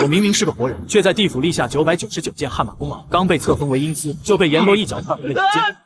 我明明是个活人，却在地府立下999件汗马功劳，刚被册封为阴司，就被阎罗一脚踹回了阳间。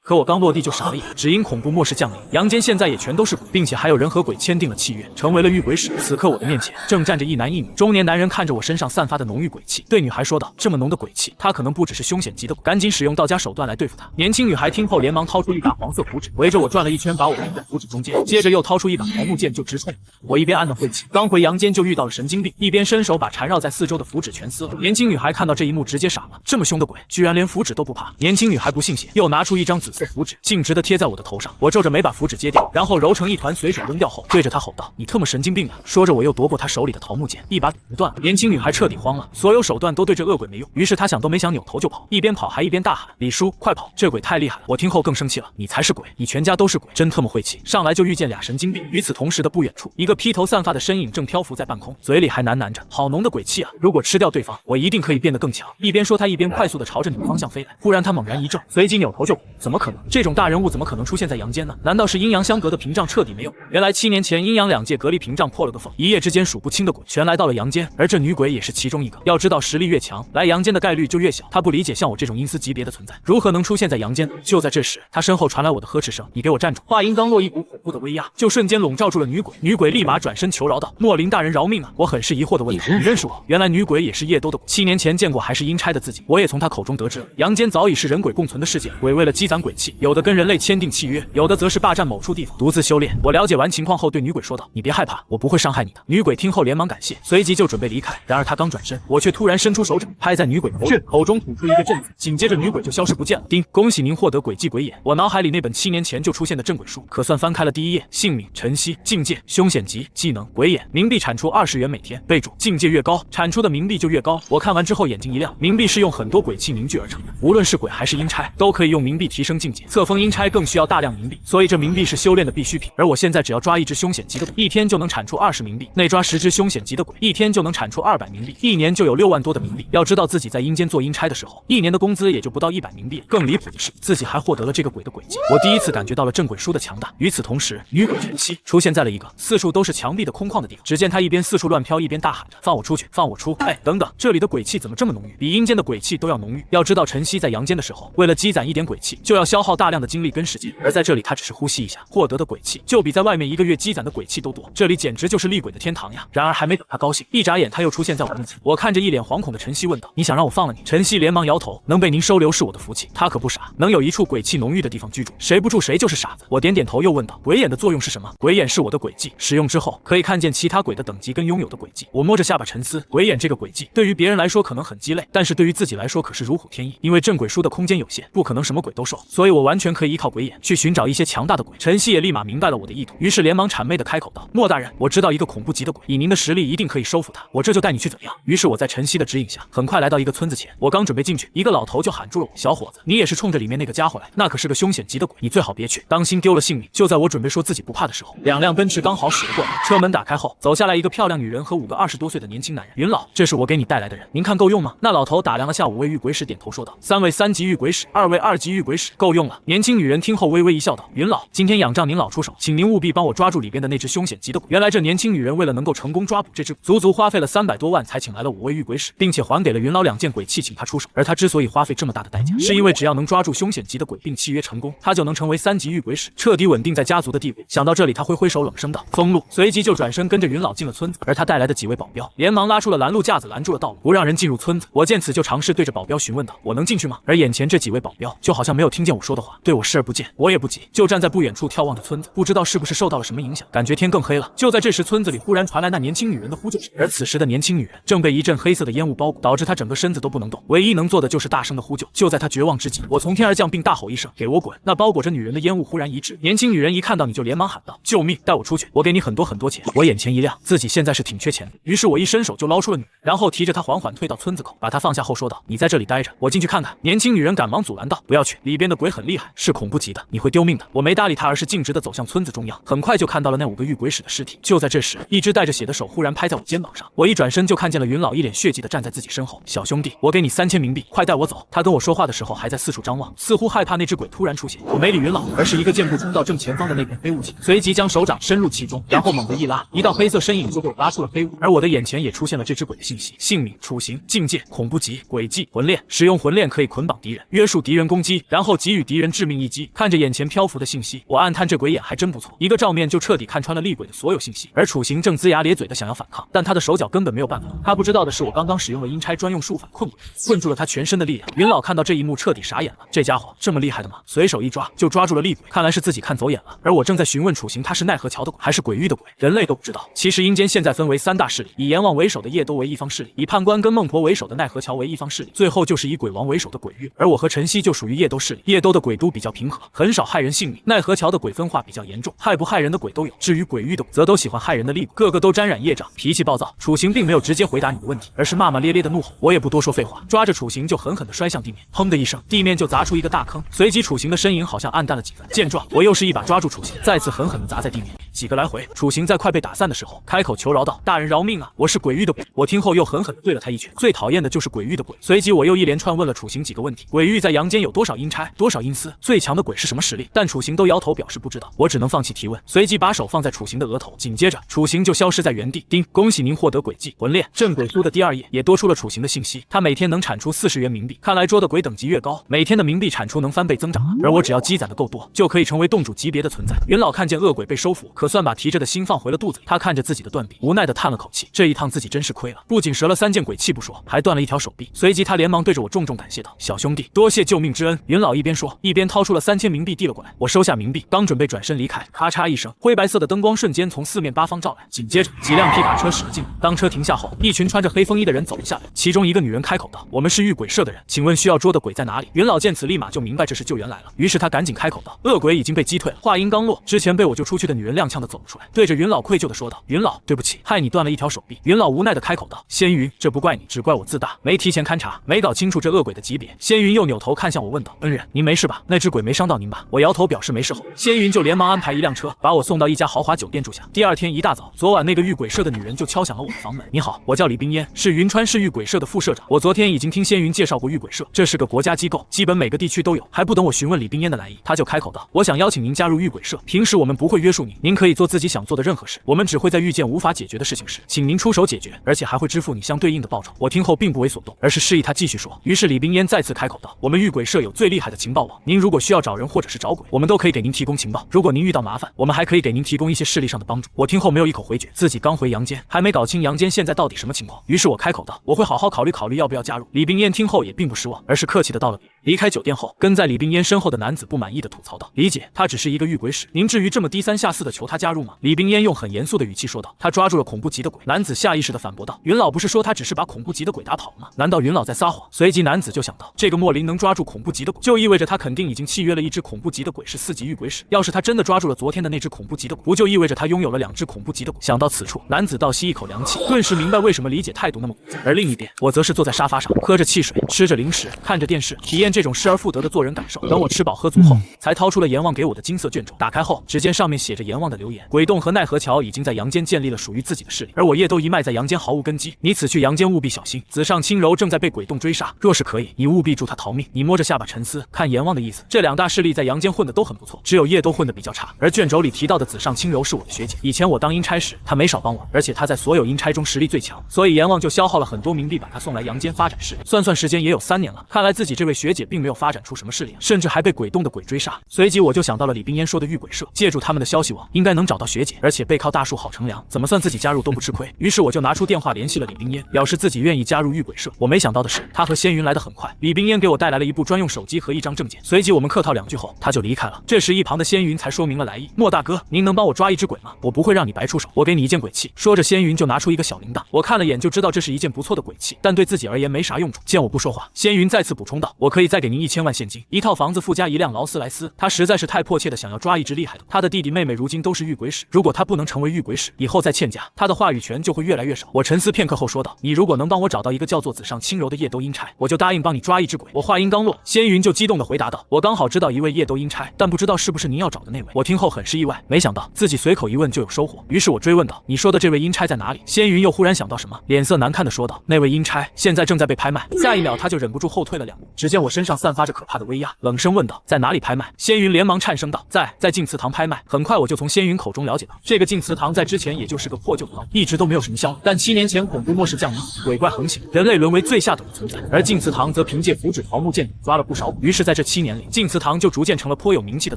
可我刚落地就傻了眼，只因恐怖末世降临，阳间现在也全都是鬼，并且还有人和鬼签订了契约，成为了遇鬼使。此刻我的面前正站着一男一女，中年男人看着我身上散发的浓郁鬼气，对女孩说道：“这么浓的鬼气，他可能不只是凶险级的鬼，赶紧使用道家手段来对付他。”年轻女孩听后连忙掏出一把黄色符纸，围着我转了一圈，把我钉在符纸中间，接着又掏出一把桃木剑就直冲我。一边暗了晦气，刚回阳间就遇到了神经病，一边伸手把缠绕在四周的符纸全撕了。年轻女孩看到这一幕直接傻了，这么凶的鬼居然连符纸都不怕。年轻女孩不信邪，又拿出一张紫色符纸，径直的贴在我的头上。我皱着眉把符纸揭掉，然后揉成一团，随手扔掉后，对着她吼道：“你特么神经病啊！”说着我又夺过她手里的桃木剑，一把不断了。年轻女孩彻底慌了，所有手段都对这恶鬼没用，于是她想都没想，扭头就跑，一边跑还一边大喊：“李叔，快跑！这鬼太厉害了！”我听后更生气了：“你才是鬼，你全家都是鬼，真特么晦气！”上来就遇见俩神经病。与此同时的不远处，一个披头散发的身影正漂浮在半空，嘴里还喃喃着：“好浓的鬼气啊！如果吃掉对方，我一定可以变得更强。”一边说他一边快速的朝着你的方向飞来。忽然他猛然一怔，随即扭头就跑。怎么可能？这种大人物怎么可能出现在阳间呢？难道是阴阳相隔的屏障彻底没有？原来7年前阴阳两界隔离屏障破了个缝，一夜之间数不清的鬼全来到了阳间，而这女鬼也是其中一个。要知道实力越强，来阳间的概率就越小。她不理解像我这种阴司级别的存在如何能出现在阳间呢？就在这时，她身后传来我的呵斥声：“你给我站住！”话音刚落，一股恐怖的威压就瞬间笼罩住了女鬼。女鬼立马转身求饶道：“莫林大人饶命啊！”我很是疑惑的问：“你认识我？”原来女鬼也是夜兜的鬼，7年前见过还是阴差的自己。我也从她口中得知了，阳间早已是人鬼共存的世界，鬼为了积攒鬼气，有的跟人类签订契约，有的则是霸占某处地方独自修炼。我了解完情况后对女鬼说道：“你别害怕，我不会伤害你的。”女鬼听后连忙感谢，随即就准备离开。然而她刚转身，我却突然伸出手掌拍在女鬼头上，口中吐出一个震字，紧接着女鬼就消失不见了。叮，恭喜您获得鬼迹鬼眼。我脑海里那本7年前就出现的镇鬼书可算翻开了第一页，姓名晨曦，境界凶险级，技能鬼眼，冥币产出20元每天。备注：境界越高，产出的冥币就越高。我看完之后眼睛一亮，冥币是用很多鬼气凝聚而成的，无论是鬼还是阴差都可以用冥币提升境界，册封阴差更需要大量冥币，所以这冥币是修炼的必需品。而我现在只要抓一只凶险级的鬼，一天就能产出20冥币，内抓10只凶险级的鬼，一天就能产出200冥币，一年就有6万多的冥币。要知道自己在阴间做阴差的时候，一年的工资也就不到100冥币。更离谱的是，自己还获得了这个鬼的轨迹。我第一次感觉到了镇鬼书的强大。与此同时，女鬼晨曦出现在了一个四处都是墙壁的空旷的地方。只见她一边四处乱飘，一边大喊着：“放我出去，放我出！”哎，等等，这里的鬼气怎么这么浓郁？比阴间的鬼气都要浓郁。要知道晨曦在阳间的时候，为了积攒一点鬼气，就要消耗大量的精力跟时间，而在这里她只是呼吸一下，获得的鬼气就比在外面1个月积攒的鬼气都多。这里简直就是厉鬼的天堂呀！然而还没等她高兴，一眨眼她又出现在我面前。我看着一脸惶恐的晨曦问道：“你想让我放了你？”晨曦连忙摇头：“能被您收留是我的福气。”他可不傻，能有一处鬼气浓郁的地方居住，谁不住谁就是傻子。我点点头又问道：“鬼眼的作用是什么？”鬼眼是我的鬼技，使用之后可以看见其他鬼的等级跟拥有的鬼技。我摸着下巴沉思，鬼眼这个鬼技对于别人来说可能很鸡肋，但是对于自己来说可是如虎添翼。因为镇鬼书的空间有限，不可能什么鬼都收，所以我完全可以依靠鬼眼去寻找一些强大的鬼。晨曦也立马明白了我的意图，于是连忙谄媚的开口道：“莫大人，我知道一个恐怖级的鬼，以您的实力一定可以收服他，我这就带你去怎样？”于是我在晨曦的指引下，很快来到一个村子前。我刚准备进去，一个老头就喊住了我：“小伙子，你也是冲着里面那个家伙来的？那可是个凶险级的鬼，你最好别去，当心丢了性命。”就在我准备说自己不怕的时候，2辆奔驰刚好驶了过来，车门打开后，走下来一个漂亮女人和5个20多岁的年轻男人。“云老，这是我给你带来的人，您看够用吗？”那老头打量了下5位遇鬼使，点头说道：“3位3级遇鬼使，2位2级遇鬼使，够用了。”年轻女人听后微微一笑道：“云老，今天仰仗您老出手，请您务必帮我抓住里边的那只凶险级的鬼。”原来这年轻女人为了能够成功抓捕这只鬼，足足花费了300多万才请来了5位遇鬼使，并且还给了云老2件鬼器请他出手。而他之所以花费这么大的代价，是因为只要能抓住凶险级的鬼并契约成功，他就能成为3级遇鬼使，彻底稳定在家族的地位。想到这里，他挥挥手冷声道：“封路。”随即就转身跟着云老进了村子，而他带来的几位保镖连忙拉出了拦路架子，拦住了道路，不让人进入村子。我见此就尝试对着保镖询问道：“我能进去吗？”而眼前这几位保镖就好像没有听见我说的话，对我视而不见。我也不急，就站在不远处眺望着村子，不知道是不是受到了什么影响，感觉天更黑了。就在这时，村子里忽然传来那年轻女人的呼救声，而此时的年轻女人正被一阵黑色的烟雾包裹，导致她整个身子都不能动，唯一能做的就是大声的呼救。就在她绝望之际，我从天而降，并大吼一声：“给我滚！”那包裹着女人的烟雾忽然一滞，年轻女人一看到你就连忙喊道：“救命！带我出去，我给你很多很多钱。”我眼前一亮，自己现在是挺缺钱的，于是我一伸手就捞出了女人，然后提着她缓缓退到村子口，把她放下后说道：“你在这里待着，我进去看看。”年轻女人赶忙阻拦道：“不要去，里边的鬼鬼很厉害，是恐怖级的，你会丢命的。我没搭理他，而是径直的走向村子中央。很快就看到了那5个遇鬼使的尸体。就在这时，一只带着血的手忽然拍在我肩膀上，我一转身就看见了云老一脸血迹的站在自己身后。小兄弟，我给你3000冥币，快带我走。他跟我说话的时候还在四处张望，似乎害怕那只鬼突然出现。我没理云老，而是一个箭步冲到正前方的那片飞雾前，随即将手掌伸入其中，然后猛地一拉，一道黑色身影就被我拉出了飞雾。而我的眼前也出现了这只鬼的信息：姓名、处刑、境界、恐怖级、诡计、魂链。使用魂链可以捆绑敌人，约束敌人攻击，然后给予敌人致命一击。看着眼前漂浮的信息，我暗叹这鬼眼还真不错，一个照面就彻底看穿了厉鬼的所有信息。而处刑正龇牙咧嘴的想要反抗，但他的手脚根本没有办法。他不知道的是，我刚刚使用了阴差专用术法困鬼，困住了他全身的力量。云老看到这一幕彻底傻眼了，这家伙这么厉害的吗？随手一抓就抓住了厉鬼，看来是自己看走眼了。而我正在询问处刑他是奈何桥的鬼还是鬼域的鬼，人类都不知道。其实阴间现在分为3大势力，以阎王为首的夜都为一方势力，以判官跟孟婆为首的奈何桥为一方势力，最后就是以鬼王为首的鬼域。而我和晨曦就属于夜都势力，夜都的鬼都比较平和，很少害人性命。奈何桥的鬼分化比较严重，害不害人的鬼都有。至于鬼域的鬼，则都喜欢害人的厉鬼，个个都沾染业障，脾气暴躁。处刑并没有直接回答你的问题，而是骂骂咧咧的怒吼。我也不多说废话，抓着处刑就狠狠地摔向地面，砰的一声，地面就砸出一个大坑。随即处刑的身影好像暗淡了几分。见状，我又是一把抓住处刑，再次狠狠地砸在地面。几个来回，处刑在快被打散的时候，开口求饶道：“大人饶命啊！我是鬼域的鬼。”我听后又狠狠地对了他一拳。最讨厌的就是鬼域的鬼。随即我又一连串问了处刑几个问题：鬼域在阳间有多少阴差，多少阴司？最强的鬼是什么实力？但处刑都摇头表示不知道。我只能放弃提问，随即把手放在处刑的额头，紧接着处刑就消失在原地。叮，恭喜您获得诡计魂链。镇鬼书的第2页也多出了处刑的信息，他每天能产出40元冥币，看来捉的鬼等级越高，每天的冥币产出能翻倍增长啊。而我只要积攒的够多，就可以成为洞主级别的存在。云老看见恶鬼被收服，可算把提着的心放回了肚子里。他看着自己的断臂，无奈的叹了口气，这一趟自己真是亏了，不仅折了3件鬼气不说，还断了1条手臂。随即他连忙对着我重重感谢道：“小兄弟，多谢救命之恩。”云老一边说，一边掏出了3000冥币递了过来。我收下冥币，刚准备转身离开，咔嚓一声，灰白色的灯光瞬间从4面8方照来，紧接着几辆皮卡车驶了进来。当车停下后，一群穿着黑风衣的人走了下来，其中一个女人开口道：“我们是遇鬼社的人，请问需要捉的鬼在哪里？”云老见此立马就明白这是救援来了，于是他赶紧开口道：“恶鬼已经被击退了。”话音刚落，之前被我救出去的女人踉跄的走了出来，对着云老愧疚的说道：“云老，对不起，害你断了1条手臂。”云老无奈的开口道：“仙云，这不怪你，只怪我自大，没提前勘察，没搞清楚这恶鬼的级别。”仙云又扭头看向我问道：“恩人，您没事吧？那只鬼没伤到您吧？”我摇头表示没事后，仙云就连忙安排1辆车把我送到一家豪华酒店住下。第2天一大早，昨晚那个遇鬼社的女人就敲响了我的房门。“你好，我叫李冰烟，是云川市遇鬼社的副社长。我昨天已经听仙云介绍过遇鬼社，这是个国家机构，基本每个地区都有。”还不等我询问李冰烟的来意，他就开口道：“我想邀请您加入遇鬼社，平时我们不会约束您，您可以做自己想做的任何事，我们只会在遇见无法解决的事情时，请您出手解决，而且还会支付你相对应的报酬。”我听后并不为所动，而是示意他继续说。于是李冰烟再次开口道：“我们遇鬼社有最厉害的情报网，您如果需要找人或者是找鬼，我们都可以给您提供情报。如果您遇到麻烦，我们还可以给您提供一些势力上的帮助。”我听后没有一口回绝，自己刚回阳间，还没搞清阳间现在到底什么情况。于是我开口道：“我会好好考虑考虑要不要加入。”李冰烟听后也并不失望，而是客气的道了别。离开酒店后，跟在李冰烟身后的男子不满意的吐槽道：“理解，他只是一个遇鬼使，您至于这么低三下四的求他加入吗？”李冰烟用很严肃的语气说道：“他抓住了恐怖级的鬼。”男子下意识的反驳道：“云老不是说他只是把恐怖级的鬼打跑了吗？难道云老在撒谎？”随即男子就想到，这个莫林能抓住恐怖级的鬼，就意味着他肯定已经契约了一只恐怖级的鬼是4级遇鬼使。要是他真的抓住了昨天的那只恐怖级的鬼，不就意味着他拥有了2只恐怖级的鬼？想到此处，男子倒吸一口凉气，顿时明白为什么理解态度那么古怪。而另一边，我则是坐在沙发上，喝着汽水，吃着零食，看着电视，体验这种失而复得的做人感受。等我吃饱喝足后，才掏出了阎王给我的金色卷轴，打开后，只见上面写着阎王的留言：鬼洞和奈何桥已经在阳间建立了属于自己的势力，而我夜都一脉在阳间毫无根基，你此去阳间务必小心。子上轻柔正在被鬼洞追杀，若是可以，你务必助他逃命。你摸着下巴沉思，看阎王的意思，这2大势力在阳间混的都很不错，只有夜都混的比较差。而卷轴里提到的子上轻柔是我的学姐，以前我当阴差时，她没少帮我，而且她在所有阴差中实力最强，所以阎王就消耗了很多冥币把她送来阳间发展势力。算算时间也有3年了，看来自己这位学姐并没有发展出什么势力，甚至还被鬼洞的鬼追杀。随即我就想到了李冰烟说的遇鬼社，借助他们的消息网，应该能找到学姐，而且背靠大树好乘凉，怎么算自己加入都不吃亏。于是我就拿出电话联系了李冰烟，表示自己愿意加入遇鬼社。我没想到的是，他和仙云来得很快，李冰烟给我带来了一部专用手机和1张证件，随即我们客套2句后，他就离开了。这时一旁的仙云才说明了来意：“莫大哥，您能帮我抓一只鬼吗？我不会让你白出手，我给你1件鬼器。”说着，仙云就拿出一个小铃铛，我看了眼就知道这是一件不错的鬼器，但对自己而言没啥用处。见我不说话，仙云再次补充道：“我可以再给您1000万现金，1套房子附加1辆劳斯莱斯。”他实在是太迫切的想要抓一只厉害的。他的弟弟妹妹如今都是遇鬼使，如果他不能成为遇鬼使，以后再欠家，他的话语权就会越来越少。我沉思片刻后说道：“你如果能帮我找到一个叫做子上轻柔的夜都阴差，我就答应帮你抓一只鬼。”我话音刚落，仙云就激动的回答道：“我刚好知道一位夜兜阴差，但不知道是不是您要找的那位。”我听后很是意外，没想到自己随口一问就有收获，于是我追问道：“你说的这位阴差在哪里？”仙云又忽然想到什么，脸色难看的说道：“那位阴差现在正在被拍卖。”下一秒他就忍不住后退了2步，只见我身上散发着可怕的威压，冷声问道：“在哪里拍卖？”仙云连忙颤声道：“在静祠堂拍卖。”很快我就从仙云口中了解到，这个静祠堂在之前也就是个破旧的牢，一直都没有什么消息。但7年前恐怖末世降临，鬼怪横行，人类沦为最下等的存在，而静祠堂则凭借符纸桃木剑柄抓了不少。于是在这7年里，静祠堂就逐渐成了颇有名气的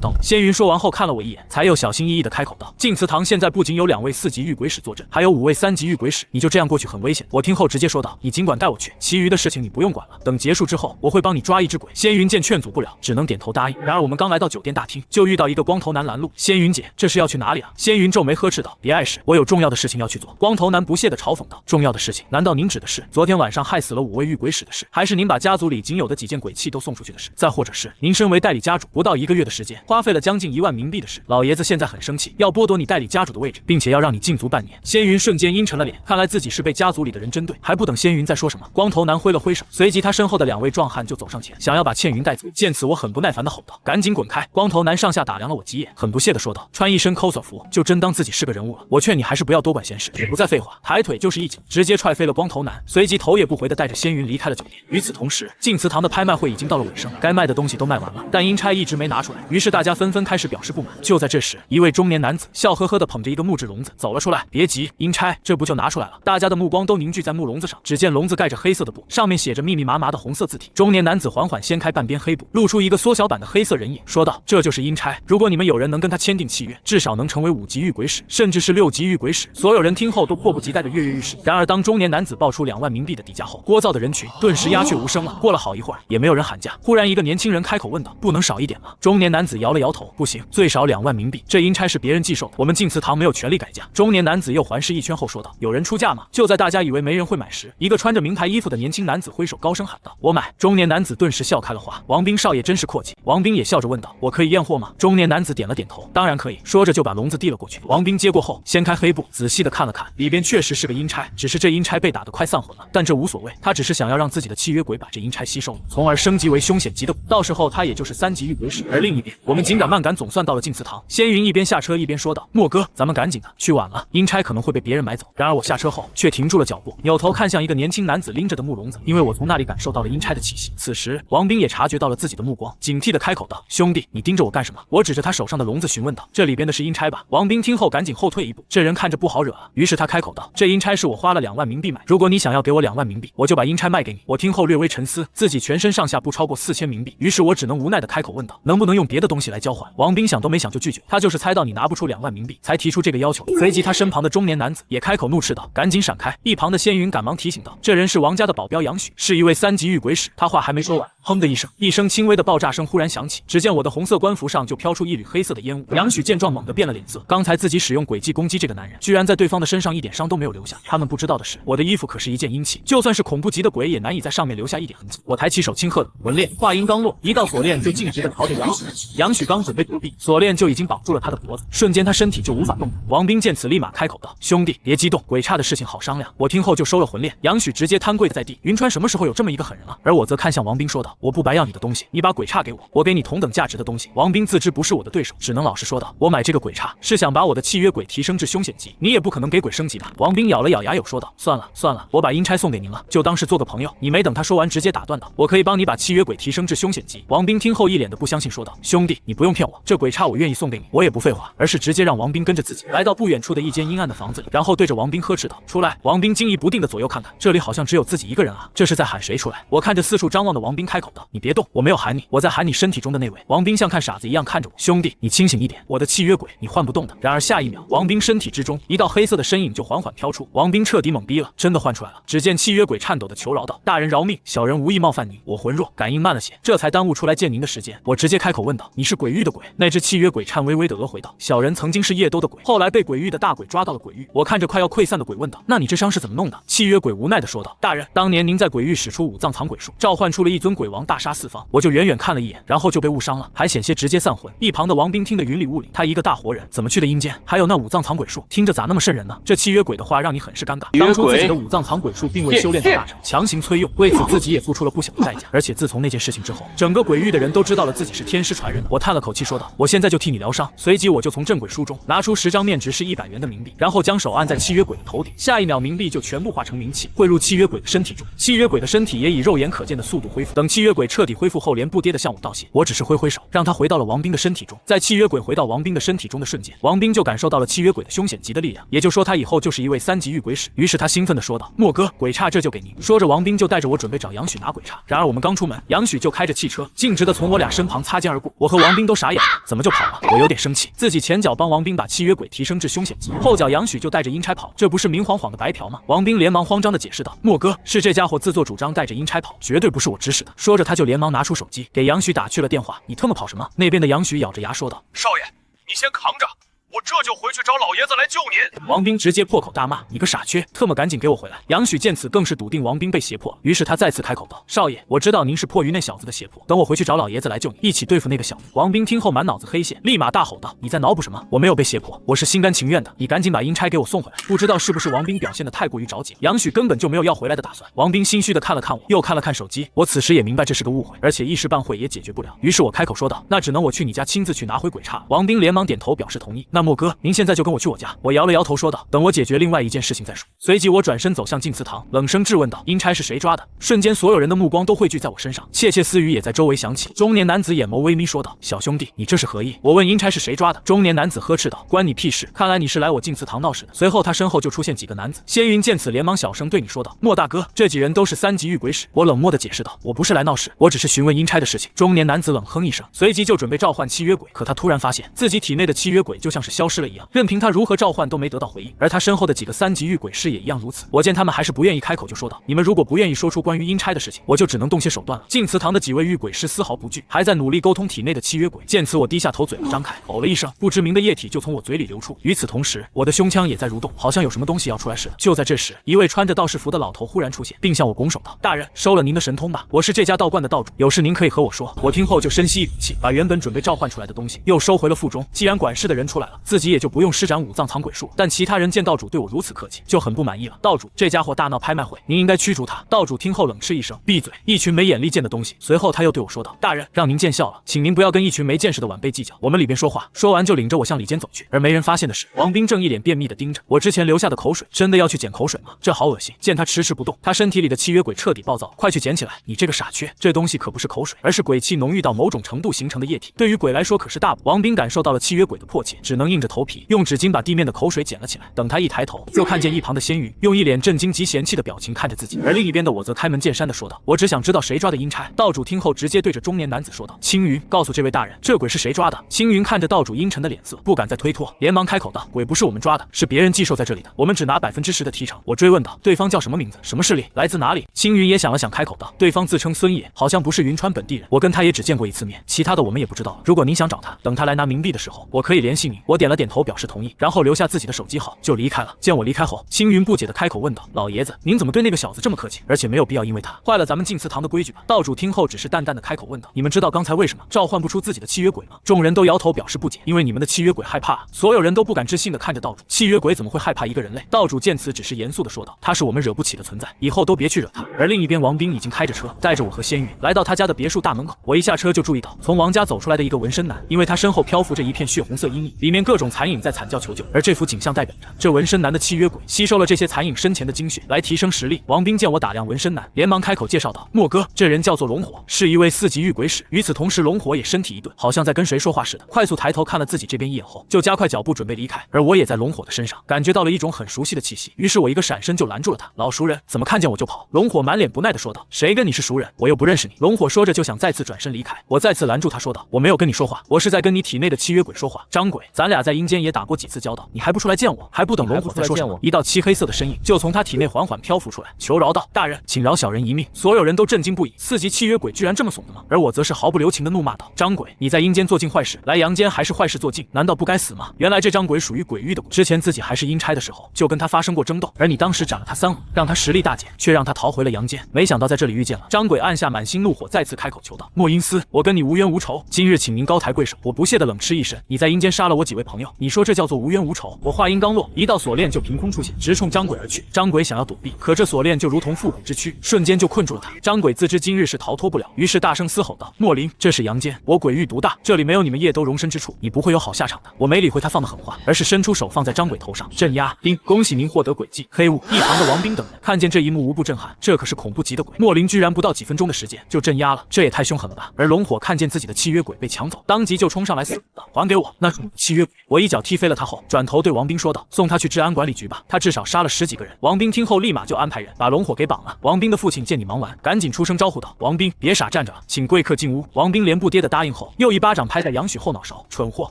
道观。仙云说完后看了我一眼，才又小心翼翼地开口道：“静祠堂现在不仅有2位4级御鬼使坐镇，还有5位3级御鬼使，你就这样过去很危险。”我听后直接说道：“你尽管带我去，其余的事情你不用管了。等结束之后，我会帮你抓一只鬼。”仙云见劝阻不了，只能点头答应。然而我们刚来到酒店大厅，就遇到一个光头男拦路：“仙云姐，这是要去哪里啊？”仙云皱眉呵斥道：“别碍事，我有重要的事情要去做。”光头男不屑地嘲讽道：“重要的事情？难道您指的是昨天晚上害死了5位御鬼使的事，还是您把家族里仅有的几件鬼器都送出去的事？再或者是您身为代理家主不到1个月的时间，花费了将近1万冥币的事？老爷子现在很生气，要剥夺你代理家主的位置，并且要让你禁足半年。”仙云瞬间阴沉了脸，看来自己是被家族里的人针对。还不等仙云再说什么，光头男挥了挥手，随即他身后的2位壮汉就走上前，想要把倩云带走。见此，我很不耐烦地吼道：“赶紧滚开！”光头男上下打量了我几眼，很不屑地说道：“穿一身 coser 服，就真当自己是个人物了？我劝你还是不要多管闲事。”也不再废话，抬腿就是一脚，直接踹飞了光头男，随即头也不回地带着仙云离开了酒店。与此同时，静祠堂的拍卖会已经到了尾声，该卖的东西都卖完了，但阴差一直没拿出来，于是大家纷纷开始表示不满。就在这时，一位中年男子笑呵呵地捧着一个木质笼子走了出来：“别急，阴差，这不就拿出来了？”大家的目光都凝聚在木笼子上，只见笼子盖着黑色的布，上面写着密密麻麻的红色字体。中年男子缓缓掀开半边黑布，露出一个缩小版的黑色人影，说道：“这就是阴差，如果你们有人能跟他签订契约，至少能成为5级御鬼使，甚至是6级御鬼使。”所有人听后都迫不及待地跃跃欲试。然而当中年男子报出2万冥币的底价后，聒噪的人群顿时鸦雀无声了。过了好一会儿，也没有人喊价。忽然一个年轻人开口问道：“不能少一点吗？”中年男子摇了摇头：“不行，最少2万冥币，这阴差是别人寄售，我们静祠堂没有权利改价。”中年男子又环视一圈后说道：“有人出价吗？”就在大家以为没人会买时，一个穿着名牌衣服的年轻男子挥手高声喊道：“我买！”中年男子顿时笑开了花：“王兵少爷真是阔气。”王兵也笑着问道：“我可以验货吗？”中年男子点了点头：“当然可以。”说着就把笼子递了过去。王兵接过后，掀开黑布，仔细地看了看，里边确实是个阴差，只是这阴差被打得快丧魂了。但这无所谓，他只是想要让自己的契约鬼把这阴差吸收了，从而升级为凶险级的鬼，到时候他也就是3级御鬼使。而另一边，我们紧赶慢赶，总算到了静祠堂。仙云一边下车一边说道：“莫哥，咱们赶紧的，去晚了，阴差可能会被别人买走。”然而我下车后却停住了脚步，扭头看向一个年轻男子拎着的木笼子，因为我从那里感受到了阴差的气息。此时王兵也察觉到了自己的目光，警惕地开口道：“兄弟，你盯着我干什么？”我指着他手上的笼子询问道：“这里边的是阴差吧？”王兵听后赶紧后退一步，这人看着不好惹啊，于是他开口道：“这阴差是我花了2万冥币买，如果你想要给我2万冥币，我就把阴差卖给你。”我听后略微沉思，自己全身上下不超过4000冥币，于是我只能无奈地开口问道：“能不能用别的东西来交换？”王兵想都没想就拒绝，他就是猜到你拿不出2万冥币才提出这个要求。随即他身旁的中年男子也开口怒斥道：“赶紧闪开！”一旁的仙云赶忙提醒道：“这人是王家的保镖杨许，是一位3级御鬼使。”他话还没说完，砰的一声轻微的爆炸声忽然响起，只见我的红色官服上就飘出一缕黑色的烟雾。杨许见状猛地变了脸色，刚才自己使用诡计攻击这个男人，居然在对方的身上一点伤都没有留下。他们不知道的是，我的衣服可是一件阴器，就算是恐怖级的鬼也难以在上面留下一点痕迹。我抬起手轻喝道：“文炼！”话音刚落，一道锁链就径直地朝着杨许。杨许刚准备躲避，锁链就已经绑住了他的脖子，瞬间他身体就无法动弹。王兵见此立马开口道：“兄弟，别激动，鬼差的事情好商量。”我听后就收了魂链。杨许直接瘫跪在地。云川什么时候有这么一个狠人了？而我则看向王兵说道：“我不白要你的东西，你把鬼差给我，我给你同等价值的东西。”王兵自知不是我的对手，只能老实说道：“我买这个鬼差是想把我的契约鬼提升至凶险级，你也不可能给鬼升级吧？”王兵咬了咬牙，又说道：“算了算了，我把阴差送给您了，就当是做个朋友。”你没等他说完，直接打断道：“我可以帮你把契约鬼提升至凶险级。”王兵听后一脸的不相信，说道：“兄弟，你不用骗我，这鬼差我愿意送给你。”我也不废话，而是直接让王兵跟着自己来到不远处的一间阴暗的房子里，然后对着王兵呵斥道：“出来！”王兵惊疑不定的左右看看，这里好像只有自己一个人啊，这是在喊谁出来？我看着四处张望的王兵开口道：“你别动，我没有喊你，我在喊你身体中的那位。”王兵像看傻子一样看着我：“兄弟，你清醒一点，我的契约鬼你换不动的。”然而下一秒，王兵身体之中一道黑色的身影就缓缓飘出，王兵彻底懵逼了，真的换出来了。只见契约鬼颤抖的求饶道：“大人饶命，小人无意冒犯您，我魂弱，感应慢了些，这才耽误出来见您的时间。”我直接开口问道：“你是鬼域的鬼？”那只契约鬼颤巍巍的额回道：“小人曾经是夜兜的鬼，后来被鬼域的大鬼抓到了鬼域。”我看着快要溃散的鬼问道：“那你这伤是怎么弄的？”契约鬼无奈的说道：“大人，当年您在鬼域使出5藏藏鬼术，召唤出了一尊鬼王大杀四方，我就远远看了一眼，然后就被误伤了，还险些直接散魂。一旁的王斌听得云里雾里，他一个大活人怎么去的阴间？还有那五脏藏鬼术，听着咋那么瘆人呢？这契约鬼的话让你很是尴尬。当初自己的五脏藏鬼术并未修炼到大成，强行催用，为此自己也付出了不小的代价。而且自从那件事情之后，整个鬼域的人都知道了自己是天师传人。我叹了口气说道：“我现在就替你疗伤。”随即我就从镇鬼书中拿出10张面值是100元的冥币，然后将手按在契约鬼的头顶，下一秒冥币就全部化成冥气汇入契约鬼的身体中。契约鬼的身体也以肉眼可见的速度恢复。等契约鬼彻底恢复后，连不跌的向我道谢。我只是挥挥手，让他回到了王斌的身体中。在契约鬼回到王斌的身体中的瞬间，王斌就感受到了契约鬼的凶险级的力量，也就说他以后就是一位3级遇鬼使。于是他兴奋地说道：“莫哥，鬼刹这就给您。”说着，王斌就带着我准备找杨许拿鬼刹。然而我们刚出门，杨许就开着汽车径直地从我俩身旁擦肩而过。我和王斌都傻眼了，怎么就跑了？我有点生气，自己前脚帮王斌把契约鬼提升至凶险级，后脚杨许就带着阴差跑，这不是明晃晃的白嫖吗？王斌连忙慌张地解释道：“莫哥，是这家伙自作主张带着阴差跑，绝对不是我指使的。”说着他就连忙拿出手机给杨许打去了电话。你特么跑什么？那边的杨许咬着牙说道：“少爷，你先扛着，我这就回去找老爷子来救您。”王斌直接破口大骂：“你个傻缺，特么赶紧给我回来！”杨许见此更是笃定王斌被胁迫，于是他再次开口道：“少爷，我知道您是迫于那小子的胁迫，等我回去找老爷子来救你，一起对付那个小子。”王斌听后满脑子黑线，立马大吼道：“你在脑补什么？我没有被胁迫，我是心甘情愿的，你赶紧把阴差给我送回来！”不知道是不是王斌表现得太过于着急，杨许根本就没有要回来的打算。王斌心虚的看了看我，又看了看手机，我此时也明白这是个误会，而且一时半会也解决不了，于是我开口说道：“那只能我去你家亲自去拿回鬼刹。”王斌连忙点头表示同意。那莫哥，您现在就跟我去我家。我摇了摇头说道：“等我解决另外一件事情再说。”随即我转身走向净祠堂，冷声质问道：“阴差是谁抓的？”瞬间所有人的目光都汇聚在我身上，窃窃私语也在周围响起。中年男子眼眸微眯说道：“小兄弟，你这是何意？”我问阴差是谁抓的，中年男子呵斥道：“关你屁事！看来你是来我净祠堂闹事的。”随后他身后就出现几个男子，仙云见此连忙小声对你说道：“莫大哥，这几人都是3级遇鬼使。”我冷漠的解释道：“我不是来闹事，我只是询问阴差的事情。”中年男子冷哼一声，随即就准备召唤契约鬼，可他突然发现自己体内的契约鬼就像是消失了一样，任凭他如何召唤都没得到回应，而他身后的几个3级遇鬼师也一样如此。我见他们还是不愿意开口，就说道：“你们如果不愿意说出关于阴差的事情，我就只能动些手段了。”净祠堂的几位遇鬼师丝毫不惧，还在努力沟通体内的契约鬼。见此，我低下头，嘴巴张开，吼了一声，不知名的液体就从我嘴里流出。与此同时，我的胸腔也在蠕动，好像有什么东西要出来似的。就在这时，一位穿着道士服的老头忽然出现，并向我拱手道：“大人，收了您的神通吧，我是这家道观的道主，有事您可以和我说。”我听后就深吸一口气，把原本准备召唤出来的东西又收回了腹中。既然管事的人出来了，自己也就不用施展五脏藏鬼术。但其他人见道主对我如此客气，就很不满意了。道主，这家伙大闹拍卖会，您应该驱逐他。道主听后冷嗤一声：“闭嘴！一群没眼力见的东西。”随后他又对我说道：“大人，让您见笑了，请您不要跟一群没见识的晚辈计较，我们里边说话。”说完就领着我向里间走去。而没人发现的是，王斌正一脸便秘的盯着我之前留下的口水，真的要去捡口水吗？这好恶心！见他迟迟不动，他身体里的契约鬼彻底暴躁，快去捡起来！你这个傻缺，这东西可不是口水，而是鬼气浓郁到某种程度形成的液体，对于鬼来说可是大补。王斌感受到了契约鬼的迫切，只能硬着头皮用纸巾把地面的口水捡了起来。等他一抬头，就看见一旁的仙云用一脸震惊及嫌弃的表情看着自己，而另一边的我则开门见山的说道：“我只想知道谁抓的阴差。”道主听后直接对着中年男子说道：“青云，告诉这位大人，这鬼是谁抓的？”青云看着道主阴沉的脸色，不敢再推脱，连忙开口道：“鬼不是我们抓的，是别人寄售在这里的，我们只拿10%的提成。”我追问道：“对方叫什么名字？什么势力？来自哪里？”青云也想了想，开口道：“对方自称孙野，好像不是云川本地人，我跟他也只见过一次面，其他的我们也不知道。如果您想找他，等他来拿冥币的时候，我可以联系你。”我点了点头表示同意，然后留下自己的手机号就离开了。见我离开后，青云不解的开口问道：“老爷子，您怎么对那个小子这么客气？而且没有必要因为他坏了咱们净祠堂的规矩吧？”道主听后只是淡淡的开口问道：“你们知道刚才为什么召唤不出自己的契约鬼吗？”众人都摇头表示不解，因为你们的契约鬼害怕。所有人都不敢置信的看着道主，契约鬼怎么会害怕一个人类？道主见此只是严肃的说道：“他是我们惹不起的存在，以后都别去惹他。”而另一边，王斌已经开着车带着我和仙云来到他家的别墅大门口。我一下车就注意到从王家走出来的一个纹身男，因为他身后漂浮着一片血红色阴影，里面各种残影在惨叫求救，而这幅景象代表着这纹身男的契约鬼吸收了这些残影生前的精血来提升实力。王斌见我打量纹身男，连忙开口介绍道：“莫哥，这人叫做龙火，是一位4级遇鬼使。”与此同时，龙火也身体一顿，好像在跟谁说话似的，快速抬头看了自己这边一眼后，就加快脚步准备离开。而我也在龙火的身上感觉到了一种很熟悉的气息，于是我一个闪身就拦住了他。“老熟人，怎么看见我就跑？”龙火满脸不耐的说道。“谁跟你是熟人？我又不认识你。”龙火说着就想再次转身离开，我再次拦住他说道：“我没有跟你说话，我是在跟你体内的契约鬼说话。张鬼，咱俩俩在阴间也打过几次交道，你还不出来见我？还不等龙火再说什么，一道漆黑色的身影就从他体内缓缓漂浮出来，求饶道：“大人，请饶小人一命。”所有人都震惊不已，4级契约鬼居然这么怂的吗？而我则是毫不留情的怒骂道：“张鬼，你在阴间做尽坏事，来阳间还是坏事做尽，难道不该死吗？”原来这张鬼属于鬼域的鬼，之前自己还是阴差的时候就跟他发生过争斗，而你当时斩了他3回，让他实力大减，却让他逃回了阳间。没想到在这里遇见了张鬼，按下满心怒火，再次开口求道：“莫阴司，我跟你无冤无仇，今日请您高抬贵手。”我不屑的冷嗤一声：“你在阴间杀了我几位朋友，你说这叫做无冤无仇？”我话音刚落，一道锁链就凭空出现，直冲张鬼而去。张鬼想要躲避，可这锁链就如同复古之躯，瞬间就困住了他。张鬼自知今日是逃脱不了，于是大声嘶吼道：“莫林，这是阳间，我鬼域独大，这里没有你们夜都容身之处，你不会有好下场的。”我没理会他放的狠话，而是伸出手放在张鬼头上镇压。叮，恭喜您获得鬼技黑雾。一旁的王兵等人看见这一幕无不震撼，这可是恐怖级的鬼，莫林居然不到几分钟的时间就镇压了，这也太凶狠了吧！而龙火看见自己的契约鬼被抢走，当即就冲上来嘶道：“还给我！那是你的契约鬼！”我一脚踢飞了他后，转头对王兵说道：“送他去治安管理局吧，他至少杀了10几个人。”王兵听后立马就安排人把龙火给绑了。王兵的父亲见你忙完，赶紧出声招呼道：“王兵，别傻站着了，请贵客进屋。”王兵连不跌的答应后，又一巴掌拍在杨许后脑勺：“蠢货，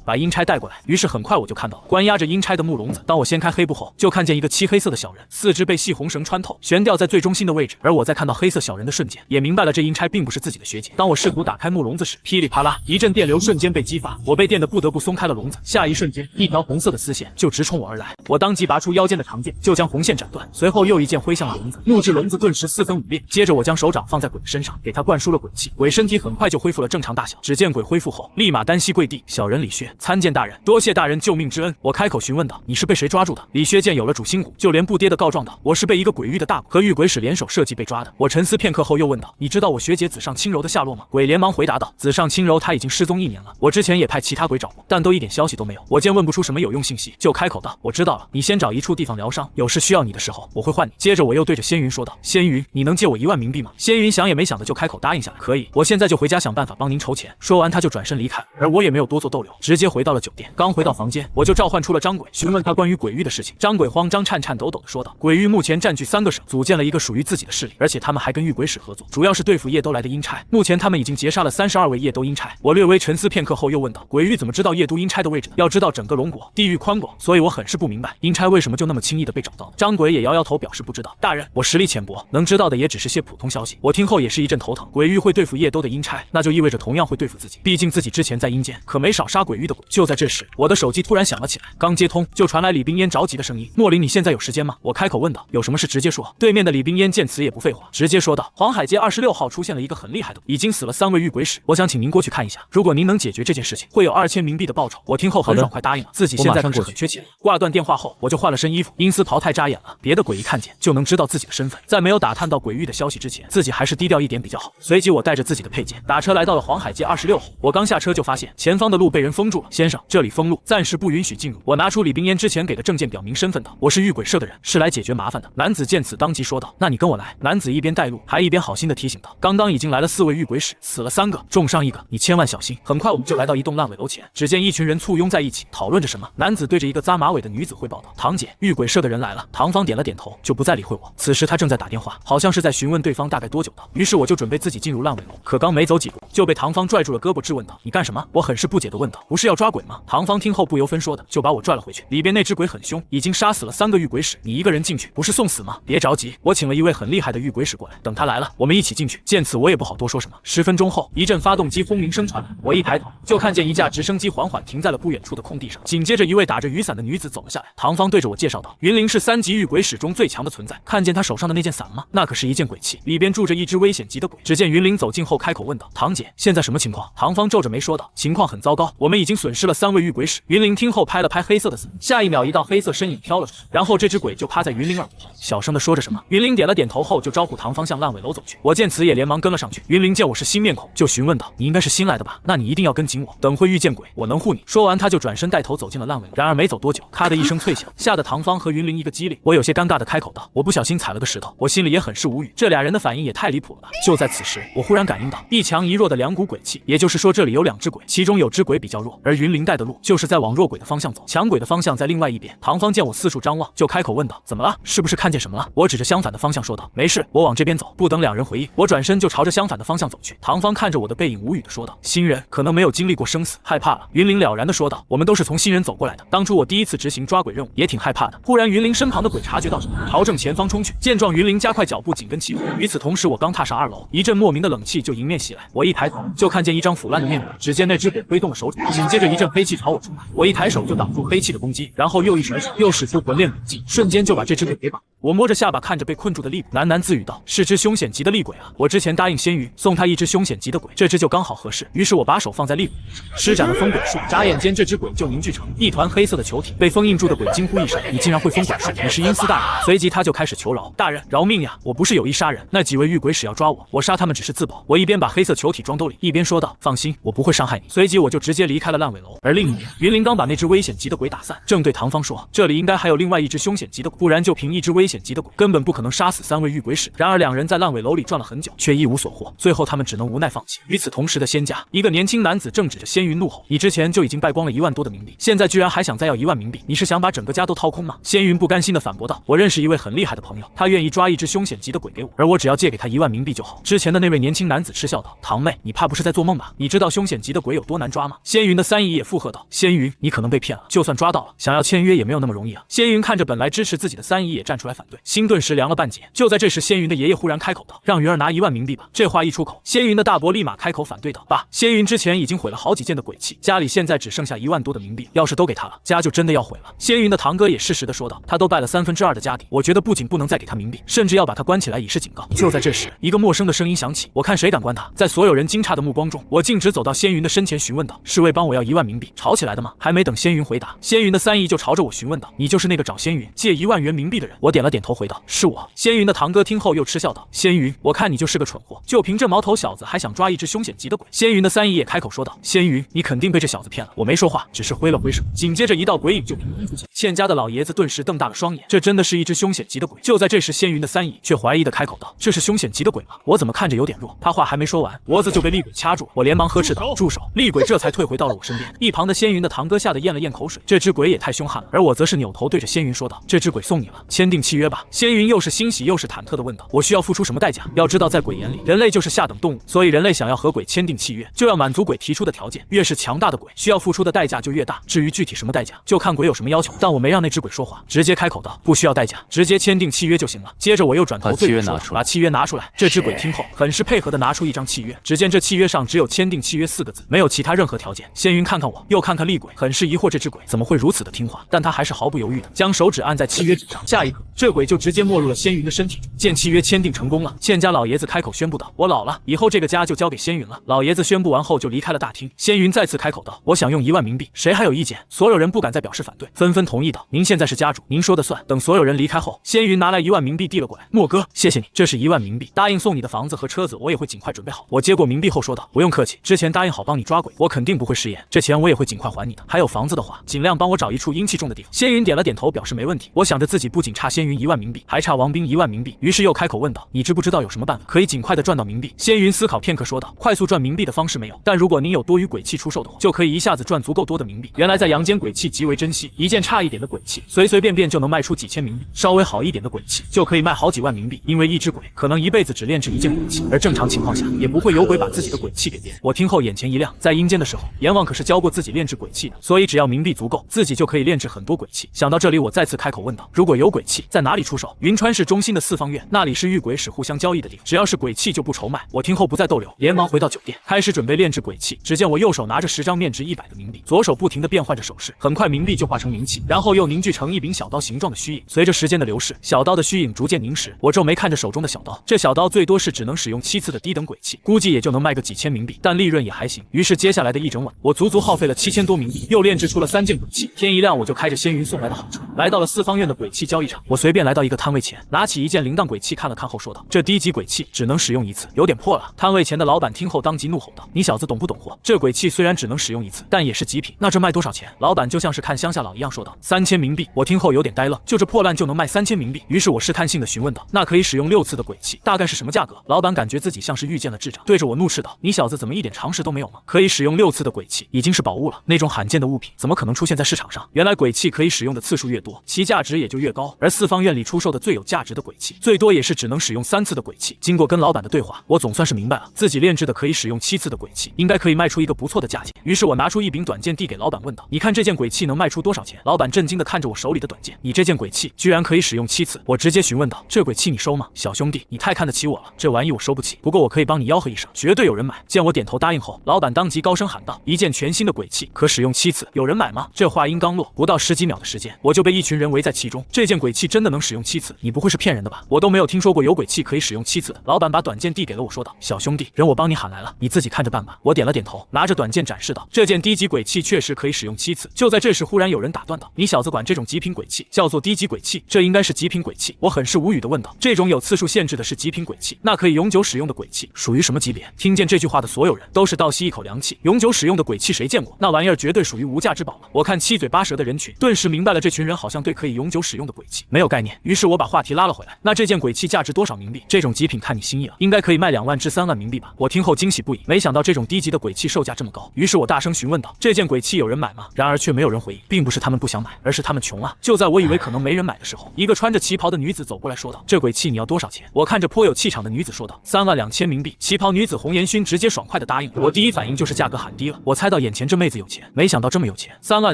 把阴差带过来！”于是很快我就看到关押着阴差的木笼子。当我掀开黑布后，就看见一个漆黑色的小人，四肢被细红绳穿透，悬吊在最中心的位置。而我在看到黑色小人的瞬间，也明白了这阴差并不是自己的学姐。当我试图打开木笼子时，噼里啪啦一阵电流瞬间被激发，我被电得不得不松开了笼子。下一瞬间，一条红色的丝线就直冲我而来，我当即拔出腰间的长剑，就将红线斩断。随后又一剑挥向了笼子，怒至笼子顿时4分5裂。接着我将手掌放在鬼的身上，给他灌输了鬼气，鬼身体很快就恢复了正常大小。只见鬼恢复后，立马单膝跪地：“小人李薛，参见大人，多谢大人救命之恩。”我开口询问道：“你是被谁抓住的？”李薛见有了主心骨，就连不跌的告状道：“我是被一个鬼域的大鬼和御鬼使联手设计被抓的。”我沉思片刻后又问道：“你知道我学姐子上轻柔的下落吗？”鬼连忙回答道：“子上轻柔她已经失踪1年了，我之前也派其他鬼找过，但都一点消息都没有。”我见问不出什么有用信息，就开口道：“我知道了，你先找一处地方疗伤，有事需要你的时候我会换你。”接着我又对着仙云说道：“仙云，你能借我1万冥币吗？”仙云想也没想的就开口答应下来：“可以，我现在就回家想办法帮您筹钱。”说完他就转身离开，而我也没有多做逗留，直接回到了酒店。刚回到房间，我就召唤出了张鬼，询问他关于鬼域的事情。张鬼慌张颤抖的说道：“鬼域目前占据3个省，组建了一个属于自己的势力，而且他们还跟御鬼使合作，主要是对付夜都来的阴差。目前他们已经劫杀了32位夜都阴差。”我略微沉思片刻后又问道：“鬼域怎么知道夜都阴差的位置的？要知道整个龙国地域宽广，所以我很是不明白阴差为什么就那么轻易的被找到。”张鬼也摇摇头表示不知道。大人，我实力浅薄，能知道的也只是些普通消息。我听后也是一阵头疼。鬼域会对付夜都的阴差，那就意味着同样会对付自己，毕竟自己之前在阴间可没少杀鬼域的鬼。就在这时，我的手机突然响了起来，刚接通就传来李冰烟着急的声音：“莫林，你现在有时间吗？”我开口问道：“有什么事直接说。”对面的李冰烟见此也不废话，直接说道：“黄海街26号出现了一个很厉害的鬼，已经死了3位御鬼使，我想请您过去看一下，如果您能解决这件事情，会有2000冥币的报酬。”我听后很爽快答应了，自己现在可是很缺钱。挂断电话后，我就换了身衣服，阴丝袍太扎眼了，别的鬼一看见就能知道自己的身份。在没有打探到鬼域的消息之前，自己还是低调一点比较好。随即我带着自己的配件打车来到了黄海街26号。我刚下车就发现前方的路被人封住了。“先生，这里封路，暂时不允许进入。”我拿出李冰烟之前给的证件表明身份道：“我是御鬼社的人，是来解决麻烦的。”男子见此当即说道：“那你跟我来。”男子一边带路还一边好心的提醒道：“刚刚已经来了4位御鬼使，死了3个，重伤1个，你千万小心。”很快我们就来到一栋烂尾楼前，只见一群人簇拥在一起讨论着什么。男子对着一个扎马尾的女子汇报道：“堂姐，御鬼社的人来了。”唐芳点了点头，就不再理会我。此时他正在打电话，好像是在询问对方大概多久到。于是我就准备自己进入烂尾楼，可刚没走几步就被唐芳拽住了胳膊质问道：“你干什么？”我很是不解地问道：“不是要抓鬼吗？”唐芳听后不由分说的就把我拽了回去。里边那只鬼很凶，已经杀死了3个御鬼使，你一个人进去不是送死吗？别着急，我请了一位很厉害的御鬼使过来，等他来了我们一起进去。见此我也不好多说什么。10分钟后，一阵发动机轰鸣声传来，我一抬头就看见一架直升机缓缓停在了不远处的空地上，紧接着一位打着雨伞的女子走了下来。唐芳对着我介绍道：“云灵是3级御鬼使中最强的存在，看见他手上的那件伞了吗？那可是一件鬼器，里边住着一只危险级的鬼。”只见云灵走近后开口问道：“堂姐，现在什么情况？”唐芳皱着眉说道：“情况很糟糕，我们已经损失了3位御鬼使。”云灵听后拍了拍黑色的伞，下一秒一道黑色身影飘了出来，然后这只鬼就趴在云灵耳朵旁，小声的说着什么。云灵点了点头后就招呼唐芳向烂尾楼走去。我见此也连忙跟了上去。云灵见我是新面孔，就询问道：“你应该是新来的吧？那你一定要跟紧我，等会遇见鬼，我能护你。”说完他就转身带头走进了烂尾楼。然而没走多久，咔的一声脆响，吓得唐芳和云灵一个激灵。我有些尴尬的开口道：“我不小心踩了个石头。”我心里也很是无语，这俩人的反应也太离谱了吧。就在此时，我忽然感应到一强一弱的2股鬼气，也就是说这里有2只鬼，其中有只鬼比较弱，而云灵带的路就是在往弱鬼的方向走，强鬼的方向在另外一边。唐芳见我四处张望，就开口问道：“怎么了？是不是看见什么了？”我指着相反的方向说道：“没事，我往这边走。”不等2人回应，我转身就朝着相反的方向走去。唐芳看着我的背影无语的说道：“新人可能没有经历过生死，害怕了。”云灵了然的说道：“我们们都是从新人走过来的，当初我第一次执行抓鬼任务，也挺害怕的。忽然云林身旁的鬼察觉到什么，朝正前方冲去。见状，云林加快脚步，紧跟其后。与此同时，我刚踏上2楼，一阵莫名的冷气就迎面袭来。我一抬头，就看见一张腐烂的面孔。只见那只鬼挥动了手指，紧接着一阵黑气朝我冲来。我一抬手就挡住黑气的攻击，然后又一甩手，又使出魂炼武技，瞬间就把这只鬼给绑。我摸着下巴，看着被困住的厉鬼，喃喃自语道：“是只凶险级的厉鬼啊！我之前答应仙鱼送他一只凶险级的鬼，这只就刚好合适。”于是我把手放在厉鬼上，施展了封鬼术，眨眼间这只鬼就凝聚成一团黑色的球体。被封印住的鬼惊呼一声：“你竟然会封鬼术！你是阴司大人！”随即他就开始求饶：“大人，饶命呀！我不是有意杀人，那几位遇鬼使要抓我，我杀他们只是自保。”我一边把黑色球体装兜里，一边说道：“放心，我不会伤害你。”随即我就直接离开了烂尾楼。而另一边，云林刚把那只危险级的鬼打散，正对唐方说：“这里应该还有另外一只凶险级的鬼，不然就凭一只危险级的鬼，根本不可能杀死3位遇鬼使。”然而2人在烂尾楼里转了很久，却一无所获，最后他们只能无奈放弃。与此同时的仙家，一个年轻男子正指着仙云怒吼：“你之前就已经败光了1万多的冥币，现在居然还想再要1万冥币，你是想把整个家都掏空吗？”仙云不甘心地反驳道：“我认识一位很厉害的朋友，他愿意抓一只凶险级的鬼给我，而我只要借给他1万冥币就好。”之前的那位年轻男子嗤笑道：“堂妹，你怕不是在做梦吧？你知道凶险级的鬼有多难抓吗？”仙云的三姨也附和道：“仙云，你可能被骗了，就算抓到了，想要签约也没有那么容易啊。”仙云看着本来支持自己的三姨也站出来反对，心顿时凉了半截。就在这时，仙云的爷爷忽然开口道：“让云儿拿1万冥币吧。”这话一出口，仙云的大伯立马开口反对道：“爸，仙云之前已经毁了好几件的鬼器，家里现在只剩下1万多的冥币，要是都给他了，家就真的要毁了。”仙云的堂哥也适时的说道：“他都败了2/3的家底，我觉得不仅不能再给他冥币，甚至要把他关起来以示警告。”就在这时，一个陌生的声音响起：“我看谁敢关他！”在所有人惊诧的目光中，我径直走到仙云的身前询问道：“是为帮我要1万冥币吵起来的吗？”还没等仙云回答，仙云的三姨就朝着我询问道：“你就是那个找仙云借1万元冥币的人？”我点了点头回道：“是我。”仙云的堂哥听后又嗤笑道：“仙云，我看你就是个蠢货，就凭这毛头小子还想抓一只凶险级的鬼。”仙云的三姨也开口说道：“仙云，你肯定被这小子骗了。”我没说话，只是挥了挥手，紧接着一道鬼影就凭空出现。欠家的老爷子顿时瞪大了双眼，这真的是一只凶险级的鬼。就在这时，仙云的三姨却怀疑的开口道：“这是凶险级的鬼吗？我怎么看着有点弱？”他话还没说完，脖子就被厉鬼掐住，我连忙呵斥道：“住手！”厉鬼这才退回到了我身边。一旁的仙云的堂哥吓得咽了咽口水，这只鬼也太凶悍了。而我则是扭头对着仙云说道：“这只鬼送你了，签订契约吧。”仙云又是欣喜又是忐忑的问道：“我需要付出什么代价？”要知道，在鬼眼里，人类就是下等动物，所以人类想要和鬼签订契约，就要满足鬼提出的条件。越是强大的鬼，需要付出的代价就越大。至于具体什么代价，就看鬼有什么要求。但我没让那只鬼说话，直接开口道：“不需要代价，直接签订契约就行了。”接着我又转头对鬼说：“把契约拿出来。”这只鬼听后，很是配合的拿出一张契约。只见这契约上只有签订契约4个字，没有其他任何条件。仙云看看我，又看看厉鬼，很是疑惑这只鬼怎么会如此的听话，但他还是毫不犹豫的将手指按在契约纸上。下一刻，这鬼就直接没入了仙云的身体中。见契约签订成功了，欠家老爷子开口宣布道：“我老了，以后这个家就交给仙云了。”老爷子宣布完后就离开了大厅。仙云再次开口道：“我想用1万冥币，谁还有意见？”所有人不敢再表示反对，纷纷同意道：“您现在是家主，您说的算。”等所有人离开后，仙云拿来1万冥币递了过来：“莫哥，谢谢你，这是1万冥币，答应送你的房子和车子，我也会尽快准备好。”我接过冥币后说道：“不用客气，之前答应好帮你抓鬼，我肯定不会食言，这钱我也会尽快还你的。还有房子的话，尽量帮我找一处阴气重的地方。”仙云点了点头，表示没问题。我想着自己不仅差仙云1万冥币，还差王斌1万冥币，于是又开口问道：“你知不知道有什么办法可以尽快的赚到冥币？”仙云思考片刻说道：“快速赚冥币的方式没有，但如果您有多余鬼气出售的话，就可以一下子赚足够多的冥币。原来在阳间鬼气极为珍惜，一件差一点的鬼气，随随便便就能卖出几千冥币，稍微好一点的鬼气就可以卖好几万冥币。因为一只鬼可能一辈子只炼制一件鬼气，而正常情况下也不会有鬼把自己的鬼气给炼。”我听后眼前一亮，在阴间的时候，阎王可是教过自己炼制鬼气的，所以只要冥币足够，自己就可以炼制很多鬼气。想到这里，我再次开口问道：“如果有鬼气，在哪里出售？”云川市中心的4方院，那里是遇鬼使互相交易的地方，只要是鬼气就不愁卖。我听后不再逗留，连忙回到酒店，开始准备炼制鬼气。只见我右手拿着10张面值100的冥币，左手不停地变换着手势，很快冥币就化成冥气，然后又凝聚成一柄小刀形状的虚影。随着时间的流逝，小刀的虚影逐渐凝实，我皱眉看着手中的小刀，这小刀最多是只能使用7次的低等鬼气，估计也就能卖个几千冥币，但利润也还行。于是接下来的一整晚，我足足耗费了7000多冥币，又炼制出了3件鬼气。天一亮，我就开着仙云送来的好车，来到了4方院的鬼气交易场。我随便来到一个摊位前，拿起一件铃铛鬼气看了看后说道：“这低级鬼气只能使用1次，有点破了。”摊位前的老板听后当即怒吼道：“你小子懂不懂货？这鬼气虽然只能使用1次，但也是极品，那这卖多少钱？”老板就像是看乡下佬一样说道：“ 3000冥币。我听后有点呆愣，就这破烂就能卖3000冥币？于是我试探性的询问道：“那可以使用6次的鬼气，大概是什么价格？”老板感觉自己像是遇见了智障，对着我怒斥道：“你小子怎么一点常识都没有吗？可以使用6次的鬼气，已经是宝物了。那种罕见的物品怎么可能出现在市场上？原来鬼气可以使用的次数越多，其价值也就越高。而四方院里出售的最有价值的鬼气，最多也是只能使用3次的鬼气。经过跟老板的对话，我总算是明白了，自己炼制的可以使用7次的鬼气，应该可以卖出一个不错的价钱。于是我拿出一柄短剑递给老板，问道：“你看这件鬼气能卖出多少钱？”老板震惊的看着我手里的短剑：“你这件鬼气居然可以使用7次？”我直接询问道：“这鬼气你收吗？”小兄弟，你太看得起我了，这玩意我收不起，不过我可以帮你吆喝一声，绝对有人买。见我点头答应后，老板当即高声喊道：“一件全新的鬼气可使用7次，有人买吗？”这话音刚落，不到10几秒的时间，我就被一群人围在其中。这件鬼气真的能使用7次？你不会是骗人的吧？我都没有听说过有鬼气可以使用7次的。老板把短剑递给了我，说道：“小兄弟，人我帮你喊来了，你自己看着办吧。”我点了点头，拿着短剑展示道：“这件低级鬼气确实可以使用7次。”就在这时，忽然有人打断道：“你小子管这种极品鬼气叫做低级鬼气？这应该是极品鬼气。”我很是无语的问道：“这种有次数限制的是极品鬼气，那可以永久使用的鬼气属于什么级别？”听见这句话的所有人都是倒吸一口凉气。永久使用的鬼气谁见过？那玩意儿绝对属于无价之宝了。我看七嘴八舌的人群，顿时明白了这群人好像对可以永久使用的鬼气没有概念。于是我把话题拉了回来：“那这件鬼气价值多少冥币？这种极品看你心意了，应该可以卖2万至3万冥币吧？”我听后惊喜不已，没想到这种低级的鬼气售价这么高。于是我大声询问道：“这件鬼气有人买吗？”然而却没有人回应，并不是他们不想买，而是他们穷啊！就在我以为可能没人买的时候，一个穿着旗袍的女子走过来说道：“这鬼气你要多少钱？”我看着颇有气场的女子说道：“3万2千冥币。”旗袍女子红颜勋直接爽快的答应了。我第一反应就是价格喊低了，我猜到眼前这妹子有钱，没想到这么有钱，3万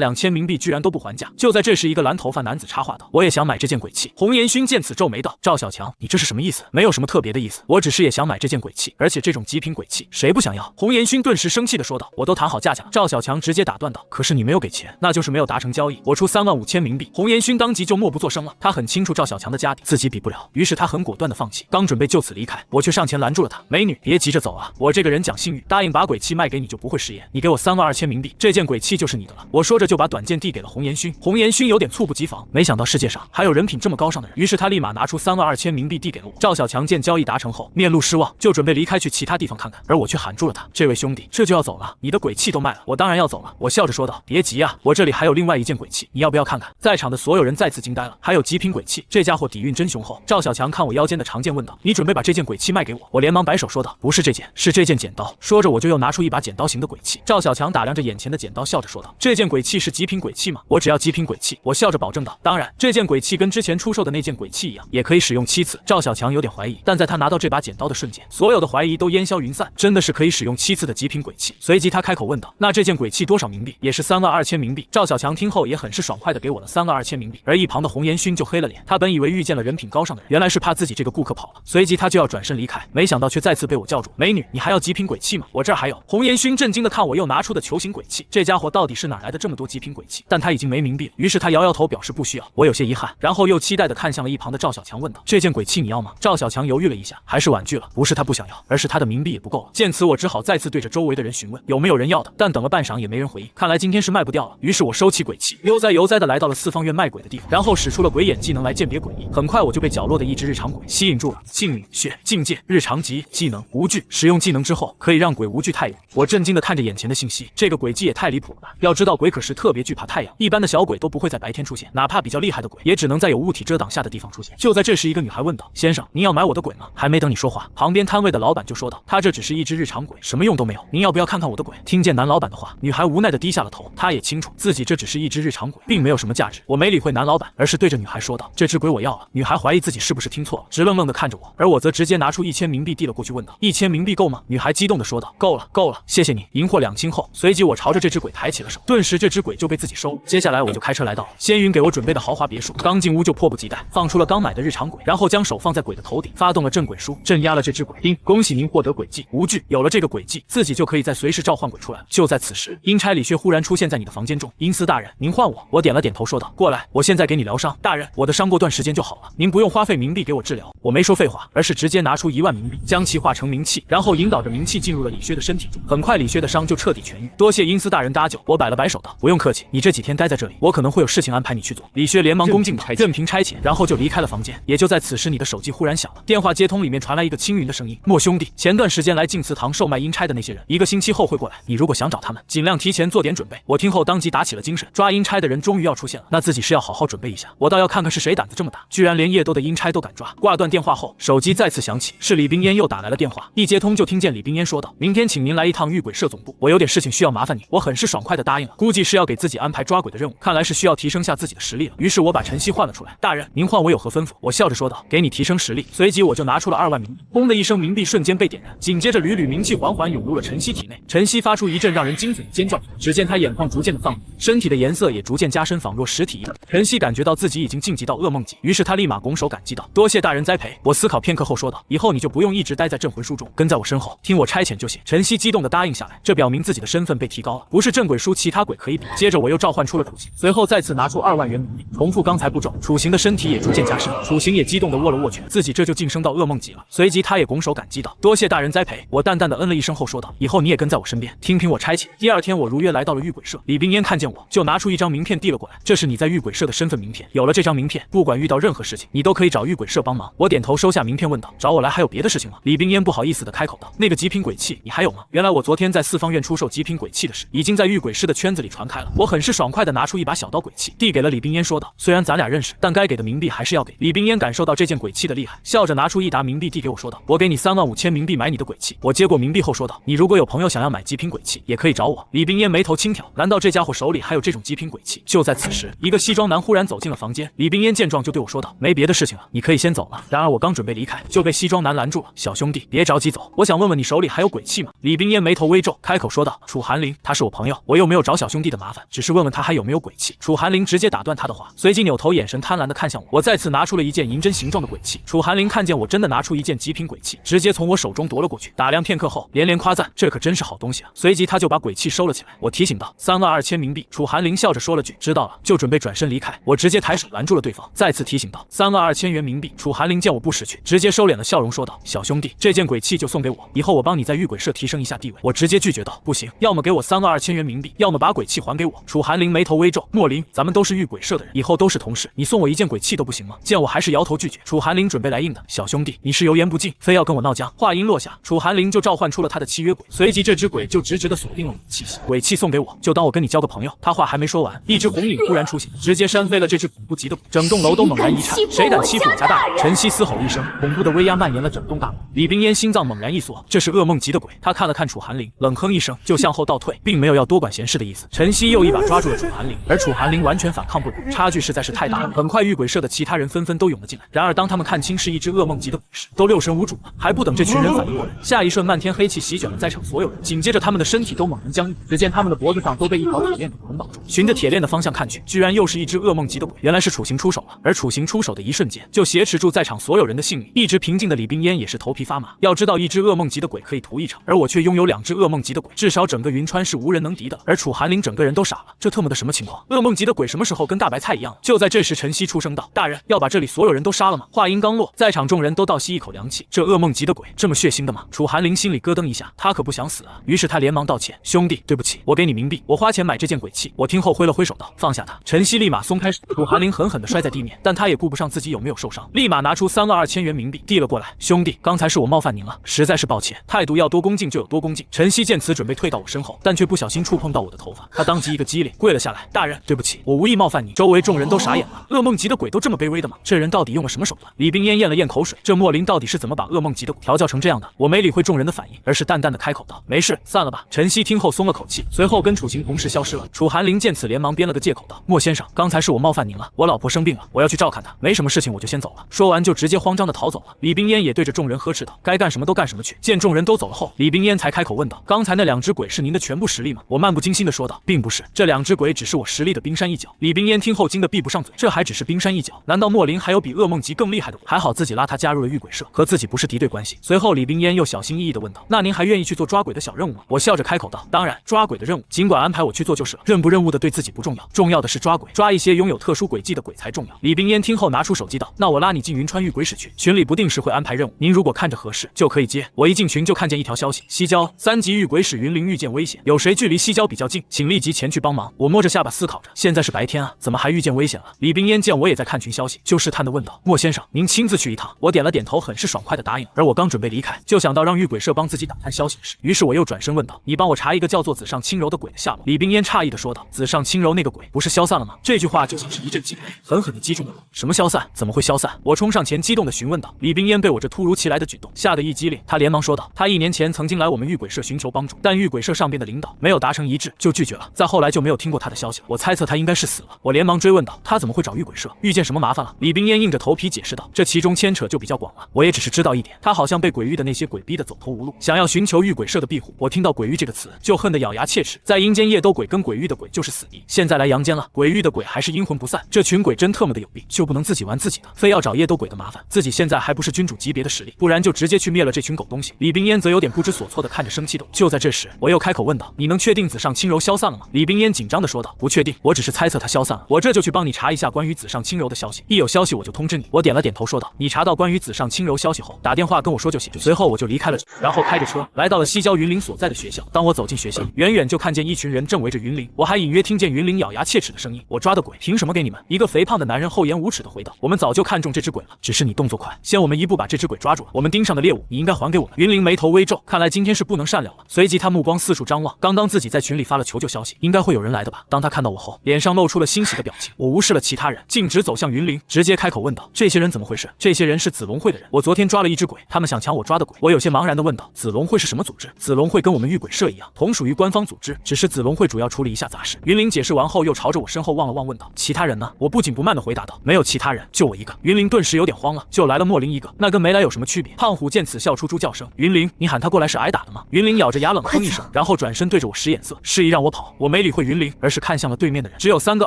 2千冥币居然都不还价。就在这时，一个蓝头发男子插话道：“我也想买这件鬼气。”红颜勋见此皱眉道：“赵小强，你这是什么意思？”“没有什么特别的意思，我只是也想买这件鬼气，而且这种极品鬼气谁不想要？”红颜勋顿时生气的说道：“我都谈好价钱了。”赵小强直接打断道：“可是你没有给钱，那就是没有达成交易，我出3万5千冥币。”红颜勋当即就默不作声了，他很清楚赵小强的家底自己比不了，于是他很果断的放弃，刚准备就此离开，我却上前拦住了他：“美女，别急着走啊，我这个人讲信誉，答应把鬼气卖给你就不会食言，你给我3万2千冥币，这件鬼气就是你的了。”我说着就把短剑递给了红颜勋。红颜勋有点猝不及防，没想到世界上还有人品这么高尚的人，于是他立马拿出3万2千冥币递给了我。赵小强见交易达成后面露失望，就准备离开去其他地方看看，而我却喊住了他：“这位兄弟，这就要走了？你的鬼气都卖了。”我当然要走了，我笑着说道：“别急啊，我这里还有另外一件鬼气，你要不要看看？”在场的所有人再次惊呆了，还有极品鬼气，这家伙底蕴真雄厚。赵小强看我腰间的长剑问道：“你准备把这件鬼气卖给我？”我连忙摆手说道：“不是这件，是这件剪刀。”说着我就又拿出一把剪刀型的鬼气。赵小强打量着眼前的剪刀，笑着说道：“这件鬼气是极品鬼气吗？”“我只要极品鬼气。”我笑着保证道。“当然，这件鬼气跟之前出售的那件鬼气一样，也可以使用7次。”赵小强有点怀疑，但在他拿到这把剪刀的瞬间，所有的怀疑都烟消云散，真的是可以使用7次的极品鬼气。随即他开口问道：“那这件鬼气多少冥币？”“也是3万2千冥币。”赵小强听后也很是爽快的给我了3万2千冥币，而一旁的红颜勋就黑了脸，他本以为遇见了人品高尚的人，原来是怕自己这个顾客跑了，随即他就要转身离开，没想到却再次被我叫住：“美女，你还要极品鬼气吗？我这儿还有。”红颜勋震惊的看我又拿出的球形鬼气，这家伙到底是哪来的这么多极品鬼气？但他已经没冥币了，于是他摇摇头表示不需要。我有些遗憾，然后又期待的看向了一旁的赵小强，问道：“这件鬼气你要吗？”赵小强犹豫了一下，还是婉拒了。不是他不想要，而是他的冥币也不够了。见此，我只好再次对着周围的人询问有没有人要的，但等了半晌也没人回应，看来今天是卖不掉了。于是我收起鬼气，悠哉悠哉的来到了四方院卖鬼的地方，然后使出了鬼眼技能来鉴别诡异。很快我就被角落的一只日常鬼吸引住了。禁语、血、境界、日常级技能无惧，使用技能之后可以让鬼无惧太阳。我震惊的看着眼前的信息，这个鬼技也太离谱了吧！要知道鬼可是特别惧怕太阳，一般的小鬼都不会在白天出现，哪怕比较厉害的鬼也只能在有物体遮挡下的地方出现。就在这时，一个女孩问道：“先生，您要买我的鬼吗？”还没等你说话，旁边摊位的老板就说道：“他这只是一只日常鬼，什么用都没有，您要不要看看我的鬼？”听见男老板的话，女孩无奈的低下了头，她也清楚自己这只是一只日常鬼，并没有什么价值。我没理会男老板，而是对着女孩说道：“这只鬼我要了。”女孩怀疑自己是不是听错了，直愣愣的看着我，而我则直接拿出1000冥币递了过去，问道：“1000冥币够吗？”女孩激动的说道：“够了，够了，谢谢你。”银货2清后，随即我朝着这只鬼抬起了手，顿时这只鬼就被自己收了。接下来我就开车来到了仙云给我准备的豪华别墅，刚进屋就迫不及待放出了刚买的日常鬼，然后将手放在鬼的头顶，发动了镇鬼术，镇压了这只鬼。叮，恭喜您获得鬼技无惧，有了这个鬼技，自己就可以在随时召唤鬼出来了。就在此时，阴差李薛忽然出现在你的房间中。阴司大人，您唤我。我点了点头说道：“过来，我现在给你疗伤。”大人，我的伤过段时间就好了，您不用花费冥币给我治疗。我没说废话，而是直接拿出1万冥币，将其化成冥气，然后引导着冥气进入了李薛的身体中。很快，李薛的伤就彻底痊愈。多谢阴司大人搭救。我摆了摆手道：“不用客气，你这几天待在这里，我可能会有事情安排你去做。”李薛连忙恭敬道：“任凭差遣。”然后就离开了房间。也就在此时，你的手机忽然响了，电话接通，里面传来一个轻云的声音：“莫兄弟，前段时间来静祠堂售卖阴差的那些人，1个星期后会过来，你如果想找他们，尽量提前做点准备。”我听后当即打起了精神，抓阴差的人人终于要出现了，那自己是要好好准备一下。我倒要看看是谁胆子这么大，居然连叶豆的阴差都敢抓。挂断电话后，手机再次响起，是李冰烟又打来了电话。一接通就听见李冰烟说道：“明天请您来一趟御鬼社总部，我有点事情需要麻烦你。”我很是爽快的答应了，估计是要给自己安排抓鬼的任务，看来是需要提升下自己的实力了。于是我把陈曦唤了出来。大人，您唤我有何吩咐？我笑着说道：“给你提升实力。”随即我就拿出了2万冥币，轰的一声，冥币瞬间被点燃，紧接着缕缕冥气缓缓涌入了陈曦体内。陈曦发出一阵让人惊悚的尖叫，只见他眼眶逐渐的放大，身体的颜色也逐渐加深，仿若实体一样。陈曦感觉到自己已经晋级到噩梦级，于是他立马拱手感激道：“多谢大人栽培。”我思考片刻后说道：“以后你就不用一直待在镇魂书中，跟在我身后，听我差遣就行。”陈曦激动的答应下来，这表明自己的身份被提高了，不是镇鬼书其他鬼可以比。接着我又召唤出了楚行，随后再次拿出2万元冥币，重复刚才步骤。楚行的身体也逐渐加深，楚行也激动的握了握拳，自己这就晋升到噩梦级了。随即他也拱手感激道：“多谢大人栽培。”我淡淡的嗯了一声后说道：“以后你也跟在我身边，听凭我差遣。”第二天我如约来到了御鬼社，李冰烟看见我就拿出一张名片递了过来，这是你在御鬼社的身份名片，有了这张名片，不管遇到任何事情，你都可以找御鬼社帮忙。我点头收下名片问道：“找我来还有别的事情吗？”李冰烟不好意思的开口道：“那个极品鬼器你还有吗？”原来我昨天在四方院出售极品鬼器的事已经在御鬼师的圈子里传开了。我很是爽快的拿出一把小刀鬼器递给了李冰烟说道：“虽然咱俩认识，但该给的冥币还是要给。”李冰烟感受到这件鬼器的厉害，笑着拿出1沓冥币递给我说道：“我给你35000冥币买你的鬼器。”我接过冥币后说道：“你如果有朋友想要买极品鬼器，也可以找我。”李冰烟眉头轻挑，难道这家伙手里还有这种极品鬼器？就在此时，一个西装男忽然走进了房间，李冰烟见状就对我说道：“没别的事情了，你可以先走了。”然而我刚准备离开，就被西装男拦住了：“小兄弟，别着急走，我想问问你手里还有鬼器吗？”李冰烟眉头微皱，开口说道：“楚寒林，他是我朋友，我又没有找小兄弟的麻烦，只是问问他还有没有鬼器。”楚寒林直接打断他的话，随即扭头眼神贪婪的看向我。我再次拿出了一件银针形状的鬼器。楚寒林看见我真的拿出一件极品鬼器，直接从我手中夺了过去，打量片刻后连连夸赞：“这可真是好东西啊！”随即他就把鬼器收了起来。我提醒道：“32000冥币。”楚寒林笑着说了句：“知道了。”就准备转身离开，我直接抬手拦住了对方，再次提醒道：“32000元冥币。”楚寒林见我不识趣，直接收敛了笑容说道：“小兄弟，这件鬼器就送给我，以后我帮你在御鬼社提升一下地位。”我直接拒绝道：“不行，要么给我32000元冥币，要么把鬼器还给我。”楚寒林眉头微皱：“莫林，咱们都是御鬼社的人，以后都是同事，你送我一件鬼器都不行吗？”见我还是摇头拒绝，楚寒林准备来硬的：“小兄弟，你是油盐不进，非要跟我闹僵。”话音落下，楚寒林就召唤出了他的契约鬼，随即这只鬼就直直的锁定了我的气息。鬼器送给我，就当我跟你交个朋友。他话还没说完，一只红影忽然出现，直接扇飞了这只恐怖极的鬼，整栋楼都猛然一颤。谁敢欺负我家大人？陈曦嘶吼一声，恐怖的威压蔓延了整栋大楼。李冰烟心脏猛然一缩，这是噩梦级的鬼。他看了看楚寒林，冷哼一声，就向后倒退，并没有要多管闲事的意思。陈曦又一把抓住了楚寒林，而楚寒林完全反抗不了，差距实在是太大了。很快，御鬼社的其他人纷纷都涌了进来。然而，当他们看清是一只噩梦级的鬼时，都六神无主了。还不等这群人反应过来，下一瞬，漫天黑气席卷了在场所有人，紧接着他们的身体都猛然僵硬。只见他们的脖子上都被一条铁链给捆绑住。循着铁链的方向看去，居然又是一只噩梦级的鬼。原来是楚行出手了，而楚行出手的一瞬间，就挟持住在场所有人的性命。一直平静的李冰烟也是头皮发麻。要知道，一只噩梦级的鬼可以屠一场，而我却拥有2只噩梦级的鬼，至少整个云川是无人能敌的。而楚寒林整个人都傻了，这特么的什么情况？噩梦级的鬼什么时候跟大白菜一样了？就在这时，陈曦出声道：“大人，要把这里所有人都杀了吗？”话音刚落，在场众人都倒吸一口凉气。这噩梦级的鬼这么血腥的吗？楚寒林心里咯噔一下，他可不想死啊。于是他连忙道歉：“兄弟，对不起，我给你冥币，我花钱买这件鬼器。”我听后挥了挥手道：“放下他。”陈曦立马松开手，楚寒林狠狠地摔在地面，但他也顾不上自己有没有受伤，立马拿出32000元冥币递了过来：“兄弟，刚才是我冒犯您了，实在是抱歉。”态度要多恭敬就有多恭敬。陈曦见此准备退到我身后，但却不小心触碰到我的头发，他当即一个激灵，跪了下来：“大人，对不起，我无意冒犯你。”周围众人都傻眼了，噩梦级的鬼都这么卑微的吗？这人到底用了什么手段？李冰烟咽了咽口水，这莫林到底是怎么把噩梦级的鬼调教成这样的？我没理会众人的反应，而是淡淡的开口道：“没事，散了吧。”陈曦听后松了口气，随后跟楚行同时消失了。楚寒林见此连忙编了个借口道：“莫先生，刚才是我冒犯您了，我老婆生病了，我要去照看她，没什么事情我就先走了。”说完就直接慌张的逃走了。李冰烟也对着众人呵斥道：“该干什么都干什么去。”见众人都走了后，李冰烟才开口问道：“刚才那2只鬼是您的全部实力吗？”我漫不经心的说道：“并不是，这2只鬼只是我实力的冰山一角。”李冰烟听后惊得闭不上嘴，这还只是冰山一角？难道莫林还有比噩梦级更厉害的鬼？还好自己拉他加入了御鬼社，和自己不是敌对关系。随后李冰烟又小心翼翼的问道：“那您还愿意去做抓鬼的小任务吗？”我笑着开口道：“当然，抓鬼的任务尽管安排我去做就是了，任不任务的对自己不重要，重要的是抓鬼，抓一些拥有特殊轨迹的鬼才重要。”李冰烟听后拿出手机道：“那我拉你进云川御鬼使群，群里不定时会安排任务，您如果看着合适就可以接。”我一进群就看见一条消息：西郊3级御鬼使云林遇见危险，有谁距离西郊比较近，请立即前去帮忙。我摸着下巴思考着，现在是白天啊，怎么还遇见危险了？李冰烟见我也在看群消息，就试探的问道：“莫先生，您亲自去一趟？”我点了点头，很是爽快的答应。而我刚准备离开，就想到让御鬼社帮自己打探消息的事，于是我又转身问道：“你帮我查一个叫做子上轻柔的鬼的下落。”李冰烟诧异的说道：“子上轻柔那个个鬼，不是消散了吗？这句话就像是一阵惊雷，狠狠地击中了我。什么消散？怎么会消散？我冲上前激动地询问道。李冰烟被我这突如其来的举动吓得一激灵，他连忙说道：“他1年前曾经来我们玉鬼社寻求帮助，但玉鬼社上边的领导没有达成一致，就拒绝了。再后来就没有听过他的消息了。我猜测他应该是死了。”我连忙追问道：“他怎么会找玉鬼社？遇见什么麻烦了？”李冰烟硬着头皮解释道：“这其中牵扯就比较广了。我也只是知道一点，他好像被鬼域的那些鬼逼得走投无路，想要寻求玉鬼社的庇护。我听到鬼域这个词就恨得咬牙切齿，在阴间夜斗鬼跟鬼域的鬼就是死敌，现在来阳间了，鬼域的鬼还是阴魂不散，这群鬼真特么的有病，就不能自己玩自己的，非要找夜斗鬼的麻烦。自己现在还不是君主级别的实力，不然就直接去灭了这群狗东西。”李冰烟则有点不知所措的看着生气的我。就在这时，我又开口问道：“你能确定紫上轻柔消散了吗？”李冰烟紧张的说道：“不确定，我只是猜测他消散了，我这就去帮你查一下关于紫上轻柔的消息，一有消息我就通知你。”我点了点头说道：“你查到关于紫上轻柔消息后，打电话跟我说就行。”随后我就离开了这，然后开着车来到了西郊云林所在的学校。当我走进学校，远远就看见一群人正围着云林，我还隐约听见云林咬牙切齿的声音：“我抓的鬼凭什么给你们？”一个肥胖的男人厚颜无耻的回道：“我们早就看中这只鬼了，只是你动作快，先我们一步把这只鬼抓住了，我们盯上的猎物你应该还给我们。”云林眉头微皱，看来今天是不能善了了。随即他目光四处张望，刚刚自己在群里发了求救消息，应该会有人来的吧。当他看到我后，脸上露出了欣喜的表情。我无视了其他人，径直走向云林，直接开口问道：“这些人怎么回事？”这些人是紫龙会的人，我昨天抓了一只鬼，他们想抢我抓的鬼。我有些茫然的问道：“紫龙会是什么组织？”紫龙会跟我们玉鬼社一样，同属于官方组织，只是紫龙会主要处理一下杂事。云林解释完后，又朝着我身后望了望，问道：“其他人呢？”我不紧不慢的回答道：“没有其他人，就我一个。”云林顿时有点慌了，就来了莫林一个，那跟没来有什么区别？胖虎见此笑出猪叫声：“云林，你喊他过来是挨打的吗？”云林咬着牙冷哼一声，然后转身对着我使眼色，示意让我跑。我没理会云林，而是看向了对面的人，只有3个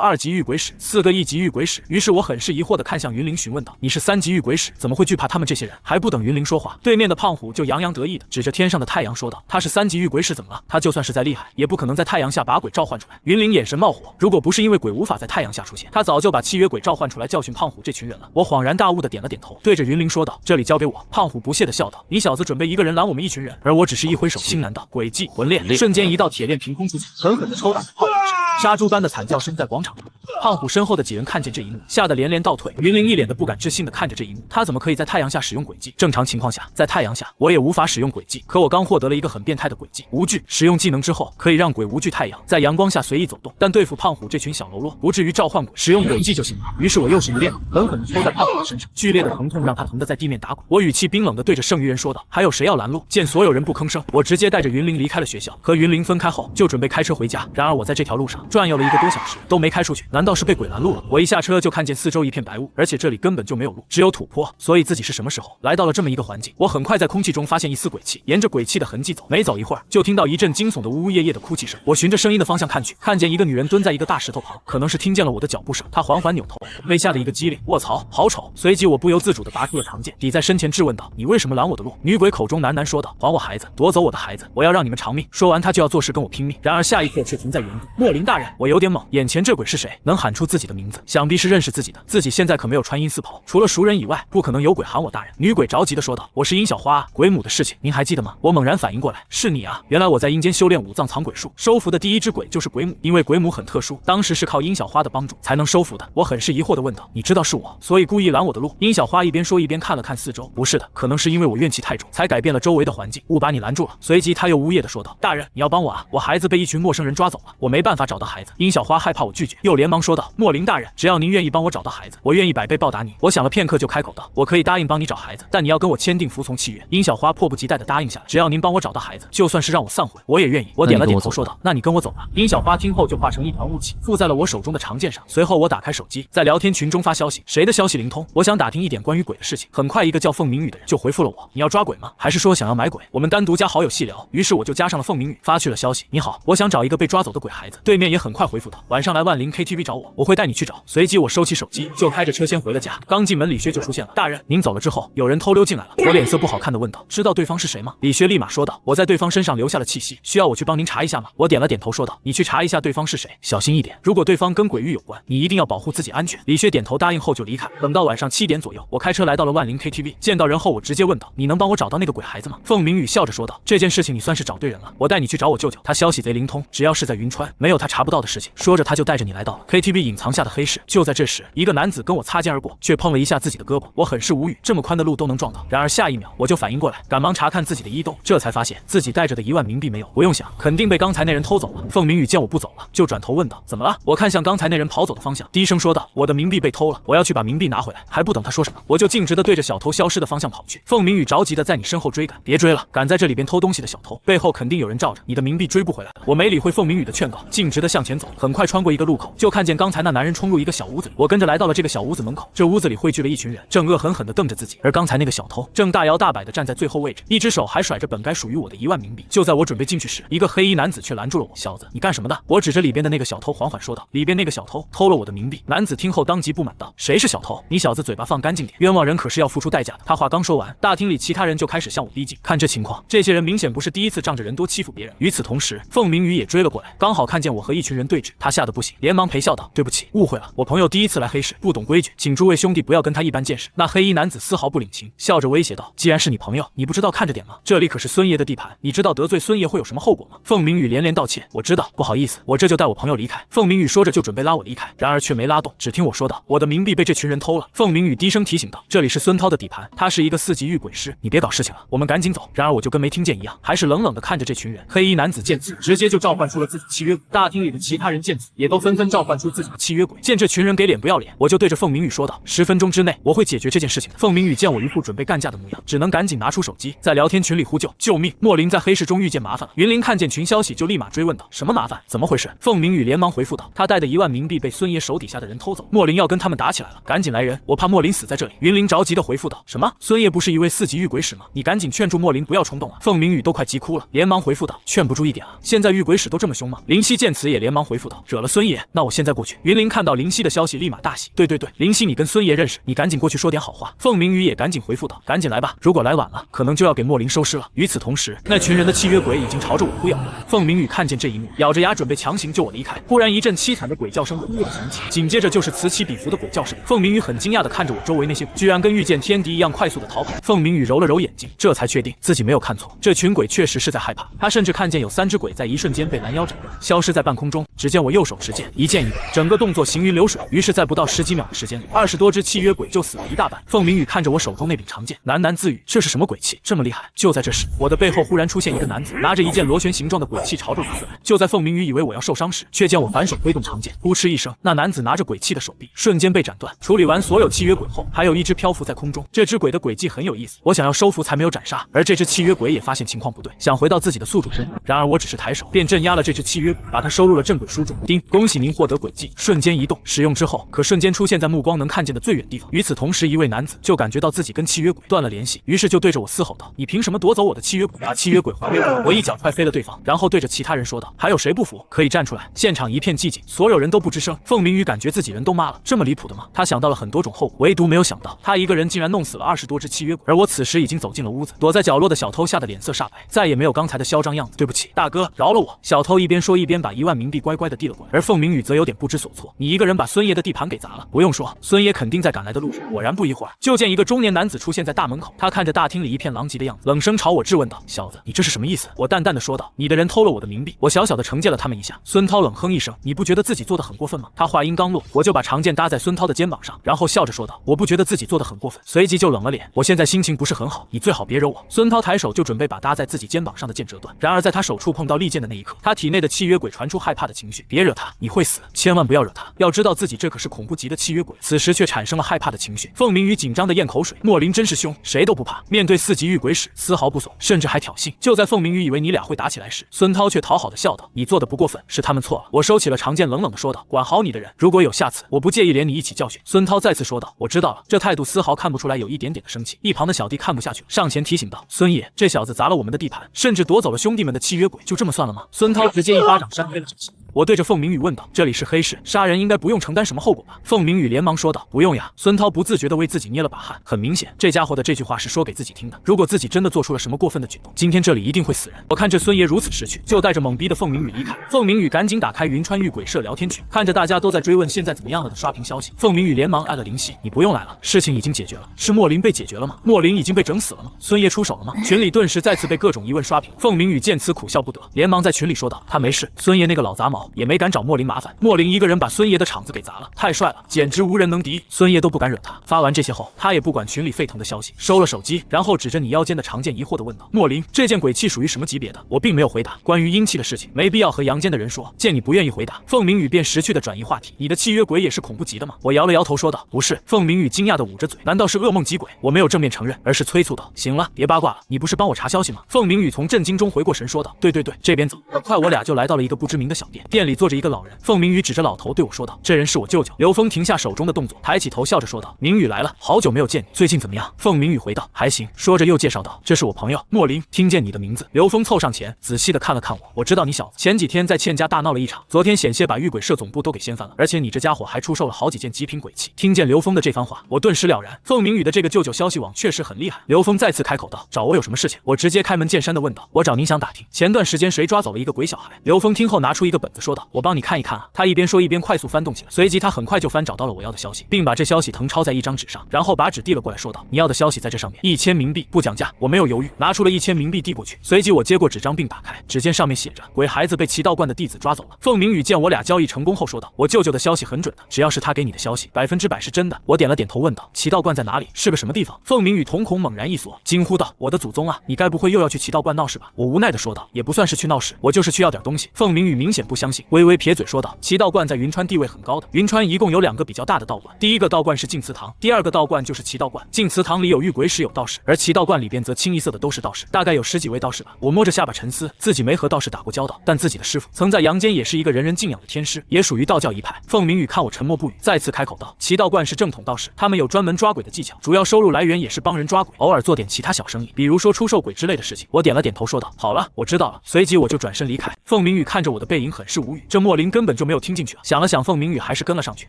2级玉鬼使，4个1级玉鬼使。于是我很是疑惑的看向云林，询问道：“你是3级玉鬼使，怎么会惧怕他们这些人？”还不等云林说话，对面的胖虎就洋洋得意的指着天上的太阳说道：“他是3级玉鬼使，怎么了？他就算是再厉害，也不可能在太阳下把鬼召唤出来。”云林眼神冒火，如果不是因为鬼无法在太阳下出现，他早就把契约鬼召唤出来教训胖虎这群人了。我恍然大悟的点了点头，对着云林说道：“这里交给我。”胖虎不屑的笑道：“你小子准备一个人拦我们一群人？”而我只是一挥手，轻喃道：“诡计魂链！”瞬间一道铁链凭空出现，狠狠的抽打着胖虎身上，杀猪般的惨叫声在广场中。胖虎身后的几人看见这一幕，吓得连连倒退。云林一脸的不敢置信的看着这一幕，他怎么可以在太阳下使用诡计？正常情况下，在太阳下我也无法使用诡计，可我刚获得了一个很变态的诡计无惧，使用技能之后可以让鬼无惧太阳，在阳光下随意走动，但对付胖虎这群小喽啰，不至于召唤鬼，使用诡计就行了。于是我又是一练，狠狠的抽在胖虎的身上，剧烈的疼痛让他疼得在地面打滚。我语气冰冷的对着剩余人说道：“还有谁要拦路？”见所有人不吭声，我直接带着云林离开了学校。和云林分开后，就准备开车回家。然而我在这条路上转悠了1个多小时，都没开出去，难道是被鬼拦路了？我一下车就看见四周一片白雾，而且这里根本就没有路，只有土坡，所以自己是什么时候来到了这么一个环境？我很快在空气中发现一丝鬼气，沿着鬼气的痕迹走，没走一会儿，就听到一阵惊悚的呜呜咽咽的哭泣声。我循着声音的方向看去，看见一个女人蹲在一个大石头旁，可能是听见了我的脚步声，她缓缓扭头，被吓得一个激灵，卧槽，好丑！随即我不由自主地拔出了长剑，抵在身前质问道：“你为什么拦我的路？”女鬼口中喃喃说道：“还我孩子，夺走我的孩子，我要让你们偿命！”说完，她就要做事跟我拼命，然而下一刻却停在原地。莫林大人，我有点懵，眼前这鬼是谁？能喊出自己的名字，想必是认识自己的。自己现在可没有穿阴司袍，除了熟人以外，不可能有鬼喊我大人。女鬼着急地说道：“我是殷小花啊，鬼母的事情您还记得吗？”我猛然反应过来，是你啊！原来我在阴间修炼5藏藏鬼术，收服的第1只鬼就是鬼母，因为鬼母很特殊，当时是靠殷小花的帮助才能收服的。我很是疑惑地问道：“你知道是我，所以故意拦我的路？”殷小花一边说一边看了看四周，不是的，可能是因为我怨气太重，才改变了周围的环境，误把你拦住了。随即他又呜咽地说道：“大人，你要帮我啊！我孩子被一群陌生人抓走了，我没办法找到孩子。”殷小花害怕我拒绝，又连忙说道：“莫林大人，只要您愿意帮我找到孩子，我愿意100倍报答你。”我想了片刻，就开口道：“我可以答应帮你找孩子，但你要跟我签订服从契约。”殷小花迫不及待地答应下来，只要您帮我找到孩子，就算是让我散伙，我也愿意。我点了点头说道：“那你跟我走吧。”殷小花听后就化成一团雾气，附在了我手中的长剑上。随后我打开手机，在聊天群中发消息，谁的消息灵通？我想打听一点关于鬼的事情。很快，一个叫凤鸣雨的人就回复了我：“你要抓鬼吗？还是说想要买鬼？我们单独加好友细聊。”于是我就加上了凤鸣雨，发去了消息：“你好，我想找一个被抓走的鬼孩子。”对面也很快回复道：“晚上来万林 KTV 找我，我会带你去找。”随即我收起手机，就开着车先回了家。刚进门，李薛就出现了：“大人，您走了之后，有人偷溜进来了。”我脸色不好看的问道：“知道对方是谁吗？”李薛立马说道：“我在对方身上留下了气息，需要我去帮您查一下吗？”我点了点头说道：“你去查一下对方是谁，小心一点，如果对方跟鬼域有关，你一定要保护自己安全。”李薛点头答应后就离开。等到晚上7点左右，我开车来到了万林 KTV， 见到人后我直接问道：“你能帮我找到那个鬼孩子吗？”凤鸣雨笑着说道：“这件事情你算是找对人了，我带你去找我舅舅，他消息贼灵通，只要是在云川，没有他查查不到的事情。说着，他就带着你来到了 KTV 隐藏下的黑室。就在这时，一个男子跟我擦肩而过，却碰了一下自己的胳膊，我很是无语，这么宽的路都能撞到。然而下一秒我就反应过来，赶忙查看自己的衣兜，这才发现自己带着的1万冥币没有。不用想，肯定被刚才那人偷走了。凤鸣宇见我不走了，就转头问道：“怎么了？”我看向刚才那人跑走的方向，低声说道：“我的冥币被偷了，我要去把冥币拿回来。”还不等他说什么，我就径直的对着小偷消失的方向跑去。凤鸣宇着急的在你身后追赶，别追了，敢在这里边偷东西的小偷，背后肯定有人罩着，你的冥币追不回来了。我没理会凤鸣宇的劝告，径直的向前走，很快穿过一个路口，就看见刚才那男人冲入一个小屋子，我跟着来到了这个小屋子门口。这屋子里汇聚了一群人，正恶狠狠地瞪着自己，而刚才那个小偷正大摇大摆地站在最后位置，一只手还甩着本该属于我的1万冥币。就在我准备进去时，一个黑衣男子却拦住了我：“小子，你干什么的？”我指着里边的那个小偷缓缓说道：“里边那个小偷偷了我的冥币。”男子听后当即不满道：“谁是小偷？你小子嘴巴放干净点，冤枉人可是要付出代价的。”他话刚说完，大厅里其他人就开始向我逼近。看这情况，这些人明显不是第一次仗着人多欺负别人。与此同时，凤鸣宇也追了过来，刚好看见我和一群人对峙，他吓得不行，连忙陪笑道：“对不起，误会了，我朋友第一次来黑市，不懂规矩，请诸位兄弟不要跟他一般见识。”那黑衣男子丝毫不领情，笑着威胁道：“既然是你朋友，你不知道看着点吗？这里可是孙爷的地盘，你知道得罪孙爷会有什么后果吗？”凤鸣宇连连道歉：“我知道，不好意思，我这就带我朋友离开。”凤鸣宇说着就准备拉我离开，然而却没拉动，只听我说道：“我的冥币被这群人偷了。”凤鸣宇低声提醒道：“这里是孙涛的底盘，他是一个4级遇鬼师，你别搞事情了，我们赶紧走。”然而我就跟没听见一样，还是冷冷的看着这群人。黑衣男子见此，直接就召唤出了自己契约鬼。大厅里的其他人见此，也都纷纷召唤出自己的契约鬼。见这群人给脸不要脸，我就对着凤鸣宇说道：“10分钟之内我会解决这件事情的。”凤鸣宇见我一副准备干架的模样，只能赶紧拿出手机，在聊天群里呼救：“救命！莫林在黑市中遇见麻烦了。”云林看见群消息就立马追问道：“什么麻烦？怎么回事？”凤鸣宇连忙回复道：“他带的1万冥币被孙爷手底下的人偷走，莫林要跟他们打起来了，赶紧来人，我怕莫林死在这里。”云林着急的回复道：“什么？孙爷不是一位4级遇鬼使吗？你赶紧劝住莫林不要冲动啊！”凤鸣宇都快急哭了，连忙回复道：“劝不住一点啊，现在遇鬼使都这么凶吗？”林夕见此也连忙回复道：“惹了孙爷，那我现在过去。”云林看到林夕的消息立马大喜：“对，林夕你跟孙爷认识，你赶紧过去说点好话。”凤鸣宇也赶紧回复道：“赶紧来吧，如果来晚了，可能就要给莫林收尸了。”与此同时，那群人的契约鬼已经朝着我扑咬过来。凤鸣宇看见这一幕，咬着牙准备强行救我离开。忽然一阵凄惨的鬼叫声呼地响起，紧接着就是此起彼伏的鬼叫声。凤鸣宇很惊讶地看着我周围那些鬼，居然跟遇见天敌一样快速地逃跑。凤鸣宇揉了揉眼睛，这才确定自己没有看错，这群鬼确实是在害怕。他甚至看见有3只鬼在一瞬间被拦腰斩断，消失在半空中。只见我右手持剑，一剑一鬼，整个动作行云流水。于是，在不到10几秒的时间里，20多只契约鬼就死了一大半。凤鸣宇看着我手中那柄长剑，喃喃自语：“这是什么鬼气，这么厉害？”就在这时，我的背后忽然出现一个男子，拿着一件螺旋形状的鬼气朝着我刺来。就在凤鸣宇以为我要受伤时，却见我反手挥动长剑，扑哧一声，那男子拿着鬼气的手臂瞬间被斩断。处理完所有契约鬼后，还有一只漂浮在空中。这只鬼的诡计很有意思，我想要收服才没有斩杀，而这只契约鬼也发现情况不对，想回到自己的宿主身上。然而我只是抬手便镇压了这只契约鬼，把它收入了镇鬼书中。叮，恭喜您获得鬼技瞬间移动，使用之后可瞬间出现在目光能看见的最远地方。与此同时，一位男子就感觉到自己跟契约鬼断了联系，于是就对着我嘶吼道：“你凭什么夺走我的契约鬼？把契约鬼还给我！”我一脚踹飞了对方，然后对着其他人说道：“还有谁不服？可以站出来！”现场一片寂静，所有人都不吱声。凤鸣宇感觉自己人都骂了，这么离谱的吗？他想到了很多种后果，唯独没有想到他一个人竟然弄死了20多只契约鬼。而我此时已经走进了屋子，躲在角落的小偷吓得脸色煞白，再也没有刚才的嚣张样子。“对不起，大哥，饶了我！”小偷一边说一边把1万冥币乖乖的递了过来。而凤鸣宇则有点不知所措：“你一个人把孙爷的地盘给砸了？”不用说，孙爷肯定在赶来的路上。果然不一会儿，就见一个中年男子出现在大门口，他看着大厅里一片狼藉的样子，冷声朝我质问道：“小子，你这是什么意思？”我淡淡的说道：“你的人偷了我的冥币，我小小的惩戒了他们一下。”孙涛冷哼一声：“你不觉得自己做的很过分吗？”他话音刚落，我就把长剑搭在孙涛的肩膀上，然后笑着说道：“我不觉得自己做的很过分。”随即就冷了脸：“我现在心情不是很好，你最好别惹我。”孙涛抬手就准备把搭在自己肩膀上的剑折断，然而在他手触碰到利剑的那一刻，他体内的契约鬼传出害怕的情绪：“别惹他，你会死，千万不要惹他。”要知道自己这可是恐怖级的契约鬼，此时却产生了害怕的情绪。凤鸣宇紧张的咽口水，莫林真是凶，谁都不怕，面对4级遇鬼使丝毫不怂，甚至还挑衅。就在凤鸣宇以为你俩会打起来时，孙涛却讨好的笑道：“你做的不过分，是他们错了。”我收起了长剑，冷冷的说道：“管好你的人，如果有下次，我不介意连你一起教训。”孙涛再次说道：“我知道了。”这态度丝毫看不出来有一点点的生气。一旁的小弟看不下去了，上前提醒道：“孙爷，这小子砸了我们的地盘，甚至夺走了兄弟们的契约鬼，就这么算了吗？”孙涛直接一巴掌扇飞了这些。我对着凤鸣宇问道：“这里是黑市，杀人应该不用承担什么后果吧？”凤鸣宇连忙说道：“不用呀。”孙涛不自觉地为自己捏了把汗，很明显，这家伙的这句话是说给自己听的。如果自己真的做出了什么过分的举动，今天这里一定会死人。我看这孙爷如此识趣，就带着懵逼的凤鸣宇离开。凤鸣宇赶紧打开云川遇鬼社聊天群，看着大家都在追问现在怎么样了的刷屏消息，凤鸣宇连忙按了灵犀：“你不用来了，事情已经解决了。是莫林被解决了吗？莫林已经被整死了吗？孙爷出手了吗？”群里顿时再次被各种疑问刷屏。凤鸣宇见此苦笑不得，连忙在群里说道：“他没事，孙爷那个老老杂毛，也没敢找莫林麻烦。莫林一个人把孙爷的场子给砸了，太帅了，简直无人能敌，孙爷都不敢惹他。发完这些后，他也不管群里沸腾的消息，收了手机，然后指着你腰间的长剑疑惑地问道：莫林，这件鬼器属于什么级别的？我并没有回答。关于阴气的事情，没必要和阳间的人说。见你不愿意回答，凤鸣宇便识趣地转移话题：你的契约鬼也是恐怖级的吗？我摇了摇头说道：不是。凤鸣宇惊讶地捂着嘴：难道是噩梦级鬼？我没有正面承认，而是催促道：行了，别八卦了，你不是帮我查消息吗？凤鸣宇从震惊中回过神说道：对，这边走。很快我俩就来到了一个不知名的小店，店里坐着一个老人。凤鸣宇指着老头对我说道：这人是我舅舅。刘峰停下手中的动作，抬起头笑着说道：明宇来了，好久没有见你，最近怎么样？凤鸣宇回道：还行。说着又介绍道：这是我朋友莫林。听见你的名字，刘峰凑上前仔细地看了看我，我知道你小子前几天在倩家大闹了一场，昨天险些把玉鬼社总部都给掀翻了，而且你这家伙还出售了好几件极品鬼器。听见刘峰的这番话，我顿时了然，凤鸣宇的这个舅舅消息网确实很厉害。刘峰再次开口道：找我有什么事情？我直接开门见山地问道：我找您想打听前段时间谁抓走了一个鬼小孩。刘峰听后拿出一个本子说道：我帮你看一看啊。他一边说一边快速翻动起来，随即他很快就翻找到了我要的消息，并把这消息誊抄在一张纸上，然后把纸递了过来说道：你要的消息在这上面，1000冥币，不讲价。我没有犹豫，拿出了1000冥币递过去，随即我接过纸张并打开，只见上面写着：鬼孩子被齐道观的弟子抓走了。凤鸣宇见我俩交易成功后说道：我舅舅的消息很准的，只要是他给你的消息，100%是真的。我点了点头问道：齐道观在哪里？是个什么地方？凤鸣宇瞳孔猛然一缩，惊呼道：我的祖宗啊，你该不会又要去齐道观闹事吧？我无奈地说道：也不算是去闹事，我就是去要点东西。凤鸣宇明显不相信，微微撇嘴说道：齐道观在云川地位很高的，云川一共有2个比较大的道观，第一个道观是净慈堂，第2个道观就是齐道观。净慈堂里有玉鬼使有道士，而齐道观里边则清一色的都是道士，大概有10几位道士吧。我摸着下巴沉思，自己没和道士打过交道，但自己的师傅曾在阳间也是一个人人敬仰的天师，也属于道教一派。凤鸣宇看我沉默不语，再次开口道：齐道观是正统道士，他们有专门抓鬼的技巧，主要收入来源也是帮人抓鬼，偶尔做点其他小生意，比如说出售鬼之类的事情。我点了点头说道：好了，我知道了。随即我就转身离开。凤鸣宇看着我的背影很是无语，这莫林根本就没有听进去啊。想了想，凤鸣宇还是跟了上去，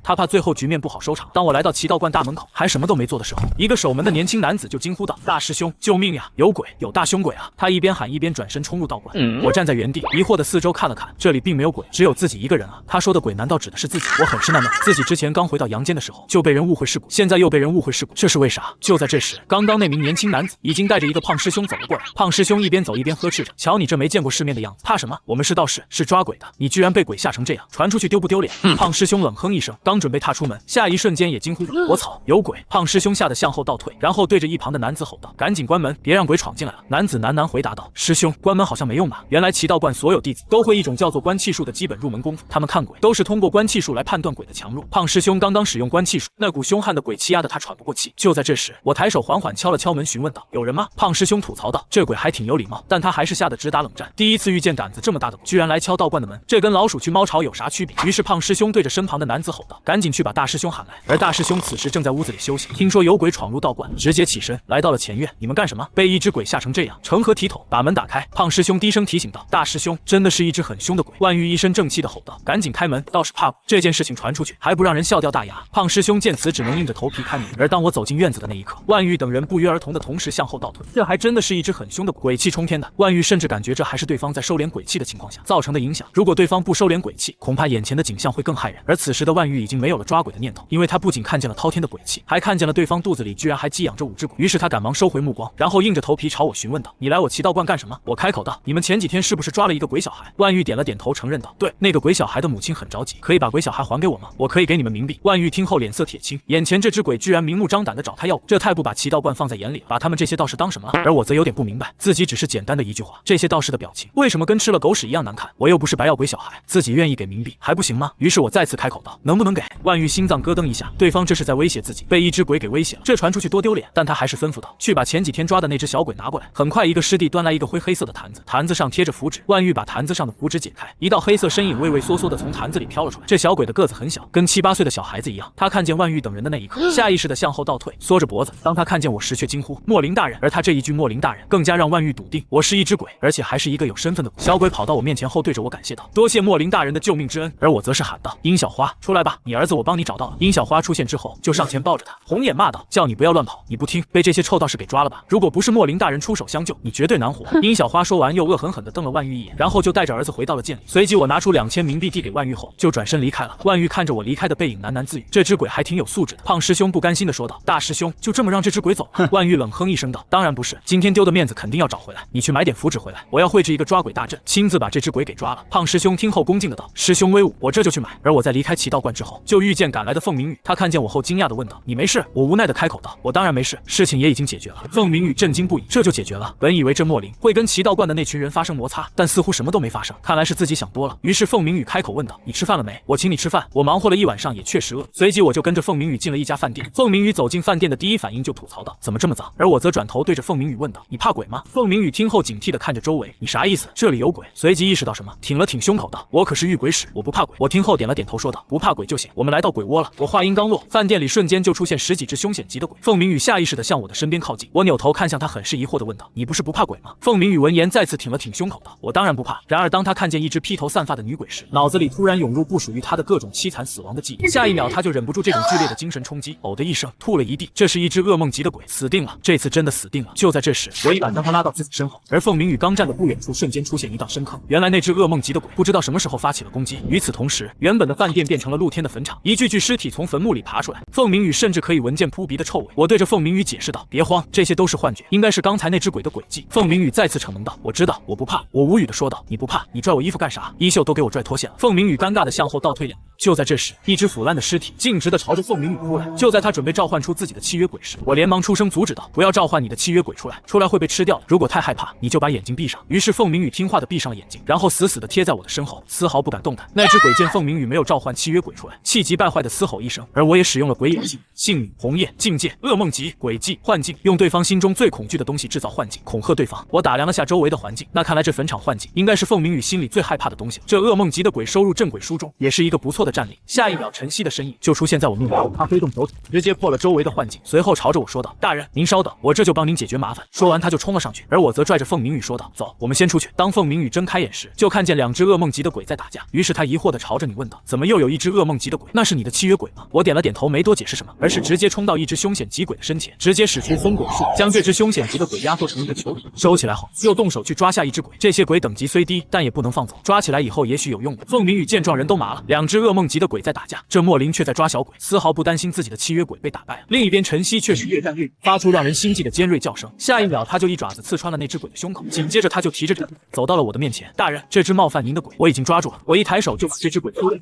他怕最后局面不好收场。当我来到齐道观大门口，还什么都没做的时候，一个守门的年轻男子就惊呼道：大师兄，救命呀！有鬼，有大凶鬼啊！他一边喊一边转身冲入道观。我站在原地疑惑的四周看了看，这里并没有鬼，只有自己一个人啊。他说的鬼难道指的是自己？我很是纳闷，自己之前刚回到阳间的时候就被人误会是鬼，现在又被人误会是鬼，这是为啥？就在这时，刚刚那名年轻男子已经带着一个胖师兄走了过来。胖师兄一边走一边呵斥着：瞧你这没见过世面的样子，怕什么？我们是道士，是抓鬼的，你居然被鬼吓成这样，传出去丢不丢脸？胖师兄冷哼一声，刚准备踏出门，下一瞬间也惊呼着：我操，有鬼！胖师兄吓得向后倒退，然后对着一旁的男子吼道：赶紧关门，别让鬼闯进来了。男子喃喃回答道：师兄，关门好像没用吧？原来齐道观所有弟子都会一种叫做观气术的基本入门功夫，他们看鬼都是通过观气术来判断鬼的强弱。胖师兄刚刚使用观气术，那股凶悍的鬼气压得他喘不过气。就在这时，我抬手缓缓敲了敲门，询问道：有人吗？胖师兄吐槽道：这鬼还挺有礼貌，但他还是吓得直打冷战。第一次遇见胆子这么大的鬼，居然来敲道观的门，这跟老鼠去猫巢有啥区别？于是胖师兄对着身旁的男子吼道：赶紧去把大师兄喊来。而大师兄此时正在屋子里休息，听说有鬼闯入道观，直接起身来到了前院。你们干什么？被一只鬼吓成这样，成何体统？把门打开。胖师兄低声提醒道：大师兄，真的是一只很凶的鬼。万玉一身正气的吼道：赶紧开门，道士怕鬼。这件事情传出去，还不让人笑掉大牙？胖师兄见此只能硬着头皮开门。而当我走进院子的那一刻，万玉等人不约而同的同时向后倒退。这还真的是一只很凶的鬼，鬼气冲天的。万玉甚至感觉这还是对方在收敛鬼气的情况下造成的影响，如果对方不收敛鬼气，恐怕眼前的景象会更骇人。而此时的万玉已经没有了抓鬼的念头，因为他不仅看见了滔天的鬼气，还看见了对方肚子里居然还寄养着5只鬼。于是他赶忙收回目光，然后硬着头皮朝我询问道：你来我齐道观干什么？我开口道：你们前几天是不是抓了一个鬼小孩？万玉点了点头承认道：对，那个鬼小孩的母亲很着急，可以把鬼小孩还给我吗？我可以给你们冥币。万玉听后脸色铁青，眼前这只鬼居然明目张胆的找他要，这太不把齐道观放在眼里，把他们这些道士当什么了？而我则有点不明白，自己只是简单的一句话，这些道士的表情为什么跟吃了狗屎一样难看？我又不是白要鬼小孩，自己愿意给冥币还不行吗？于是我再次开口道：能不能给？万玉心脏咯噔一下，对方这是在威胁自己，被一只鬼给威胁了，这传出去多丢脸。但他还是吩咐道：去把前几天抓的那只小鬼拿过来。很快一个师弟端来一个灰黑色的坛子，坛子上贴着符纸。万玉把坛子上的符纸解开，一道黑色身影畏畏缩缩的从坛子里飘了出来。这小鬼的个子很小，跟7、8岁的小孩子一样。他看见万玉等人的那一刻，下意识的向后倒退，缩着脖子。当他看见我时，却惊呼：莫林大人！而他这一句莫林大人，更加让万玉笃定我是一只鬼，而且还是一个有身份的鬼。小鬼跑到我面前后，对着我感谢道：多谢莫林大人的救命之恩。而我则是喊道：殷小花，出来吧，你儿子我帮你找到了。殷小花出现之后，就上前抱着他，红眼骂道：叫你不要乱跑，你不听，被这些臭道士给抓了吧？如果不是莫林大人出手相救，你绝对难活。殷小花说完，又恶狠狠地瞪了万玉一眼，然后就带着儿子回到了店里。随即我拿出2000冥币递给万玉后，就转身离开了。万玉看着我离开的背影，喃喃自语：这只鬼还挺有素质的。胖师兄不甘心地说道：大师兄，就这么让这只鬼走？万玉冷哼一声道：当然不是，今天丢的面子肯定要找回来。你去买点符纸回来，我要绘制一个抓鬼大阵，亲自把这只鬼给抓了。胖师兄听后恭敬的道：“师兄威武，我这就去买。”而我在离开奇道观之后，就遇见赶来的凤鸣雨。他看见我后，惊讶的问道：“你没事？”我无奈的开口道：“我当然没事，事情也已经解决了。”凤鸣雨震惊不已：“这就解决了？”本以为这莫林会跟奇道观的那群人发生摩擦，但似乎什么都没发生，看来是自己想多了。于是凤鸣雨开口问道：“你吃饭了没？我请你吃饭。我忙活了一晚上，也确实饿。”随即我就跟着凤鸣雨进了一家饭店。凤鸣雨走进饭店的第一反应就吐槽道：“怎么这么脏？”而我则转头对着凤鸣雨问道：“你怕鬼吗？”凤鸣雨听后警惕的看着周围：“你啥意思？这里有鬼？”随即意识到什么，挺了挺胸口道：“我可是遇鬼使，我不怕鬼。”我听后点了点头说道：“不怕鬼就行。”我们来到鬼窝了。我话音刚落，饭店里瞬间就出现10几只凶险级的鬼。凤鸣雨下意识的向我的身边靠近，我扭头看向他，很是疑惑的问道：“你不是不怕鬼吗？”凤鸣雨闻言再次挺了挺胸口道：“我当然不怕。”然而当他看见一只披头散发的女鬼时，脑子里突然涌入不属于他的各种凄惨死亡的记忆。下一秒他就忍不住这种剧烈的精神冲击，呕的一声吐了一地。这是一只噩梦级的鬼，死定了，这次真的死定了。就在这时，我一把将他拉到自己身后，而凤鸣雨刚站的不远处瞬间出现一道深坑。原来那只噩梦级的鬼不知道什么时候发起了攻击。与此同时，原本的饭店变成了露天的坟场，一具具尸体从坟墓里爬出来。凤鸣雨甚至可以闻见扑鼻的臭味。我对着凤鸣雨解释道：“别慌，这些都是幻觉，应该是刚才那只鬼的诡计。”凤鸣雨再次逞能道：“我知道，我不怕。”我无语的说道：“你不怕？你拽我衣服干啥？衣袖都给我拽脱线了。”凤鸣雨尴尬的向后倒退2步。就在这时，一只腐烂的尸体径直的朝着凤鸣雨扑来。就在他准备召唤出自己的契约鬼时，我连忙出声阻止道：“不要召唤你的契约鬼出来，出来会被吃掉的。如果太害怕，你就把眼睛闭上。”于是凤鸣雨听话的闭上了眼睛，然后死死的贴在我的身后，丝毫不敢动弹。那只鬼见凤鸣雨没有召唤契约鬼出来，气急败坏的嘶吼一声，而我也使用了鬼眼镜、性命、红叶、境界、噩梦级、诡计、幻境，用对方心中最恐惧的东西制造幻境，恐吓对方。我打量了下周围的环境，那看来这坟场幻境应该是凤鸣雨心里最害怕的东西。这噩梦级的鬼收入镇鬼书中，也是一个不错的战力。下一秒，晨曦的身影就出现在我面前，他挥动手指，直接破了周围的幻境，随后朝着我说道：“大人，您稍等，我这就帮您解决麻烦。”说完，他就冲了上去，而我则拽着凤鸣雨说道：“走，我们先出去。”当凤鸣雨睁开眼时，就看见2只噩梦级的鬼在打架。于是他疑惑地朝着你问道：“怎么又有一只噩梦级的鬼？那是你的契约鬼吗？”我点了点头，没多解释什么，而是直接冲到一只凶险级鬼的身前，直接使出风鬼术，将这只凶险级的鬼压缩成一个球体，收起来后，又动手去抓下一只鬼。这些鬼等级虽低，但也不能放走，抓起来以后也许有用的。凤鸣雨见状人都麻了，2只噩梦级的鬼在打架，这莫林却在抓小鬼，丝毫不担心自己的契约鬼被打败了。另一边，晨曦却是越战越勇，发出让人心悸的尖锐叫声。下一秒，他就一爪子刺穿了那只鬼的胸口，紧接着他就提着这走到了我的面前。“大人，这只冒犯您的鬼我已经抓住了。”我一抬手就把这只鬼推了。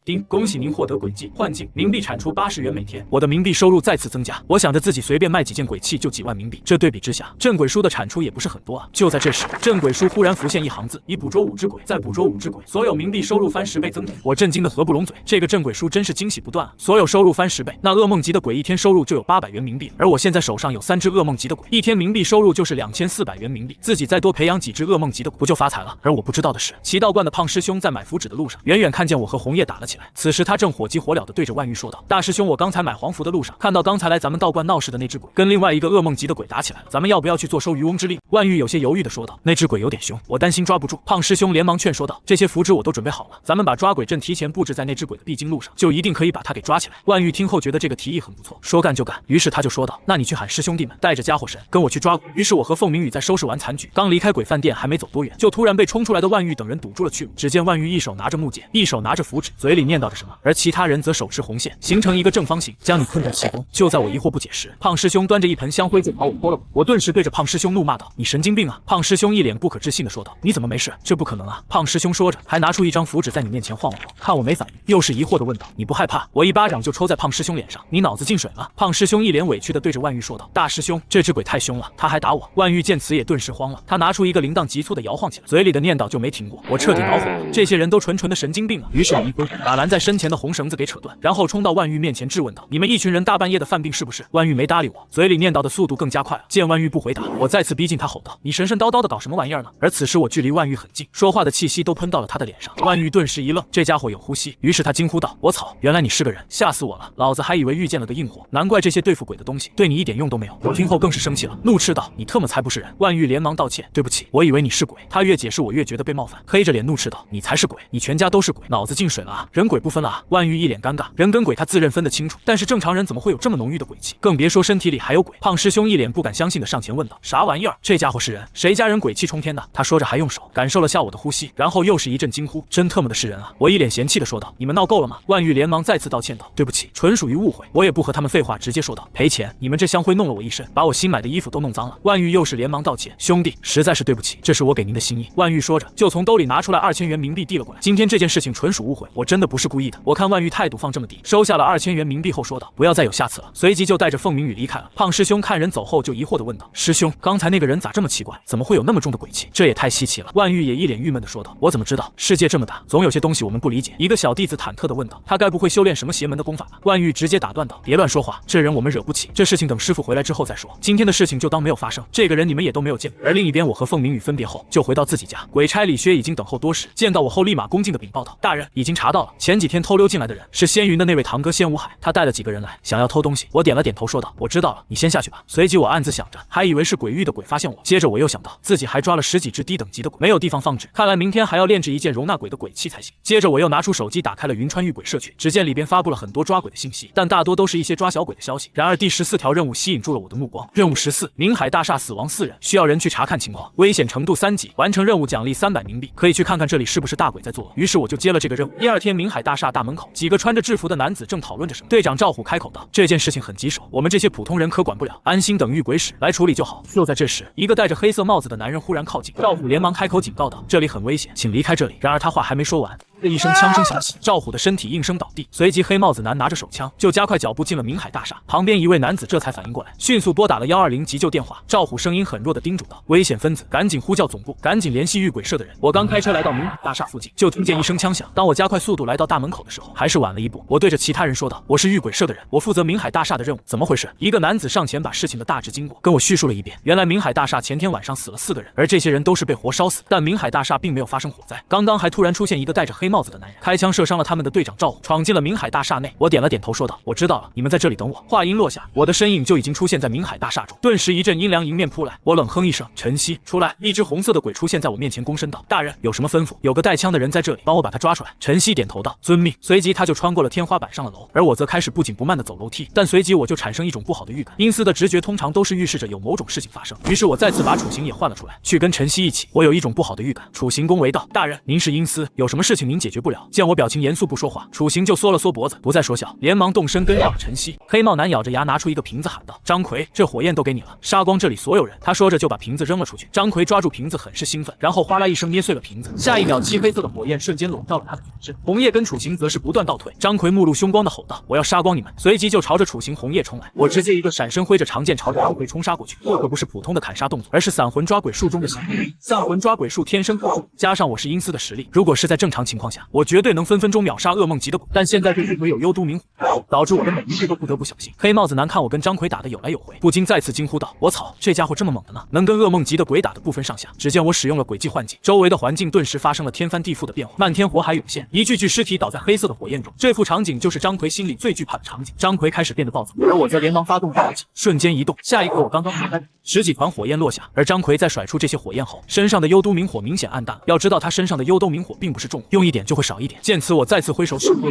丁，恭喜您获得诡计幻境，冥币产出80元每天。我的冥币收入再次增加，我想着自己随便卖几件鬼器就几万冥币，这对比之下，镇鬼书的产出也不是很多啊。就在这时，镇鬼书忽然浮现一行字：“已捕捉5只鬼，再捕捉5只鬼，所有冥币收入翻10倍增长。”我震惊的合不拢嘴，这个镇鬼书真是惊喜不断啊！所有收入翻10倍，那噩梦级的鬼一天收入就有800元冥币，而我现在手上有3只噩梦级的鬼，一天冥币收入就是2400元冥币，自己再多培养几只噩梦级的鬼，不就发财了？而我不知道的是，奇道观的胖师兄在买符纸的路上，远远看见我和红叶打了起来。此时他正火急火燎地对着万玉说道：“大师兄，我刚才买黄符的路上，看到刚才来咱们道观闹事的那只鬼跟另外一个噩梦级的鬼打起来了，咱们要不要去坐收渔翁之利？”万玉有些犹豫地说道：“那只鬼有点凶，我担心抓不住。”胖师兄连忙劝说道：“这些符纸我都准备好了，咱们把抓鬼阵提前布置在那只鬼的必经路上，就一定可以把他给抓起来。”万玉听后觉得这个提议很不错，说干就干，于是他就说道：“那你去喊师兄弟们带着家伙神跟我去抓鬼。”于是我和凤鸣雨在收拾完残局，刚离开鬼饭店还没走多远，就突然被冲出来的万玉等人堵住了去路。只见万玉一手拿着木剑，一手拿着符纸，嘴里念叨着什么，而其他人则手持红线，形成一个正方形，将你困在其中。就在我疑惑不解时，胖师兄端着一盆香灰就朝我泼了过来。我顿时对着胖师兄怒骂道：“你神经病啊！”胖师兄一脸不可置信地说道：“你怎么没事？这不可能啊！”胖师兄说着，还拿出一张符纸在你面前晃了晃，看我没反应，又是疑惑地问道：“你不害怕？”我一巴掌就抽在胖师兄脸上：“你脑子进水了！”胖师兄一脸委屈地对着万玉说道：“大师兄，这只鬼太凶了，他还打我。”万玉见此也顿时慌了，他拿出一个铃铛急促地摇晃起来，嘴里的念叨就没停过。我彻底恼火了，这些人都纯纯的神经病啊！于是我一挥，把拦在身前的红绳子给扯断，然后冲到万玉面前质问道：“你们一群人大半夜的犯病是不是？”万玉没搭理我，嘴里念叨的速度更加快了。见万玉不回答，我再次逼近他吼道：“你神神叨叨的搞什么玩意儿呢？”而此时我距离万玉很近，说话的气息都喷到了他的脸上。万玉顿时一愣，这家伙有呼吸，于是他惊呼道：“我操，原来你是个人，吓死我了！老子还以为遇见了个硬货，难怪这些对付鬼的东西对你一点用都没有。”我听后更是生气了，怒斥道：“你特么才不是人！”万玉连忙道歉：“对不起，我以为你是鬼。”他越解释我越觉得被冒犯，黑着脸怒斥道：“你才是鬼，你全家都是鬼，脑子进水了啊，人鬼不分了啊！”万玉一脸尴尬，人跟鬼他自认分得清楚，但是正常人怎么会有这么浓郁的鬼气？更别说身体里还有鬼。胖师兄一脸不敢相信的上前问道：“啥玩意儿？这家伙是人？谁家人鬼气冲天的？”他说着还用手感受了下我的呼吸，然后又是一阵惊呼：“真特么的是人啊！”我一脸嫌弃的说道。说道：“你们闹够了吗？”万玉连忙再次道歉道：“对不起，纯属于误会。”我也不和他们废话，直接说道：“赔钱！你们这香灰弄了我一身，把我新买的衣服都弄脏了。”万玉又是连忙道歉：“兄弟，实在是对不起，这是我给您的心意。”万玉说着，就从兜里拿出来2000元冥币递了过来。今天这件事情纯属误会，我真的不是故意的。我看万玉态度放这么低，收下了2000元冥币后说道：“不要再有下次了。”随即就带着凤鸣雨离开了。胖师兄看人走后，就疑惑地问道：“师兄，刚才那个人咋这么奇怪？怎么会有那么重的鬼气？这也太稀奇了。”万玉也一脸郁闷地说道：“我怎么知道？世界这么大，总有些东西我们不理解。”一个小弟子忐忑地问道：“他该不会修炼什么邪门的功法吧？”万玉直接打断道：“别乱说话，这人我们惹不起，这事情等师傅回来之后再说。今天的事情就当没有发生，这个人你们也都没有见过。”而另一边，我和凤鸣雨分别后就回到自己家，鬼差李薛已经等候多时，见到我后立马恭敬地禀报道：“大人，已经查到了，前几天偷溜进来的人是仙云的那位堂哥仙无海，他带了几个人来，想要偷东西。”我点了点头说道：“我知道了，你先下去吧。”随即我暗自想着，还以为是鬼域的鬼发现我，接着我又想到自己还抓了10几只低等级的鬼，没有地方放置，看来明天还要炼制一件容纳鬼的鬼器才行。接着我又拿出手机打开了云川域鬼社群，只见里边发布了很多抓鬼的信息，但大多都是一些抓小鬼的消息。然而第14条任务吸引住了我的目光，任务14：明海大厦死亡4人，需要人去查看情况，危险程度3级，完成任务奖励300冥币，可以去看看这里是不是大鬼在作恶。于是我就接了这个任务。第二天，明海大厦大门口，几个穿着制服的男子正讨论着什么。队长赵虎开口道：“这件事情很棘手，我们这些普通人可管不了，安心等遇鬼使来处理就好。”就在这时，一个戴着黑色帽子的男人忽然靠近，赵虎连忙开口警告道：“这里很危险，请离开这里。”然而他话还没说完，一声枪声响起，赵虎的身体应声倒地，随即黑帽子男拿着手枪就加快脚步进了明海大厦。旁边一位男子这才反应过来，迅速拨打了120急救电话。赵虎声音很弱的叮嘱道：“危险分子，赶紧呼叫总部，赶紧联系遇鬼社的人。”我刚开车来到明海大厦附近，就听见一声枪响。当我加快速度来到大门口的时候，还是晚了一步。我对着其他人说道：“我是遇鬼社的人，我负责明海大厦的任务，怎么回事？”一个男子上前把事情的大致经过跟我叙述了一遍。原来明海大厦前天晚上死了4个人，而这些人都是被活烧死，但明海大厦并没有发生火灾。刚刚还突然出现一个戴着黑帽子的男人，开枪射伤了他们的队长赵虎，闯进了明海大厦内。我点了点头说道：“我知道了，你们在这里等我。”话音落下，我的身影就已经出现在明海大厦中，顿时一阵阴凉迎面扑来。我冷哼一声：“晨曦，出来！”一只红色的鬼出现在我面前，躬身道：“大人，有什么吩咐？”有个带枪的人在这里，帮我把他抓出来。晨曦点头道：“遵命。”随即他就穿过了天花板上了楼，而我则开始不紧不慢地走楼梯。但随即我就产生一种不好的预感，阴司的直觉通常都是预示着有某种事情发生。于是我再次把楚行也换了出来，去跟晨曦一起。我有一种不好的预感。楚行恭维道：“大人，您是阴司，有什么事情您解决不了？”见我表情严肃不说话，楚行就缩了缩脖子，不再说笑，连忙动身跟上了晨曦。黑帽男咬着牙拿出一个瓶子喊道：“张奎，这火焰都给你了，杀光这里所有人。”他说着就把瓶子扔了出去。张奎抓住瓶子很是兴奋，然后哗啦一声捏碎了瓶子，下一秒漆黑色的火焰瞬间笼罩了他的全身。红叶跟楚行则是不断倒退。张奎目露凶光的吼道：“我要杀光你们！”随即就朝着楚行红叶冲来。我直接一个闪身挥着长剑朝着张奎冲杀过去。这可不是普通的砍杀动作，而是散魂抓鬼术中的行魂。散魂抓鬼术天生克重，加上我是阴司的实力，如果是在正常情况下，我绝对能分分钟秒杀噩梦级的鬼。但现在这只鬼有幽都冥火，导致我的每一步都不得不小心。黑帽子男看我跟张奎打得有来有回，不禁再次惊呼道：“我操，这家伙这么猛的呢，能跟噩梦级的鬼打得不分上下。”只见我使用了诡计幻境，周围的环境顿时发生了天翻地覆的变化，漫天火海涌现，一具具尸体倒在黑色的火焰中。这幅场景就是张奎心里最惧怕的场景。张奎开始变得暴躁，而我则连忙发动暴击，瞬间移动。下一刻，我刚刚打开10几团火焰落下，而张奎在甩出这些火焰后，身上的幽都冥火明显暗淡了。要知道他身上的幽都冥火并不是重物，用一点就会少一点。见此，我再次挥手使出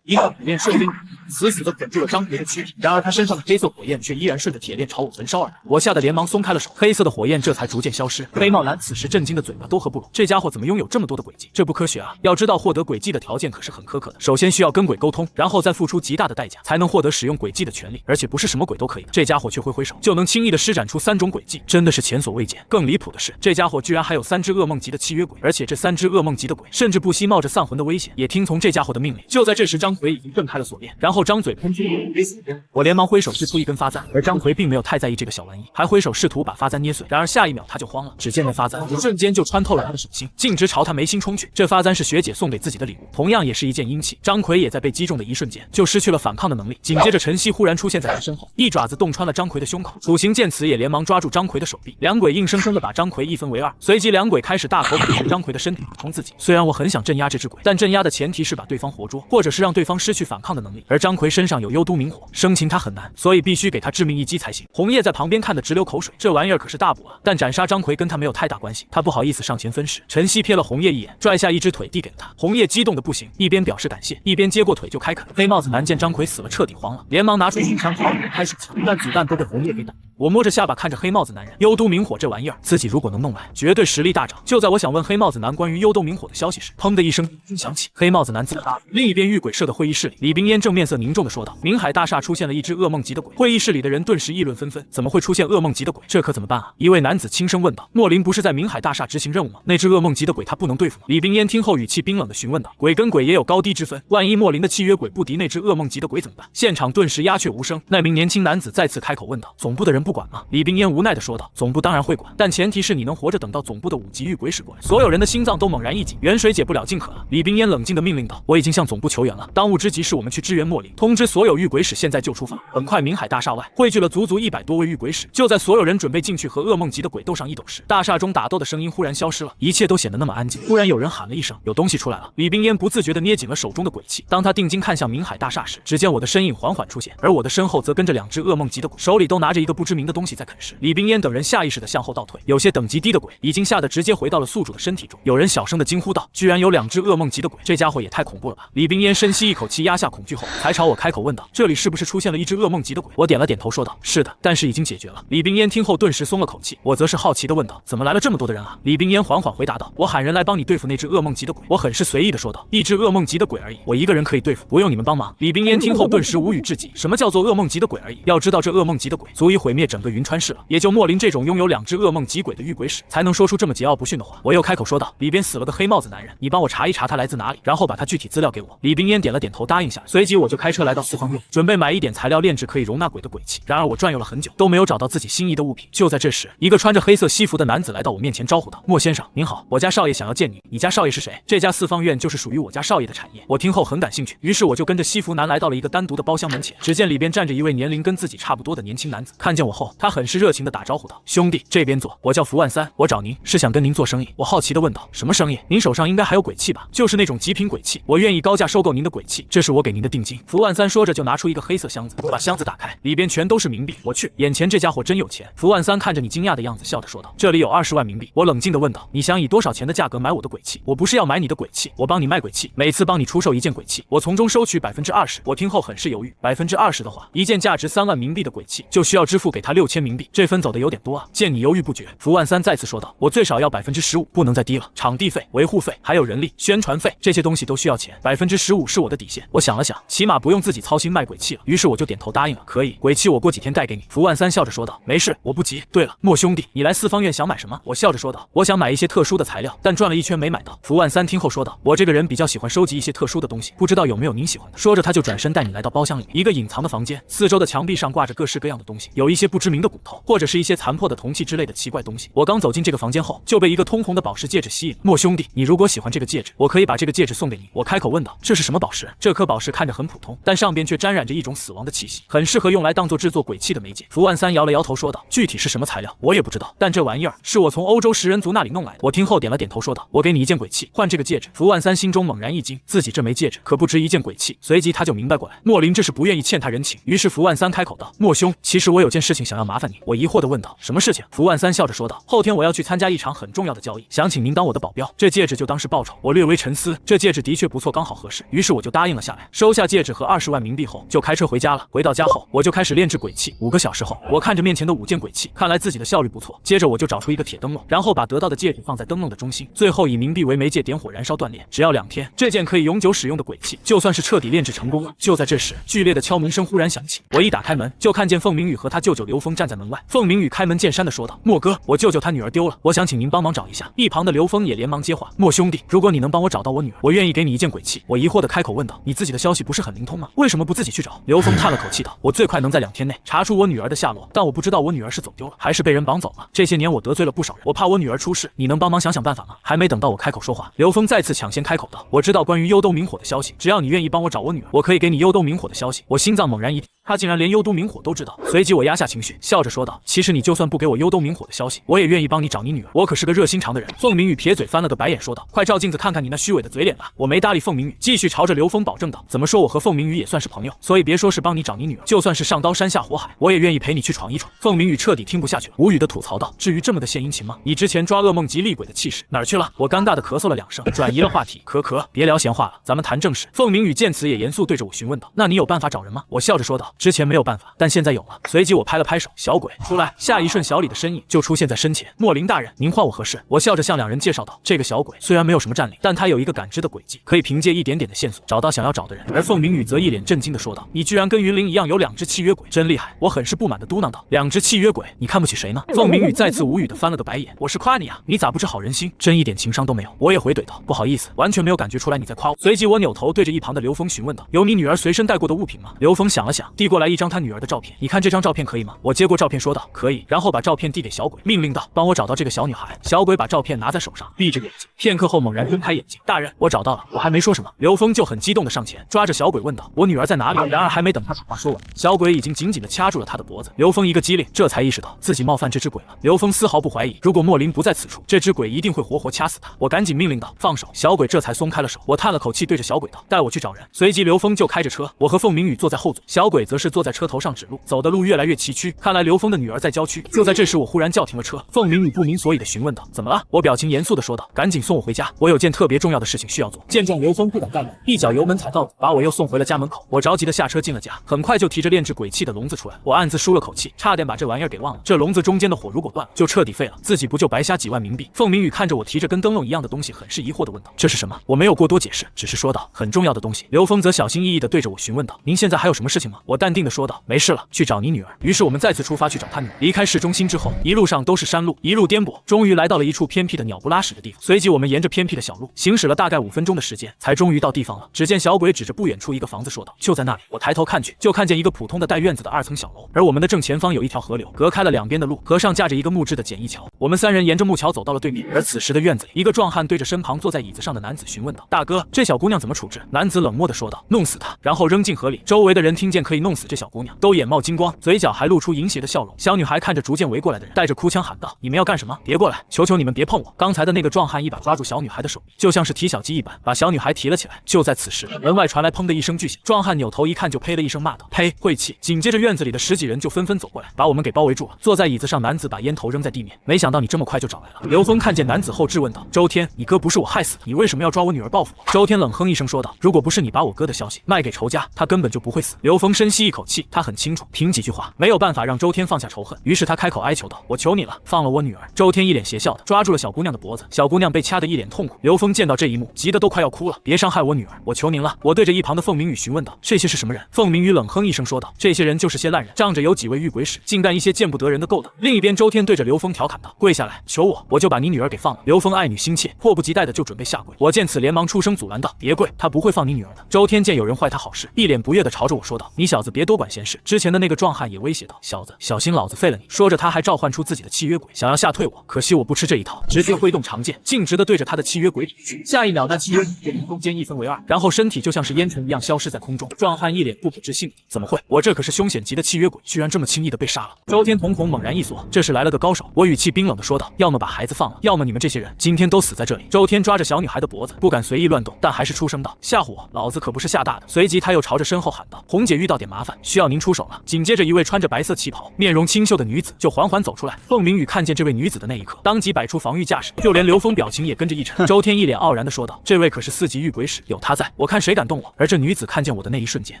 一个铁链瞬间死死地捆住了张奎的躯体，然而他身上的黑色火焰却依然顺着铁链朝我焚烧而来。我吓得连忙松开了手，黑色的火焰这才逐渐消失。黑帽男此时震惊的嘴巴都合不拢，这家伙怎么拥有这么多的诡计？这不科学啊！要知道获得诡计的条件可是很苛刻的，首先需要跟鬼沟通，然后再付出极大的代价才能获得使用诡计的权利，而且不是什么鬼都可以的。这家伙却挥挥手就能轻易的施展出3种诡计，真的是前所未见。更离谱的是，这家伙居然还有3只噩梦级的契约鬼，而且这3只噩梦级的鬼甚至不惜冒着丧魂的危险，也听从这家伙的命令。就在这时，张奎已经挣开了锁链，然后张嘴喷出黑色烟。我连忙挥手掷出一根发簪，而张奎并没有太在意这个小玩意，还挥手试图把发簪捏碎。然而下一秒他就慌了，只见那发簪瞬间就穿透了他的手心，径直朝他眉心冲去。这发簪是学姐送给自己的礼物，同样也是一件阴器。张奎也在被击中的一瞬间就失去了反抗的能力。紧接着晨曦忽然出现在他身后，一爪子洞穿了张奎的胸口。楚行见此也连忙抓住张奎的手臂，两鬼硬生生的把张奎一分为2。随即两鬼开始大口啃食张奎的身体，补充自己。虽然我很想镇压这只鬼，但镇压的前提是把对方活捉，或者是让对方对方失去反抗的能力。而张奎身上有幽都明火，生擒他很难，所以必须给他致命一击才行。红叶在旁边看得直流口水，这玩意儿可是大补啊！但斩杀张奎跟他没有太大关系，他不好意思上前分饰。陈曦瞥了红叶一眼，拽下一只腿递给了他。红叶激动的不行，一边表示感谢，一边接过腿就开啃。黑帽子男见张奎死了，彻底慌了，连忙拿出手枪朝开手枪，但子弹都被红叶给挡。我摸着下巴看着黑帽子男人，幽都明火这玩意儿，自己如果能弄来，绝对实力大涨。就在我想问黑帽子男关于幽都明火的消息时，砰的一声响起，黑帽子男自大。另一边御鬼社的会议室里，李冰烟正面色凝重的说道：“明海大厦出现了一只噩梦级的鬼。”会议室里的人顿时议论纷纷，怎么会出现噩梦级的鬼？这可怎么办啊？一位男子轻声问道：“莫林不是在明海大厦执行任务吗？那只噩梦级的鬼他不能对付吗？”李冰烟听后语气冰冷的询问道：“鬼跟鬼也有高低之分，万一莫林的契约鬼不敌那只噩梦级的鬼怎么办？”现场顿时鸦雀无声。那名年轻男子再次开口问道：“总部的人不管吗？”李冰烟无奈的说道：“总部当然会管，但前提是你能活着等到总部的5级御鬼使过来。”所有人的心脏都猛然一紧，远水解不了近渴啊！李冰烟冷静的命令道：“我已经向总部求援了，当务之急是我们去支援莫林，通知所有御鬼使现在就出发。”很快，明海大厦外汇聚了足足100多位御鬼使。就在所有人准备进去和噩梦级的鬼斗上一斗时，大厦中打斗的声音忽然消失了，一切都显得那么安静。忽然有人喊了一声：“有东西出来了！”李冰烟不自觉地捏紧了手中的鬼气。当他定睛看向明海大厦时，只见我的身影缓缓出现，而我的身后则跟着2只噩梦级的鬼，手里都拿着一个不知名的东西在啃食。李冰烟等人下意识地向后倒退，有些等级低的鬼已经吓得直接回到了宿主的身体中。有人小声地惊呼道：“居然有2只噩梦级的鬼，这家伙也太恐怖了吧！”李冰烟深吸一口气，压下恐惧后，才朝我开口问道：“这里是不是出现了一只噩梦级的鬼？”我点了点头说道：“是的，但是已经解决了。”李冰烟听后顿时松了口气，我则是好奇地问道：“怎么来了这么多的人啊？”李冰烟缓缓回答道：“我喊人来帮你对付那只噩梦级的鬼。”我很是随意地说道：“一只噩梦级的鬼而已，我一个人可以对付，不用你们帮忙。”李冰烟听后顿时无语至极，什么叫做噩梦级的鬼而已？要知道这噩梦级的鬼足以毁灭整个云川市了，也就莫林这种拥有2只噩梦级鬼的御鬼使才能说出这么桀骜不驯的话。我又开口说道：“里边死了个黑帽子男人，你帮我查一查他来自哪里，然后把他具体资料给我。”李冰烟点了点头答应下，随即我就开车来到四方院，准备买一点材料炼制可以容纳鬼的鬼器。然而我转悠了很久，都没有找到自己心仪的物品。就在这时，一个穿着黑色西服的男子来到我面前，招呼道：“莫先生，您好，我家少爷想要见你。你家少爷是谁？”这家四方院就是属于我家少爷的产业。我听后很感兴趣，于是我就跟着西服男来到了一个单独的包厢门前。只见里边站着一位年龄跟自己差不多的年轻男子，看见我后，他很是热情的打招呼道：“兄弟，这边坐，我叫福万三，我找您是想跟您做生意。”我好奇的问道：“什么生意？您手上应该还有鬼器吧？”“就是那种极品鬼器，我愿意高价收购您的鬼器，这是我给您的定金。”福万三说着就拿出一个黑色箱子，把箱子打开，里边全都是冥币。我去，眼前这家伙真有钱。福万三看着你惊讶的样子，笑着说道：“这里有20万冥币。”我冷静的问道：“你想以多少钱的价格买我的鬼器？”“我不是要买你的鬼器，我帮你卖鬼器，每次帮你出售一件鬼器，我从中收取20%。”我听后很是犹豫，20%的话，一件价值3万冥币的鬼器就需要支付给他6000冥币，这分走的有点多啊。见你犹豫不决，福万三再次说道：“我最少要15%，不能再低了。场地费、维护费，还有人力、宣传费，这些东西都需要钱，15%是我的底线。”我想了想，起码不用自己操心卖鬼器了，于是我就点头答应了。“可以，鬼器我过几天带给你。”福万三笑着说道：“没事，我不急。对了，莫兄弟，你来四方院想买什么？”我笑着说道：“我想买一些特殊的材料，但转了一圈没买到。”福万三听后说道：“我这个人比较喜欢收集一些特殊的东西，不知道有没有您喜欢的。”说着他就转身带你来到包厢里，一个隐藏的房间，四周的墙壁上挂着各式各样的东西，有一些不知名的骨头，或者是一些残破的铜器之类的奇怪东西。我刚走进这个房间后，就被一个通红的宝石戒指吸引。“莫兄弟，你如果喜欢这个戒指，我可以把这个戒指送给你。”我开口问道：“这是什么宝石？”这颗宝石看着很普通，但上边却沾染着一种死亡的气息，很适合用来当做制作鬼器的媒介。福万三摇了摇头说道：“具体是什么材料，我也不知道，但这玩意儿是我从欧洲食人族那里弄来的。”我听后点了点头说道：“我给你一件鬼器，换这个戒指。”福万三心中猛然一惊，自己这枚戒指可不值一件鬼器。随即他就明白过来，莫林这是不愿意欠他人情。于是福万三开口道：“莫兄，其实我有件事情想要麻烦你。”我疑惑地问道：“什么事情？”福万三笑着说道：“后天我要去参加一场很重要的交易，想请您当我的保镖，这戒指就当是报酬。”我略微沉思，这戒指的确不错，刚好合适，于是我就答应了下来。收下戒指和20万冥币后，就开车回家了。回到家后，我就开始炼制鬼器。5个小时后，我看着面前的5件鬼器，看来自己的效率不错。接着我就找出一个铁灯笼，然后把得到的戒指放在灯笼的中心，最后以冥币为媒介点火燃烧锻炼。只要2天，这件可以永久使用的鬼器就算是彻底炼制成功了。就在这时，剧烈的敲门声忽然响起，我一打开门，就看见凤鸣宇和他舅舅刘峰站在门外。凤鸣宇开门见山地说道：“莫哥，我舅舅他女儿丢了，我想请您帮忙找一下。”一旁的刘峰也连忙接话：“莫兄弟，如果你能帮我找到我女儿，我愿意给你一件鬼器。”我疑惑地开口问道：“你自己的消息不是很灵通吗？为什么不自己去找？”刘峰叹了口气道：“我最快能在2天内查出我女儿的下落，但我不知道我女儿是走丢了，还是被人绑走了。这些年我得罪了不少人，我怕我女儿出事，你能帮忙想想办法吗？”还没等到我开口说话，刘峰再次抢先开口道：“我知道关于幽都明火的消息，只要你愿意帮我找我女儿，我可以给你幽都明火的消息。”我心脏猛然一他竟然连幽都明火都知道。随即我压下情绪，笑着说道：“其实你就算不给我幽都明火的消息，我也愿意帮你找你女儿。我可是个热心肠的人。”凤鸣宇撇嘴翻了个白眼，说道：“快照镜子看看你那虚伪的嘴脸吧。”我没搭理凤鸣宇，继续朝着刘峰保证道：“怎么说我和凤鸣宇也算是朋友，所以别说是帮你找你女儿，就算是上刀山下火海，我也愿意陪你去闯一闯。”凤鸣宇彻底听不下去了，无语的吐槽道：“至于这么的献殷勤吗？你之前抓噩梦及厉鬼的气势哪儿去了？”我尴尬的咳嗽了2声，转移了话题：“咳，别聊闲话了，咱们谈正事。”凤鸣宇见此也严肃对着我询问道：“那你有办法找人吗？”我笑着说道：“之前没有办法，但现在有了。”随即我拍了拍手：“小鬼出来！”下一瞬，小李的身影就出现在身前。“莫林大人，您唤我何事？”我笑着向2人介绍道：“这个小鬼虽然没有什么战力，但他有一个感知的轨迹，可以凭借一点点的线索找到想要找的人。”而凤鸣宇则一脸震惊的说道：“你居然跟云灵一样有2只契约鬼，真厉害！”我很是不满的嘟囔道：“2只契约鬼，你看不起谁呢？”凤鸣宇再次无语的翻了个白眼：“我是夸你啊，你咋不知好人心，真一点情商都没有。”我也回怼道：“不好意思，完全没有感觉出来你在夸我。”随即我扭头对着一旁的刘峰询问道：“有你女儿随身带过的物品吗？”刘峰想了想，递过来一张他女儿的照片：“你看这张照片可以吗？”我接过照片说道：“可以。”然后把照片递给小鬼，命令道：“帮我找到这个小女孩。”小鬼把照片拿在手上，闭着眼睛，片刻后猛然睁开眼睛：“大人，我找到了。”我还没说什么，刘峰就很激动的上前抓着小鬼问道：“我女儿在哪里？”然而还没等他把话说完，小鬼已经紧紧的掐住了他的脖子。刘峰一个机灵，这才意识到自己冒犯这只鬼了。刘峰丝毫不怀疑，如果莫林不在此处，这只鬼一定会活活掐死他。我赶紧命令道：“放手！”小鬼这才松开了手。我叹了口气，对着小鬼道：“带我去找人。”随即刘峰就开着车，我和凤鸣宇坐在后座，小鬼则是坐在车头上指路。走的路越来越崎岖，看来刘峰的女儿在郊区。就在这时，我忽然叫停了车。凤鸣宇不明所以的询问道：“怎么了？”我表情严肃的说道：“赶紧送我回家，我有件特别重要的事情需要做。”见状，刘峰不敢怠慢，一脚油门踩到底，把我又送回了家门口。我着急的下车进了家，很快就提着炼制鬼气的笼子出来。我暗自舒了口气，差点把这玩意儿给忘了。这笼子中间的火如果断了，就彻底废了，自己不就白瞎几万冥币？凤鸣宇看着我提着跟灯笼一样的东西，很是疑惑的问道：“这是什么？”我没有过多解释，只是说道：“很重要的东西。”刘峰则小心翼翼的对着我询问道：“您现在还有什么事情吗？”我淡定的说道：“没事了，去找你女儿。”于是我们再次出发去找他女儿。离开市中心之后，一路上都是山路，一路颠簸，终于来到了一处偏僻的鸟不拉屎的地方。随即我们沿着偏僻的小路行驶了大概5分钟的时间，才终于到地方了。只见小鬼指着不远处一个房子说道：“就在那里。”我抬头看去，就看见一个普通的带院子的2层小楼，而我们的正前方有一条河流，隔开了两边的路，河上架着一个木质的简易桥。我们3人沿着木桥走到了对面，而此时的院子里，一个壮汉对着身旁坐在椅子上的男子询问道：“大哥，这小姑娘怎么处置？”男子冷漠地说道：“弄死她，然后扔进河里。”周围的人听见可以弄死这小姑娘，都眼冒金光，嘴角还露出淫邪的笑容。小女孩看着逐渐围过来的人，带着哭腔喊道：“你们要干什么？别过来！求求你们别碰我！”刚才的那个壮汉一把抓住小女孩的手臂，就像是提小鸡一般，把小女孩提了起来。就在此时，门外传来砰的一声巨响，壮汉扭头一看，就呸了一声骂道：“呸，晦气！”紧接着院子里的10几人就纷纷走过来，把我们给包围住了。坐在椅子上，男子把烟头扔在地面，没想到你这么快就找来了。刘峰看见男子后质问道：“周天，你哥不是我害死的，你为什么要抓我女儿报复我？”周天冷哼一声说道：“如果不是你把我哥的消息卖给仇家，他根本就不会死。”刘峰深吸一口气，他很清楚，凭几句话没有办法让周天放下仇恨，于是他开口哀求道：“我求你了，放了我女儿。”周天一脸邪笑的抓住了小姑娘的脖子，小姑娘被掐得一脸痛苦。刘峰见到这一幕，急得都快要哭了：“别伤害我女儿，我求您了！”我对着一旁的凤鸣宇询问道：“这些是什么人？”凤鸣宇冷哼一声说道：“这些人就是些烂人，仗着有几位御鬼使，竟干一些见不得人的勾当。”另一边，周天对着刘峰调侃道：“跪下来，求我，我就把你女儿给放了。”刘峰爱女心切，迫不及待的就准备下跪。我见此，连忙出声阻拦道：“别跪，他不会放你女儿的。”周天见有人坏他好事，一脸不悦的朝着我说道：“你小子别多管闲事。”之前的那个壮汉也威胁道：“小子，小心老子废了你！”说着他还召唤出自己的契约鬼，想要吓退我。可惜我不吃这一套，直接挥动长剑，径直的对着他的契约鬼指去。下一秒，那契约鬼从中间一分为2，然后身体就像是烟尘一样消失在空中。壮汉一脸不可置信：“怎么会？我这可是凶险级的契约鬼，居然这么轻易的被杀了！”周天瞳孔猛然一缩，这是来了个高手。我语气冰冷的说道：“要么把孩子放了，要么你们这些人今天都死在这里。”周天抓着小女孩的脖子，不敢随意乱动，但还是出声道：“吓唬我，老子可不是吓大的。”随即他又朝着身后喊道：“红姐遇到点麻烦，需要您出手了。”紧接着，一位穿着白色旗袍、面容清秀的女子就缓缓走出来。凤鸣宇看见这位女子的那一刻，当即摆出防御架势，就连刘峰表情也跟着一沉。周天一脸傲然的说道：“这位可是4级御鬼使，有他在，我看谁敢动我。”而这女子看见我的那一瞬间，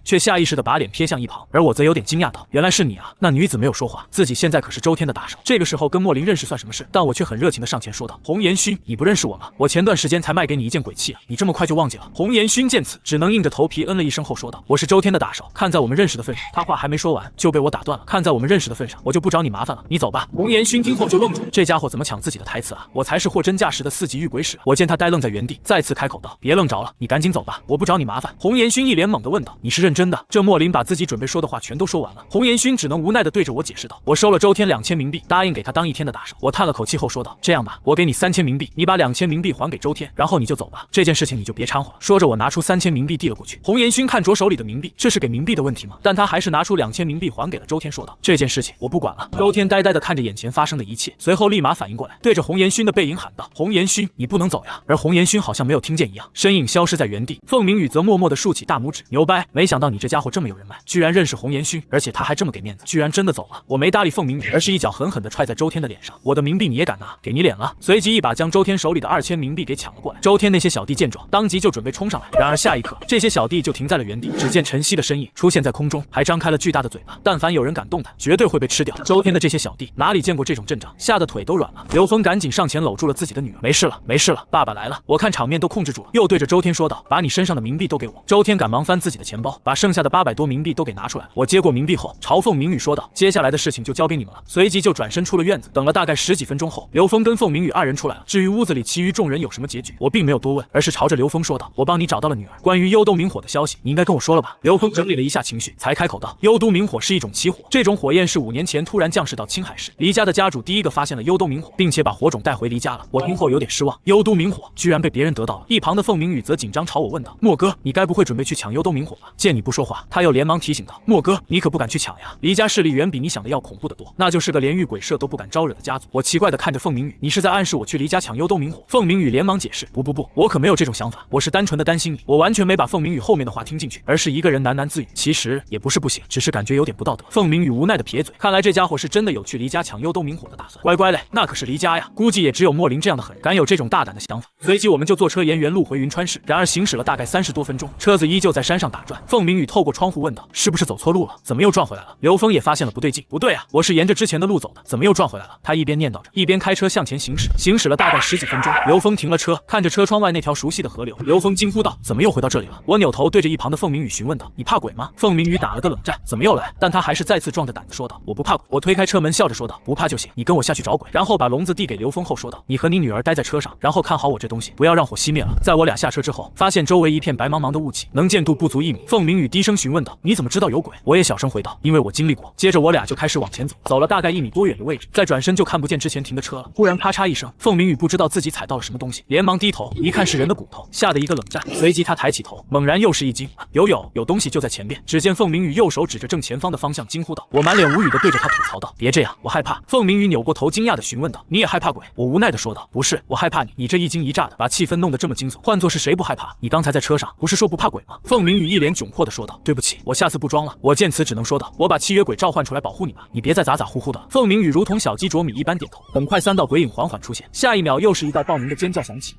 却下意识的把脸瞥向一旁，而我则有点惊讶道：“原来是你啊！”那女子没有说话，自己现在可是周天的打手，这个时候跟莫林认识算什么事？但我却很热情的上前说道：“红颜勋，你不认识我吗？我前段时间才卖给你一件鬼器啊，你这么快就忘记了？”红颜勋见此，只能硬着头皮嗯了一声后说道：“我是周天的打手，看在我们认识的份上。”他话还没说完，就被我打断了：“看在我们认识的份上，我就不找你麻烦了，你走吧。”红颜勋听后就愣住了，这家伙怎么抢自己的台词啊？我才是货真价实的4级御鬼使。我见他呆愣在原地，再次开口道：“别愣着了，你赶紧走吧，我不找你麻烦。”红颜勋一脸懵的问道：“你是认真的？”这莫林把自己准备说的话全都说完了，红颜勋只能无奈的对着我解释道：“我收了周天2000冥币，答应给他当1天的打手。”我叹了口气后说道：“这样吧，我给你3000冥币，你把2000冥币还给周天，然后你就走吧，这件事情你就别掺和了。”说着我拿出3000冥币递了过去。红颜勋看着手里的冥币，这是给冥币的问题吗？吗？但他还是拿出2000冥币还给了周天，说道：“这件事情我不管了。”周天呆呆地看着眼前发生的一切，随后立马反应过来，对着洪延勋的背影喊道：“洪延勋，你不能走呀！”而洪延勋好像没有听见一样，身影消失在原地。凤鸣宇则默默地竖起大拇指，牛掰！没想到你这家伙这么有人脉，居然认识洪延勋，而且他还这么给面子，居然真的走了。我没搭理凤鸣宇，而是一脚狠狠地踹在周天的脸上。我的冥币你也敢拿？给你脸了！随即一把将周天手里的2000冥币给抢了过来。周天那些小弟见状，当即就准备冲上来，然而下一刻，这些小弟就停在了原地。只见晨曦的身影出现在空中，还张开了巨大的嘴巴，但凡有人敢动弹，绝对会被吃掉。周天的这些小弟哪里见过这种阵仗，吓得腿都软了。刘峰赶紧上前搂住了自己的女儿，没事了，没事了，爸爸来了。我看场面都控制住了，又对着周天说道：“把你身上的冥币都给我。”周天赶忙翻自己的钱包，把剩下的800多冥币都给拿出来。我接过冥币后，朝凤鸣宇说道：“接下来的事情就交给你们了。”随即就转身出了院子。等了大概10几分钟后，刘峰跟凤鸣宇2人出来了。至于屋子里其余众人有什么结局，我并没有多问，而是朝着刘峰说道：“我帮你找到了女儿，关于幽都明火的消息，你应该跟我说了吧？”刘峰整理了一下情绪，才开口道：“幽都明火是一种奇火，这种火焰是5年前突然降世到青海时，黎家的家主第一个发现了幽都明火，并且把火种带回黎家了。我听后有点失望，幽都明火居然被别人得到了。”一旁的凤鸣宇则紧张朝我问道：“莫哥，你该不会准备去抢幽都明火吧？”见你不说话，他又连忙提醒道：“莫哥，你可不敢去抢呀！黎家势力远比你想的要恐怖得多，那就是个连御鬼社都不敢招惹的家族。”我奇怪地看着凤鸣宇，你是在暗示我去黎家抢幽都明火？凤鸣宇连忙解释：“不，我可没有这种想法，我是单纯的担心你。”我完全没把凤鸣宇后面的话听进去，而是一个人喃喃自语：“其实也不是不行，只是感觉有点不道德。”凤鸣宇无奈地撇嘴，看来这家伙是真的有去黎家抢幽都明火的打算。乖乖嘞，那可是黎家呀，估计也只有莫林这样的狠人敢有这种大胆的想法。随即我们就坐车沿原路回云川市，然而行驶了大概30多分钟，车子依旧在山上打转。凤鸣宇透过窗户问道：“是不是走错路了？怎么又转回来了？”刘峰也发现了不对劲，不对啊，我是沿着之前的路走的，怎么又转回来了？他一边念叨着，一边开车向前行驶。行驶了大概10几分钟，刘峰停了车，看着车窗外那条熟悉的河流，刘峰惊呼道：“怎么又回到这里了？”我扭头对着一旁的凤鸣宇询问道：“你怕鬼吗？”凤鸣宇打了个冷战，怎么又来？但他还是再次壮着胆子说道：“我不怕鬼。”我推开车门笑着说道：“不怕就行，你跟我下去找鬼。”然后把笼子递给刘峰后说道：“你和你女儿待在车上，然后看好我这东西，不要让火熄灭了。”在我俩下车之后，发现周围一片白茫茫的雾气，能见度不足1米。凤鸣宇低声询问道：“你怎么知道有鬼？”我也小声回道：“因为我经历过。”接着我俩就开始往前走，走了大概1米多远的位置，再转身就看不见之前停的车了。忽然咔嚓一声，凤鸣宇不知道自己踩到了什么东西，连忙低头一看是人的骨头，吓得一个冷战。随即他抬起头，猛然又是一惊：“有东西就在前边！”只见凤鸣宇右手指着正前方的方向，惊呼道：“！”我满脸无语的对着他吐槽道：“别这样，我害怕。”凤鸣宇扭过头，惊讶的询问道：“你也害怕鬼？”我无奈的说道：“不是，我害怕你。你这一惊一乍的，把气氛弄得这么惊悚，换作是谁不害怕？你刚才在车上不是说不怕鬼吗？”凤鸣宇一脸窘迫的说道：“对不起，我下次不装了。”我见此只能说道：“我把契约鬼召唤出来保护你吧，你别再咋咋呼呼的。”凤鸣宇如同小鸡啄米一般点头。很快3道鬼影缓缓出现，下一秒又是一道报名的尖叫响起：“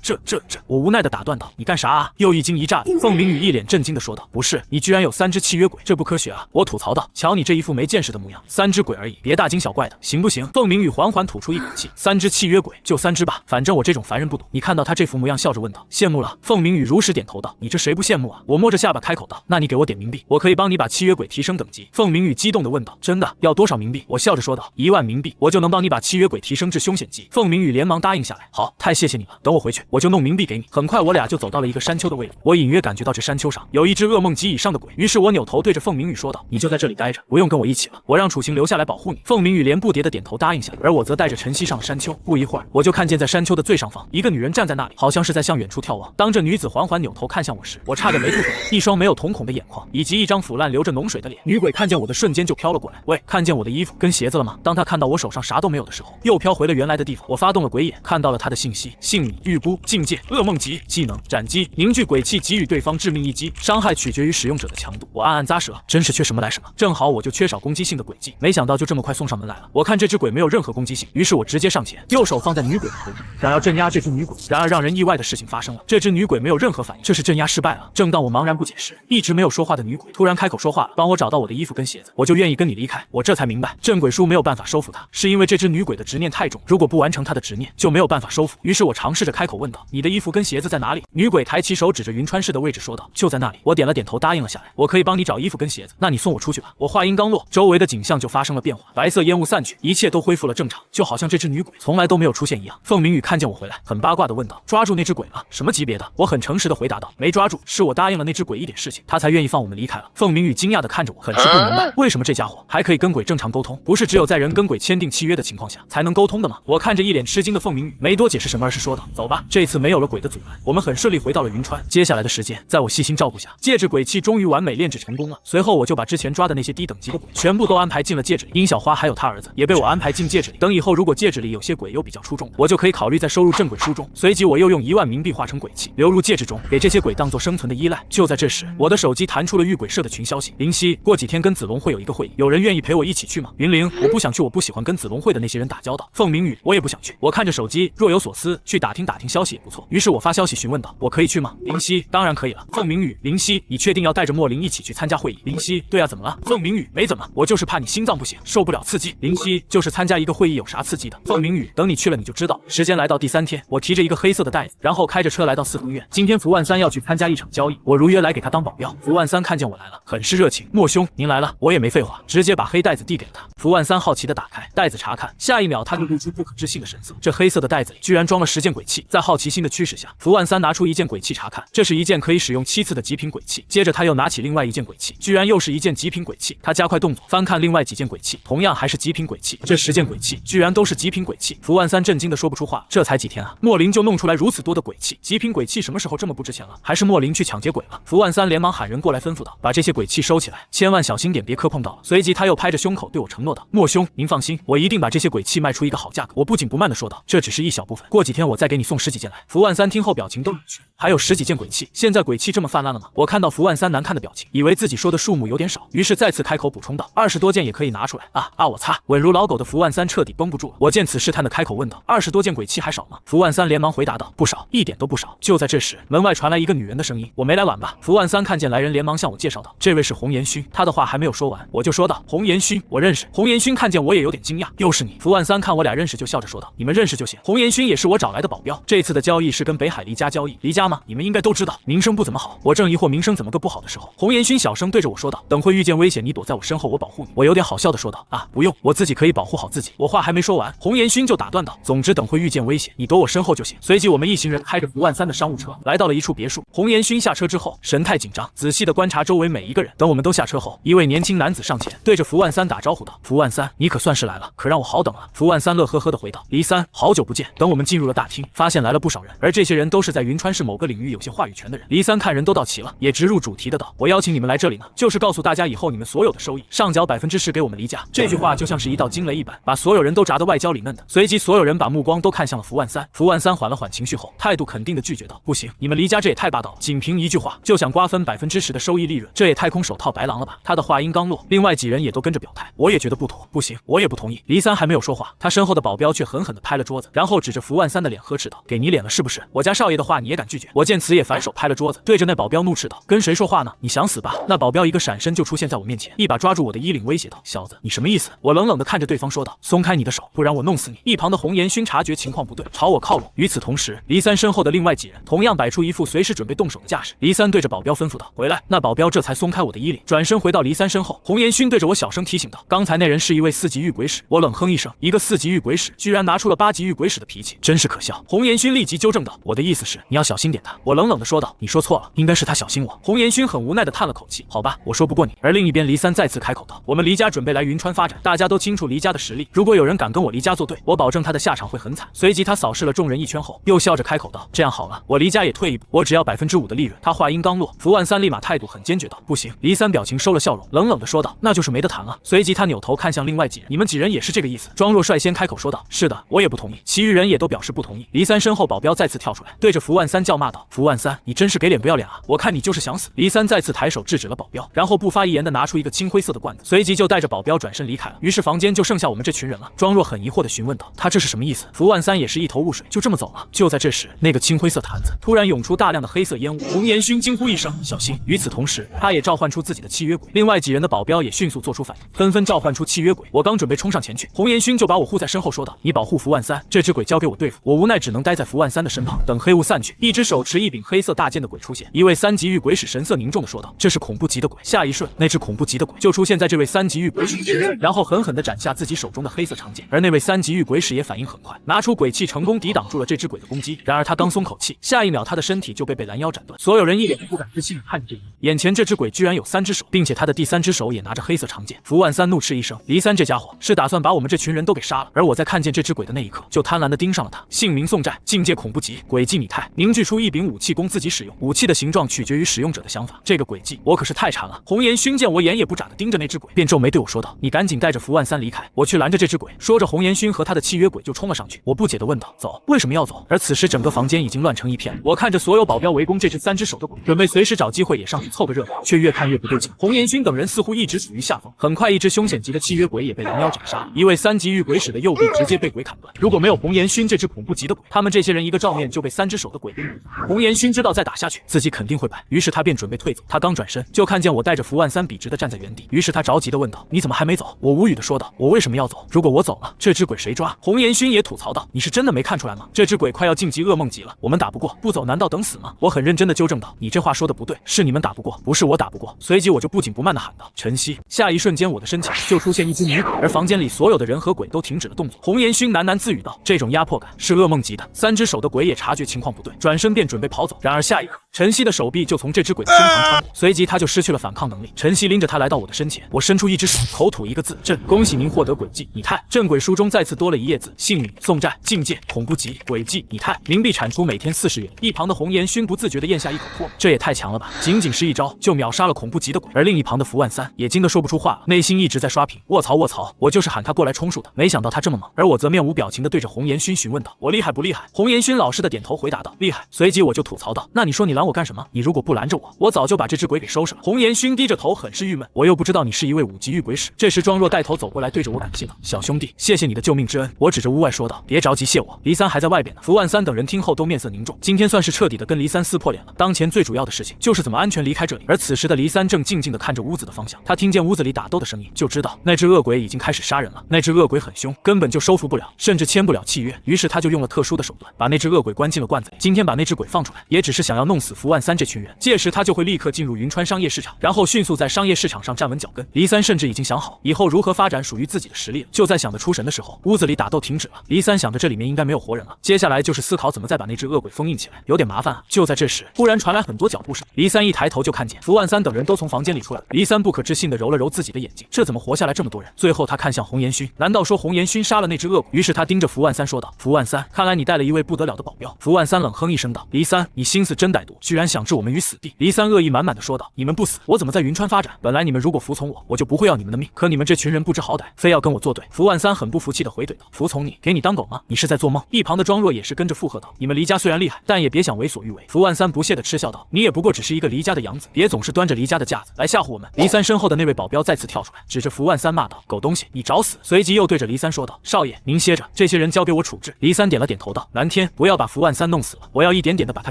这！”我无奈的打断道：“你干啥啊？”又一惊一乍的。凤鸣宇一脸震惊的说道：“不是，你居然有3只契约鬼，这不科学啊！”我吐槽道：“瞧你这一副没见识的模样，3只鬼而已，别大惊小怪的，行不行？”凤鸣宇缓缓吐出一口气：“3只契约鬼就3只吧，反正我这种凡人不懂。”你看到他这副模样，笑着问道：“羡慕了？”凤鸣宇如实点头道：“你这谁不羡慕啊？”我摸着下巴开口道：“那你给我点冥币，我可以帮你把契约鬼提升等级。”凤鸣宇激动地问道：“真的？要多少冥币？”我笑着说道：“1万冥币，我就能帮你把契约鬼提升至凶险级。”凤鸣宇连忙答应下来：“好，太谢谢你了，等我回去我就弄冥币给你。”很快我俩就走到了一个山丘的位置，我隐约感觉到这山丘上有一只噩梦级以上的鬼，于是我扭头对着凤鸣宇说道：“你就在这里待着，不用跟我一起了，我让楚行留下来保护你。”凤鸣宇连不迭的点头答应下来，而我则带着晨曦上了山丘。不一会儿，我就看见在山丘的最上方，一个女人站在那里，好像是在向远处眺望。当这女子缓缓扭头看向我时，我差点没吐出来，一双没有瞳孔的眼眶，以及一张腐烂流着脓水的脸。女鬼看见我的瞬间就飘了过来，喂，看见我的衣服跟鞋子了吗？当她看到我手上啥都没有的时候，又飘回了原来的地方。我发动了鬼眼，看到了她的信息：姓米、预估、境界、噩梦级、技能、斩击、凝聚鬼气，给予对方致命一击，伤害取决于使用者的强度。我暗暗咂舌，真是缺什么来什么，正好我就缺少攻击性的诡计，没想到就这么快送上门来了。我看这只鬼没有任何攻击性，于是我直接上前，右手放在女鬼的头顶，想要镇压这只女鬼。然而让人意外的事情发生了，这只女鬼没有任何反应，这是镇压失败了。正当我茫然不解时，一直没有说话的女鬼突然开口说话了：“帮我找到我的衣服跟鞋子，我就愿意跟你离开。”我这才明白，镇鬼书没有办法收服她，是因为这只女鬼的执念太重，如果不完成她的执念，就没有办法收服。于是我尝试着开口问道：“你的衣服跟鞋子在哪里？”女鬼抬起手指着云川市的位置说道：“就在那里。”我点了点头答应了下来：“我可以帮你找衣服跟鞋子，那你送我出去吧。”我话音刚落，周围的景象就发生了变化，白色烟雾散去，一切都恢复了正常，就好像这只女鬼从来都没有出现一样。凤鸣宇看见我回来，很八卦地问道：“抓住那只鬼了？什么级别的？”我很诚实地回答道：“没抓住，是我答应了那只鬼一点事情，他才愿意放我们离开了。”凤鸣宇惊讶地看着我，很是不明白，为什么这家伙还可以跟鬼正常沟通？不是只有在人跟鬼签订契约的情况下才能沟通的吗？我看着一脸吃惊的凤鸣宇，没多解释什么，而是说道：“走吧，这次没有了鬼的阻拦，我们很顺利回到了云川。接下来的时间，在我细心照顾下，借着鬼气终于完美炼制指成功了。随后我就把之前抓的那些低等级的鬼全部都安排进了戒指里，殷小花还有他儿子也被我安排进戒指里。等以后如果戒指里有些鬼又比较出众，我就可以考虑再收入正鬼书中。随即我又用1万冥币化成鬼气流入戒指中，给这些鬼当做生存的依赖。就在这时，我的手机弹出了遇鬼社的群消息：林夕，过几天跟子龙会有一个会议，有人愿意陪我一起去吗？云玲，我不想去，我不喜欢跟子龙会的那些人打交道。凤鸣宇，我也不想去。我看着手机，若有所思，去打听打听消息也不错。于是我发消息询问道：我可以去吗？林夕，当然可以了。凤鸣宇，林夕，你确定要带着莫林一起去参加会议？林夕，对啊，怎么了？凤鸣宇，没怎么，我就是怕你心脏不行，受不了刺激。林夕，就是参加一个会议，有啥刺激的？凤鸣宇，等你去了你就知道。时间来到第3天，我提着一个黑色的袋子，然后开着车来到四合院。今天福万三要去参加一场交易，我如约来给他当保镖。福万三看见我来了，很是热情。莫兄，您来了。我也没废话，直接把黑袋子递给了他。福万三好奇的打开袋子查看，下一秒他就露出不可置信的神色。这黑色的袋子里居然装了10件鬼器。在好奇心的驱使下，福万三拿出1件鬼器查看，这是一件可以使用7次的极品鬼器。接着他又拿起另外1件鬼器，居然又是1件极品鬼器。他加快动作翻看另外几件鬼器，同样还是极品鬼器。这10件鬼器居然都是极品鬼器。福万三震惊的说不出话，这才几天啊，莫林就弄出来如此多的鬼器，极品鬼器什么时候这么不值钱了？还是莫林去抢劫鬼了？福万三连忙喊人过来吩咐道：把这些鬼器收起来，千万小心点，别磕碰到了。随即他又拍着胸口对我承诺道：莫兄，您放心，我一定把这些鬼器卖出一个好价格。我不紧不慢的说道：这只是一小部分，过几天我再给你送10几件来。福万三听后表情都扭曲，还有10几件鬼器，现在鬼器这么泛滥了吗？我看到福万三难看的表情，以为自己说的数目有点少，于是再次开口补充道：20多件也可以拿出来。我擦！稳如老狗的福万三彻底绷不住了。我见此试探的开口问道：20多件鬼器还少吗？福万三连忙回答道：不少，一点都不少。就在这时，门外传来一个女人的声音：我没来晚吧？福万三看见来人，连忙向我介绍道：这位是红颜勋。他的话还没有说完，我就说道：红颜勋，我认识。红颜勋看见我也有点惊讶，又是你？福万三看我俩认识就笑着说道：你们认识就行。红颜勋也是我找来的保镖，这次的交易是跟北海黎家交易。黎家吗？你们应该都知道，名声不怎么好。我正疑惑名声怎么个不好的时候，红颜勋小声对着我说道：等会遇见危险，你躲在我身后，我保护你。我有点好笑的说道：不用，我自己可以保护好自己。我话还没说完，红颜勋就打断道：总之等会遇见危险，你躲我身后就行。随即我们一行人开着福万三的商务车来到了一处别墅。红颜勋下车之后神态紧张，仔细的观察周围每一个人。等我们都下车后，一位年轻男子上前对着福万三打招呼道：福万三，你可算是来了，可让我好等了。福万三乐呵呵的回道：黎三，好久不见。等我们进入了大厅，发现来了不少人，而这些人都是在云川市某个领域有些话语权的人。黎三看人都到齐了，也直入主题的道：我邀请你们来这里呢，就是告诉大家以后你们所有的收益上缴10%给我们黎家。这句话就像是一道惊雷一般，把所有人都炸得外焦里嫩的。随即所有人把目光都看向了福万三。福万三缓了缓情绪后，态度肯定的拒绝道：不行，你们黎家这也太霸道了，仅凭一句话就想瓜分10%的收益利润，这也太空手套白狼了吧？他的话音刚落，另外几人也都跟着表态，我也觉得不妥，不行，我也不同意。黎三还没有说话，他身后的保镖却狠狠地拍了桌子，然后指着福万三的脸呵斥道：给你脸了是不是？我家少爷的话你也敢拒绝？我见此也反手拍了桌子，对着那保镖怒斥道：跟谁说话呢？你想死吧？那保镖一个闪身就出现在我面前，一把抓住我的衣领威胁道：小子，你什么意思？我冷冷地看着对方说道：松开你的手，不然我弄死你。一旁的红颜勋察觉情况不对，朝我靠拢。与此同时，黎三身后的另外几人同样摆出一副随时准备动手的架势。黎三对着保镖吩咐道：回来。那保镖这才松开我的衣领，转身回到黎三身后。红颜勋对着我小声提醒道：刚才那人是一位4级遇鬼使。我冷哼一声，一个4级遇鬼使居然拿出了8级遇鬼使的脾气，真是可笑。红颜勋立即纠正道：我的意思是你要小心点他。我冷冷地说道：你说错了，应该是他小心我。红颜勋很无奈地叹了口气：好吧，我说不过你。而另一边黎三再次开口道：我们黎家准备来云川发展，大家都清楚黎家的实力，如果有人敢跟我黎家作对，我保证他的下场会很惨。随即他扫视了众人一圈后，又笑着开口道：这样好了，我黎家也退一步，我只要5%的利润。他话音刚落，福万三立马态度很坚决道：不行。黎三表情收了笑容，冷冷地说道：那就是没得谈了。随即他扭头看向另外几人：你们几人也是这个意思？庄若率先开口说道：是的，我也不同意。其余人也都表示不同意。黎三身后保镖再次跳出来，对着福万三叫骂道：福万三，你真是给脸不要脸啊，我看你就是想死。黎三再次抬手制止了保镖，然后不发一言的拿出一个青灰色的罐子，随即就带着保镖转身离开了。于是房间就剩下我们这群人了。庄若很疑惑的询问道：他这是什么意思？福万三也是一头雾水，就这么走了。就在这时，那个青灰色坛子突然涌出大量的黑色烟雾，红颜勋惊呼一声：小心！与此同时，他也召唤出自己的契约鬼，另外几人的保镖也迅速做出反应，纷纷召唤出契约鬼。我刚准备冲上前去，红颜勋就把我护在身后说道：你保护福万三，这只鬼交给我对付。我无奈只能待在福万三的身旁，等黑雾散去，一只手持一柄黑色大剑的鬼出现。一位3级遇鬼使神色凝重的说道：这是恐怖级的鬼。下一瞬，那只恐怖级的鬼就出现在这位3级遇鬼使面前，然后狠狠地斩下自己手中的黑色长剑。而那位3级遇鬼使也反应很快，拿出鬼气成功抵挡住了这只鬼的攻击。然而他刚松口气，下一秒他的身体就被拦腰斩断。所有人一脸不敢置信地看着这一幕，眼前这只鬼居然有3只手，并且他的第3只手也拿着黑色长剑。福万三怒斥一声：黎三这家伙是打算把我们这群人都给杀了。而我在看见这只鬼的那一刻，就贪婪地盯上了他。姓名宋战，境界恐怖级，诡计拟态，凝聚出一柄武器供自己使用，武器的形状取决于使用者的想法。这个诡计我可是太馋了。红颜勋见我眼也不眨的盯着那只鬼，便皱眉对我说道：“你赶紧带着福万三离开，我去拦着这只鬼。”说着，红颜勋和他的契约鬼就冲了上去。我不解的问道：“走？为什么要走？”而此时整个房间已经乱成一片，我看着所有保镖围攻这只3只手的鬼，准备随时找机会也上去凑个热闹，却越看越不对劲。红颜勋等人似乎一直处于下风，很快一只凶险级的契约鬼也被拦腰斩杀，一位3级御鬼使的右臂直接被鬼砍断。如果没有红颜勋这只恐怖级的鬼，他们这些人一个照面就被3只手的鬼给撵死。红颜勋知道再打下去自己肯定会败，于是他便准备退走。他刚转身就看见我带着福万三笔直的站在原地，于是他着急的问道：“你怎么还没走？”我无语的说道：“我为什么要走？如果我走了，这只鬼谁抓？”红颜勋也吐槽道：“你是真的没看出来吗？这只鬼快要晋级噩梦级了，我们打不过，不走难道等死吗？”我很认真的纠正道：“你这话说的不对，是你们打不过，不是我打不过。”随即我就不紧不慢的喊道：“晨曦！”下一瞬间我的身前就出现一只女鬼，而房间里所有的人和鬼都停止了动作。红颜勋喃喃自语道：“这种压迫感是噩梦级的。”3只手的鬼也察觉情况不对，转身便准备跑走。然而下一刻，晨曦的手臂就从这只鬼的胸膛穿过，随即他就失去了反抗能力。晨曦拎着他来到我的身前，我伸出一只手，口吐一个字：“朕。”恭喜您获得诡计拟态。镇鬼书中再次多了一页字：幸运、送债、境界、恐怖级、诡计拟态，冥币产出每天40元。一旁的红颜勋不自觉地咽下一口唾沫，这也太强了吧！仅仅是一招就秒杀了恐怖级的鬼。而另一旁的福万三也惊得说不出话了，内心一直在刷屏：卧槽卧槽！我就是喊他过来充数的，没想到他这么猛。而我则面无表情地对着红颜勋询问道：“我厉害不厉害？”红颜勋老实的点头回答道：“厉害。”随即我就吐槽道：“那你说你拦我干什么？你如果不拦着我，我早就把这只鬼给收拾了。”红颜勋低着头很是郁闷，我又不知道你是一位5级御鬼使。这时庄若带头走过来对着我感谢道：“小兄弟，谢谢你的救命之恩。”我指着屋外说道：“别着急谢我，黎三还在外边呢。”福万三等人听后都面色凝重，今天算是彻底的跟黎三撕破脸了。当前最主要的事情就是怎么安全离开这里。而此时的黎三正静静地看着屋子的方向，他听见屋子里打斗的声音，就知道那只恶鬼已经开始杀人了。那只恶鬼很凶，根本就收服不了，甚至签不了契约。于是他就用了特殊的手段，把那只恶鬼关进了罐子里。今天把那只鬼放出来，也只是想要弄死福万三这群人。届时他就会立刻进入云川商业市场，然后迅速在商业市场上站稳脚跟。黎三甚至已经想好以后如何发展属于自己的实力了。就在想得出神的时候，屋子里打斗停止了。黎三想着这里面应该没有活人了，接下来就是思考怎么再把那只恶鬼封印起来，有点麻烦啊。就在这时，忽然传来很多脚步声。黎三一抬头就看见福万三等人都从房间里出来。黎三不可置信地揉了揉自己的眼睛，这怎么活下来这么多人？最后他看向红颜勋，难道说红颜勋杀了那只恶鬼？于是他盯着福万三说道：“福万三，看来你带了一位不得了的保镖。”福万三冷哼一声道：“黎三，你心思真歹毒，居然想置我们于死地。”黎三恶意满满的说道：“你们不死，我怎么在云川发展？本来你们如果服从我，我就不会要你们的命，可你们这群人不知好歹，非要跟我作对。”福万三很不服气的回怼道：“服从你？给你当狗吗？你是在做梦？”一旁的庄若也是跟着附和道：“你们黎家虽然厉害，但也别想为所欲为。”福万三不屑的嗤笑道：“你也不过只是一个黎家的养子，别总是端着黎家的架子来吓唬我们。”黎三身后的那位保镖再次跳出来，指着福万三骂道：“狗东西，你找死！”随即又对着黎三说道：“少爷，您歇着，这些人交给我处置。”黎三点了点头道：“蓝天，不要把福万三弄死了，我要一点点的把他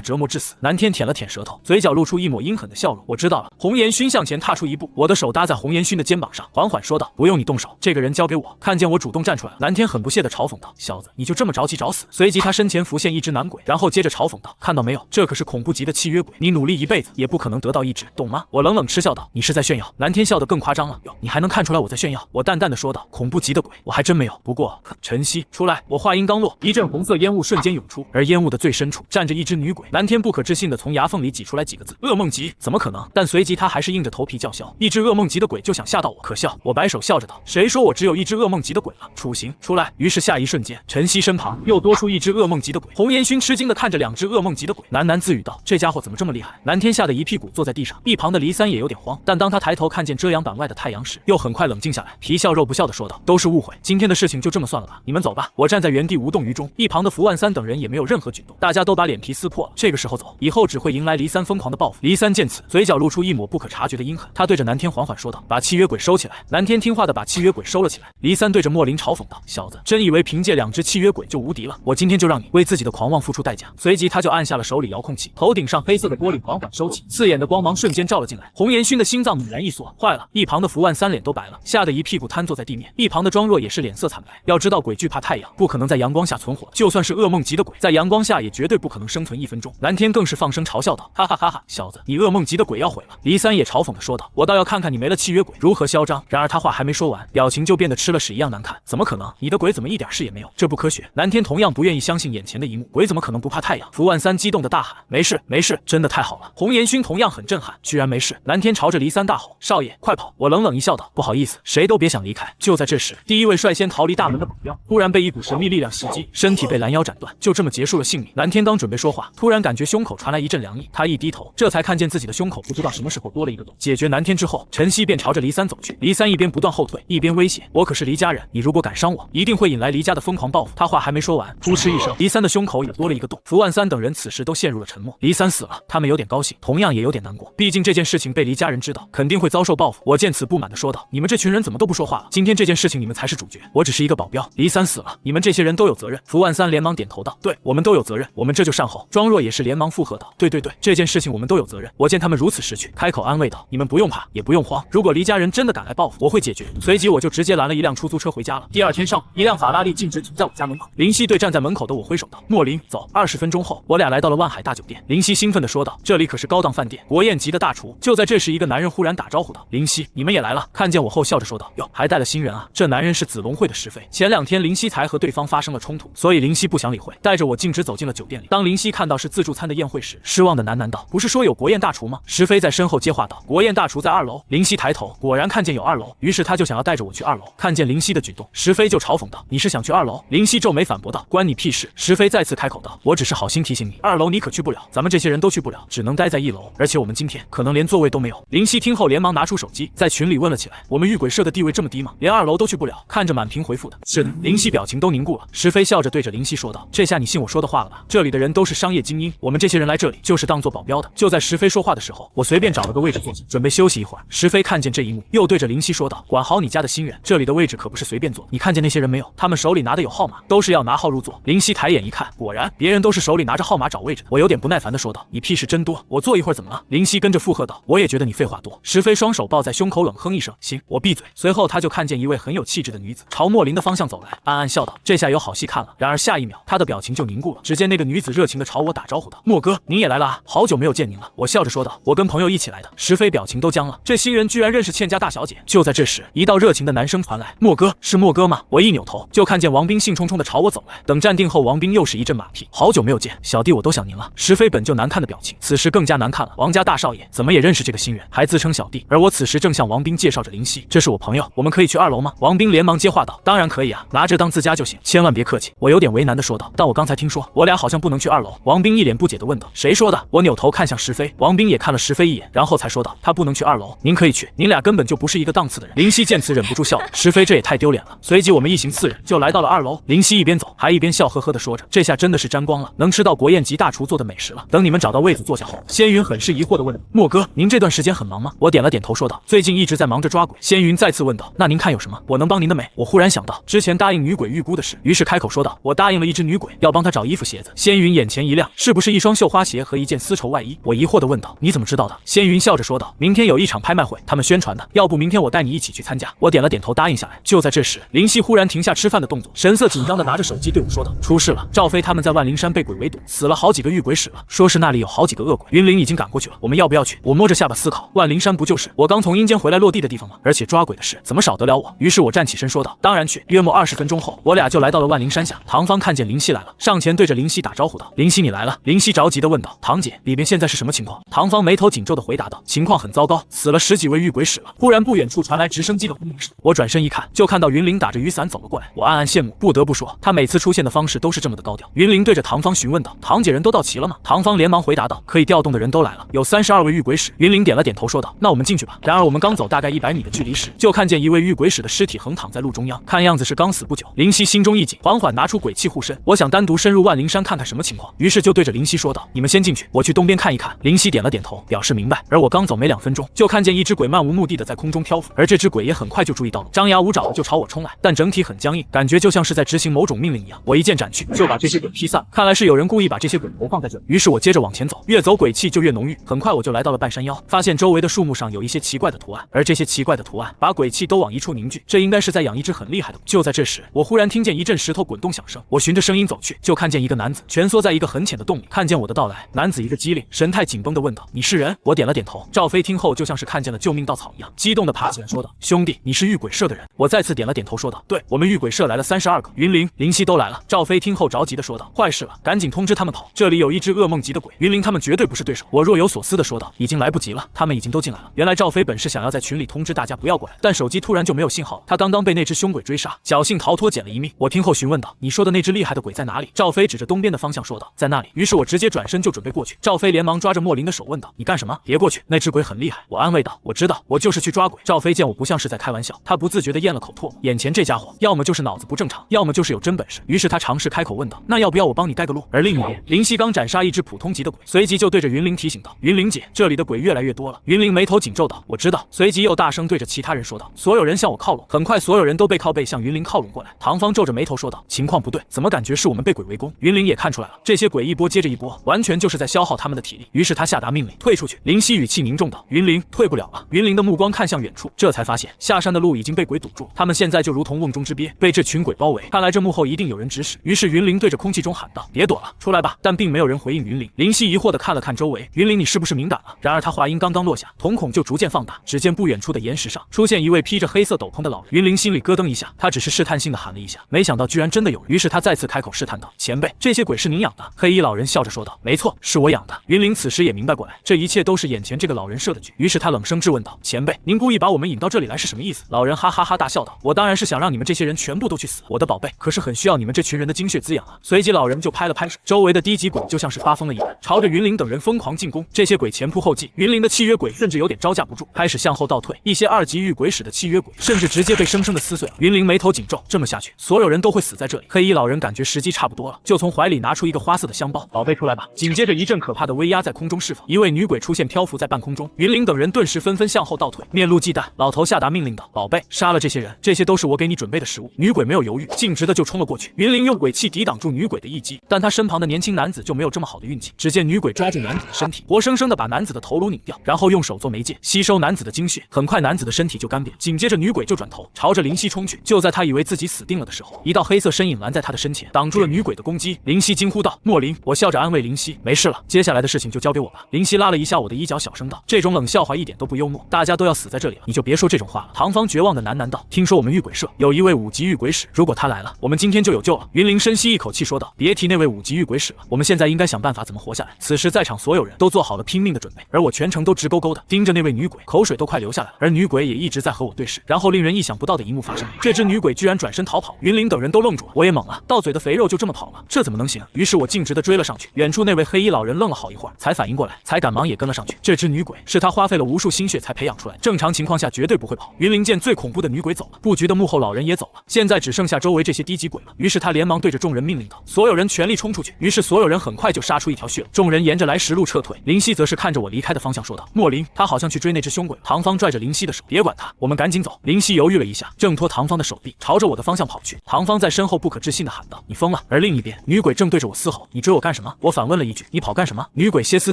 折磨致死。”蓝天舔了舔舌头，嘴角露出一抹阴狠的笑容：“我知道了。”红颜勋向前踏出一步，我的手搭在红颜勋的肩膀上，缓缓说道：“不用你动手，这个人交给我。”看见我主动站出来，蓝天很不屑的嘲讽道：“小子，你就这么着急找死？”随即他身前浮现一只男鬼，然后接着嘲讽道：“看到没有，这可是恐怖级的契约鬼，你努力一辈子也不可能得到一只，懂吗？”我冷冷嗤笑道：“你是在炫耀？”蓝天笑得更夸张了：“哟，你还能看出来我在炫耀？”我淡淡的说道：“恐怖级的鬼，我还真没有。不过，晨曦出来！”我话音刚落，一阵红色烟雾瞬间涌出，而烟雾的最深处站着一只女鬼。蓝天不可置信的从牙缝里挤出来几个字：“噩梦级，怎么可能？”但随即他还是硬着头皮叫嚣：“一只噩梦级的鬼就想吓到我，可笑！”我摆手笑着道：“谁说我只有一只噩梦级的鬼了？处刑出来！”于是下一瞬间，晨曦身旁又多出一只噩梦级的鬼。红颜勋吃惊的看着2只噩梦级的鬼，喃喃自语道：“这家伙怎么这么厉害？”蓝天吓得一屁股坐在地上，一旁的黎三也有点慌，但当他抬头看见遮阳板外的太阳时，又很快冷静下来，皮笑肉不笑的说道：“都是误会，今天的事情就这么算了吧，你们走吧。”我站在原地无动于衷，一旁的福万三等人也没有任何举动，大家都把脸皮撕破了。这个时候走，以后只会迎来黎三疯狂的报复。黎三见此，嘴角露出一抹不可察觉的阴狠，他对着南天缓缓说道：“把契约鬼收起来。”南天听话的把契约鬼收了起来。黎三对着莫林嘲讽道：“小子，真以为凭借2只契约鬼就无敌了？我今天就让你为自己的狂妄付出代价。”随即他就按下了手里遥控器，头顶上黑色的玻璃缓缓收起，刺眼的光芒瞬间照了进来。红颜勋的心脏猛然一缩，坏了！一旁的福万三脸都白了，吓得一屁股瘫坐在地面。一旁的庄若也是脸色惨白。要知道鬼惧怕太阳，不可能在阳光下存活，就算是噩梦级的鬼，在阳光下也绝对不可能生存1分钟。蓝天更是放声嘲笑道：“哈哈哈哈，小子，你噩梦级的鬼要毁了！”黎三也嘲讽的说道：“我倒要看看你没了契约鬼如何嚣张。”然而他话还没说完，表情就变得吃了屎一样难看。怎么可能？你的鬼怎么一点事也没有？这不科学！蓝天同样不愿意相信眼前的一幕，鬼怎么可能不怕太阳？福万三激动的大喊：“没事没事，真的太好了！”红颜勋同样很震撼，居然没事。蓝天朝着黎三大吼：“少爷，快跑！”我冷冷一笑道：“不好意思，谁都别想离开。”就在这时，第一位率先逃离大门的保镖突然被一股神秘力量袭击，身体被拦腰斩断，就这么结束了性命。蓝天刚准备说话，突然感觉胸口传来一阵阵凉意。他一低头，这才看见自己的胸口不知道什么时候多了一个洞。解决难题之后，陈曦便朝着黎三走去。黎三一边不断后退，一边威胁：“我可是黎家人，你如果敢伤我，一定会引来黎家的疯狂报复。”他话还没说完，噗嗤一声，黎三的胸口也多了一个洞。福万三等人此时都陷入了沉默。黎三死了，他们有点高兴，同样也有点难过。毕竟这件事情被黎家人知道，肯定会遭受报复。我见此不满地说道：“你们这群人怎么都不说话了？今天这件事情你们才是主角，我只是一个保镖。黎三死了，你们这些人都有责任。”福万三连忙点头道：“对，我们都有责任，我们这就善后。”庄若也是连忙附和道：“对，这件事情我们都有责任。”我见他们如此识趣，开口安慰道：“你们不用怕，也不用慌，如果黎家人真的敢来报复，我会解决。”随即我就直接拦了一辆出租车回家了。第二天上午，一辆法拉利径直停在我家门口。林夕对站在门口的我挥手道：“莫林，走。”20分钟后，我俩来到了万海大酒店。林夕兴奋地说道：“这里可是高档饭店，国宴级的大厨。”就在这时，一个男人忽然打招呼道：“林夕，你们也来了。”看见我后，笑着说道：“哟，还带了新人啊？”这男人是紫龙会的石飞。前2天林夕才和对方发生了冲突，所以林夕不想理会，带着我径直走进了酒店里。当林夕看到是自助餐的宴会时，失望的喃喃道：“不是说有国宴大厨吗？”石飞在身后接话道：“国宴大厨在2楼。”林夕抬头，果然看见有2楼，于是他就想要带着我去2楼。看见林夕的举动，石飞就嘲讽道：“你是想去2楼？”林夕皱眉反驳道：“关你屁事。”石飞再次开口道：“我只是好心提醒你，2楼你可去不了，咱们这些人都去不了，只能待在1楼，而且我们今天可能连座位都没有。”林夕听后连忙拿出手机，在群里问了起来：“我们玉鬼社的地位这么低吗？连2楼都去不了？”看着满屏回复的是的，林夕表情都凝固了。石飞笑着对着林夕说道：“这下你信我说的话了吧？这里的人都是商业精英，我们这些人来这里就是当做保镖的。”就在石飞说话的时候，我随便找了个位置坐下，准备休息一会儿。石飞看见这一幕，又对着林夕说道：“管好你家的新人，这里的位置可不是随便坐。你看见那些人没有？他们手里拿的有号码，都是要拿号入座。”林夕抬眼一看，果然别人都是手里拿着号码找位置的。我有点不耐烦地说道：“你屁事真多，我坐一会儿怎么了？”林夕跟着附和道：“我也觉得你废话多。”石飞双手抱在胸口，冷哼一声：“行，我闭嘴。”随后他就看见一位很有气质的女子朝莫林的方向走来，暗暗笑道：“这下有好戏看了。”然而下一秒，他的表情就凝固了。只见那个女子热情地朝我打招呼道：“莫哥，您也来了啊，好久没有见您了。”我笑着说道：“我跟朋友一起来的。”石飞表情都僵了，这新人居然认识倩家大小姐。就在这时，一道热情的男声传来：“莫哥，是莫哥吗？”我一扭头，就看见王斌兴冲冲地朝我走来。等站定后，王斌又是一阵马屁：“好久没有见，小弟我都想您了。”石飞本就难看的表情，此时更加难看了。王家大少爷怎么也认识这个新人，还自称小弟。而我此时正向王斌介绍着林夕：“这是我朋友，我们可以去2楼吗？”王斌连忙接话道：“当然可以啊，拿这当自家就行，千万别客气。”我有点为难地说道：“但我刚才听说我俩好像不能去2楼。”王斌一脸不解地问道：“谁说的？”我扭头看向石飞，王斌也看了石飞一眼，然后才说道：“他不能去2楼，您可以去，您俩根本就不是一个档次的人。”林夕见此忍不住笑了，石飞这也太丢脸了。随即我们一行4人就来到了2楼，林夕一边走还一边笑呵呵地说着：“这下真的是沾光了，能吃到国宴级大厨做的美食了。”等你们找到位子坐下后，仙云很是疑惑地问道：“莫哥，您这段时间很忙吗？”我点了点头说道：“最近一直在忙着抓鬼。”仙云再次问道：“那您看有什么我能帮您的没？”我忽然想到之前答应女鬼预估的事，于是开口说道：“我答应了一只女鬼，要帮她找衣服鞋子。”仙云眼前一亮：“是不是一双绣花鞋和一件丝绸外衣？”我疑惑地问道：“你怎么知道的？”仙云笑着说道：“明天有一场拍卖会，他们宣传的，要不明天我带你一起去参加。”我点了点头答应下来。就在这时，林夕忽然停下吃饭的动作，神色紧张地拿着手机对我说道：“出事了，赵飞他们在万灵山被鬼围堵，死了好几个遇鬼使了，说是那里有好几个恶鬼，云灵已经赶过去了，我们要不要去？”我摸着下巴思考，万灵山不就是我刚从阴间回来落地的地方吗？而且抓鬼的事怎么少得了我？于是我站起身说道：“当然去。”约莫20分钟后，我俩就来到了万灵山下。唐芳看见林夕来了，上前对着林夕打招呼道：“林夕你来了。”林夕着急地问道：“唐姐，里边现在是什么情况？”唐芳眉头紧皱地回答道：“情况很糟糕，死了10几位遇鬼使了。”忽然不远处传来直升机的轰鸣声，我转身一看，就看到云灵打着雨伞走了过来。我暗暗羡慕，不得不说，他每次出现的方式都是这么的高调。云灵对着唐芳询问道：“唐姐人都到齐了吗？”唐芳连忙回答道：“可以调动的人都来了，有32位遇鬼使。”云灵点了点头说道：“那我们进去吧。”然而我们刚走大概100米的距离时，就看见一位遇鬼使的尸体横躺在路中央，看样子是刚死不久。林夕心中一紧，缓缓拿出鬼气护身。我想单独深入万灵山看看什么情况，于是就对着林夕说道：“你们先进去，我去东边看一看。”林夕点了点头，表示明白。而我刚走没2分钟，就看见一只鬼漫无目的的在空中漂浮，而这只鬼也很快就注意到了，张牙舞爪的就朝我冲来，但整体很僵硬，感觉就像是在执行某种命令一样。我一剑斩去，就把这些鬼劈散。看来是有人故意把这些鬼投放在这里。于是我接着往前走，越走鬼气就越浓郁。很快我就来到了半山腰，发现周围的树木上有一些奇怪的图案，而这些奇怪的图案把鬼气都往一处凝聚，这应该是在养一只很厉害的鬼。就在这时，我忽然听见一阵石头滚动响声，我循着声音走去，就看见一个男子蜷缩在一个很浅的洞里。看见我的到来，男子一个机灵，神态紧绷地问道：“你是人？”我点了点头。赵飞听后就像是看见了救命稻草一样，激动地爬起来说道：“兄弟，你是遇鬼社的人？”我再次点了点头说道：“对，我们遇鬼社来了32个，云灵、林夕都来了。”赵飞听后着急地说道：“坏事了，赶紧通知他们跑，这里有一只噩梦级的鬼，云灵他们绝对不是对手。”我若有所思地说道：“已经来不及了，他们已经都进来了。”原来赵飞本是想要在群里通知大家不要过来，但手机突然就没有信号了，他刚刚被那只凶鬼追杀，侥幸逃脱，捡了一命。我听后询问道：“你说的那只厉害的鬼在哪里？”赵飞指着东边的方向说道：“在那里。”于是我直接转身就准备备过去。赵飞连忙抓着莫林的手问道：“你干什么？别过去，那只鬼很厉害。”我安慰道：“我知道，我就是去抓鬼。”赵飞见我不像是在开玩笑，他不自觉地咽了口唾沫。眼前这家伙要么就是脑子不正常，要么就是有真本事。于是他尝试开口问道：“那要不要我帮你带个路？”而另一边，林夕刚斩杀一只普通级的鬼，随即就对着云灵提醒道：“云灵姐，这里的鬼越来越多了。”云灵眉头紧皱道：“我知道。”随即又大声对着其他人说道：“所有人向我靠拢。”很快，所有人都背靠背向云灵靠拢过来。唐芳皱着眉头说道：“情况不对，怎么感觉是我们被鬼围攻？”云灵也看出来了，这些鬼一波接着一波，完全就是在消耗他们的体力。于是他下达命令：“退出去！”林夕语气凝重道：“云灵，退不了了。”云灵的目光看向远处，这才发现下山的路已经被鬼堵住，他们现在就如同瓮中之鳖，被这群鬼包围。看来这幕后一定有人指使。于是云灵对着空气中喊道：“别躲了，出来吧！”但并没有人回应云灵。林夕疑惑地看了看周围：“云灵，你是不是敏感了？”然而他话音刚刚落下，瞳孔就逐渐放大，只见不远处的岩石上出现一位披着黑色斗篷的老人。云灵心里咯噔一下，他只是试探性地喊了一下，没想到居然真的有人。于是他再次开口试探道：“前辈，这些鬼是您养的？”黑衣老人笑着说道：“没错，是我养的。”云灵此时也明白过来，这一切都是眼前这个老人设的局。于是他冷声质问道：“前辈，您故意把我们引到这里来是什么意思？”老人哈哈哈大笑道：“我当然是想让你们这些人全部都去死，我的宝贝，可是很需要你们这群人的精血滋养啊！”随即老人就拍了拍手，周围的低级鬼就像是发疯了一般，朝着云灵等人疯狂进攻。这些鬼前仆后继，云灵的契约鬼甚至有点招架不住，开始向后倒退。一些2级御鬼使的契约鬼甚至直接被生生的撕碎了。云灵眉头紧皱，这么下去，所有人都会死在这里。黑衣老人感觉时机差不多了，就从怀里拿出一个花色的香包：“宝贝，出来吧！”紧接着一阵可怕的威压在空中释放，一位女鬼出现，漂浮在半空中。云灵等人顿时纷纷向后倒退，面露忌惮。老头下达命令道：“宝贝，杀了这些人，这些都是我给你准备的食物。”女鬼没有犹豫，径直的就冲了过去。云灵用鬼气抵挡住女鬼的一击，但他身旁的年轻男子就没有这么好的运气。只见女鬼抓住男子的身体，活生生的把男子的头颅拧掉，然后用手做媒介吸收男子的精血。很快男子的身体就干瘪，紧接着女鬼就转头朝着林夕冲去。就在他以为自己死定了的时候，一道黑色身影拦在他的身前，挡住了女鬼的攻击。林夕惊呼道：“莫林！”我笑着安慰林夕：“没事了，接下来的事情就交给我吧。”林夕拉了一下我的衣角，小声道：“这种冷笑话一点都不幽默，大家都要死在这里了，你就别说这种话了。”唐芳绝望的喃喃道：“听说我们御鬼社有一位5级御鬼使，如果他来了，我们今天就有救了。”云灵深吸一口气说道：“别提那位5级御鬼使了，我们现在应该想办法怎么活下来。”此时在场所有人都做好了拼命的准备，而我全程都直勾勾的盯着那位女鬼，口水都快流下来了。而女鬼也一直在和我对视。然后令人意想不到的一幕发生，这只女鬼居然转身逃跑。云灵等人都愣住了，我也懵了，到嘴的肥肉就这么跑了，这怎么能行？于是我径直的追了上去。远处那位黑衣老人愣了好一会儿，才反应过来，才赶忙也跟了上去。这只女鬼是他花费了无数心血才培养出来，正常情况下绝对不会跑。云灵见最恐怖的女鬼走了，布局的幕后老人也走了，现在只剩下周围这些低级鬼了。于是他连忙对着众人命令道：“所有人全力冲出去！”于是所有人很快就杀出一条血路，众人沿着来时路撤退。林夕则是看着我离开的方向说道：“莫林，他好像去追那只凶鬼。”唐芳拽着林夕的手：“别管他，我们赶紧走。”林夕犹豫了一下，挣脱唐芳的手臂，朝着我的方向跑去。唐芳在身后不可置信地喊道：“你疯了！”而另一边，女鬼正对着我嘶吼：“你追我干什么？”我反问了一句：“你跑干什么？”女鬼歇斯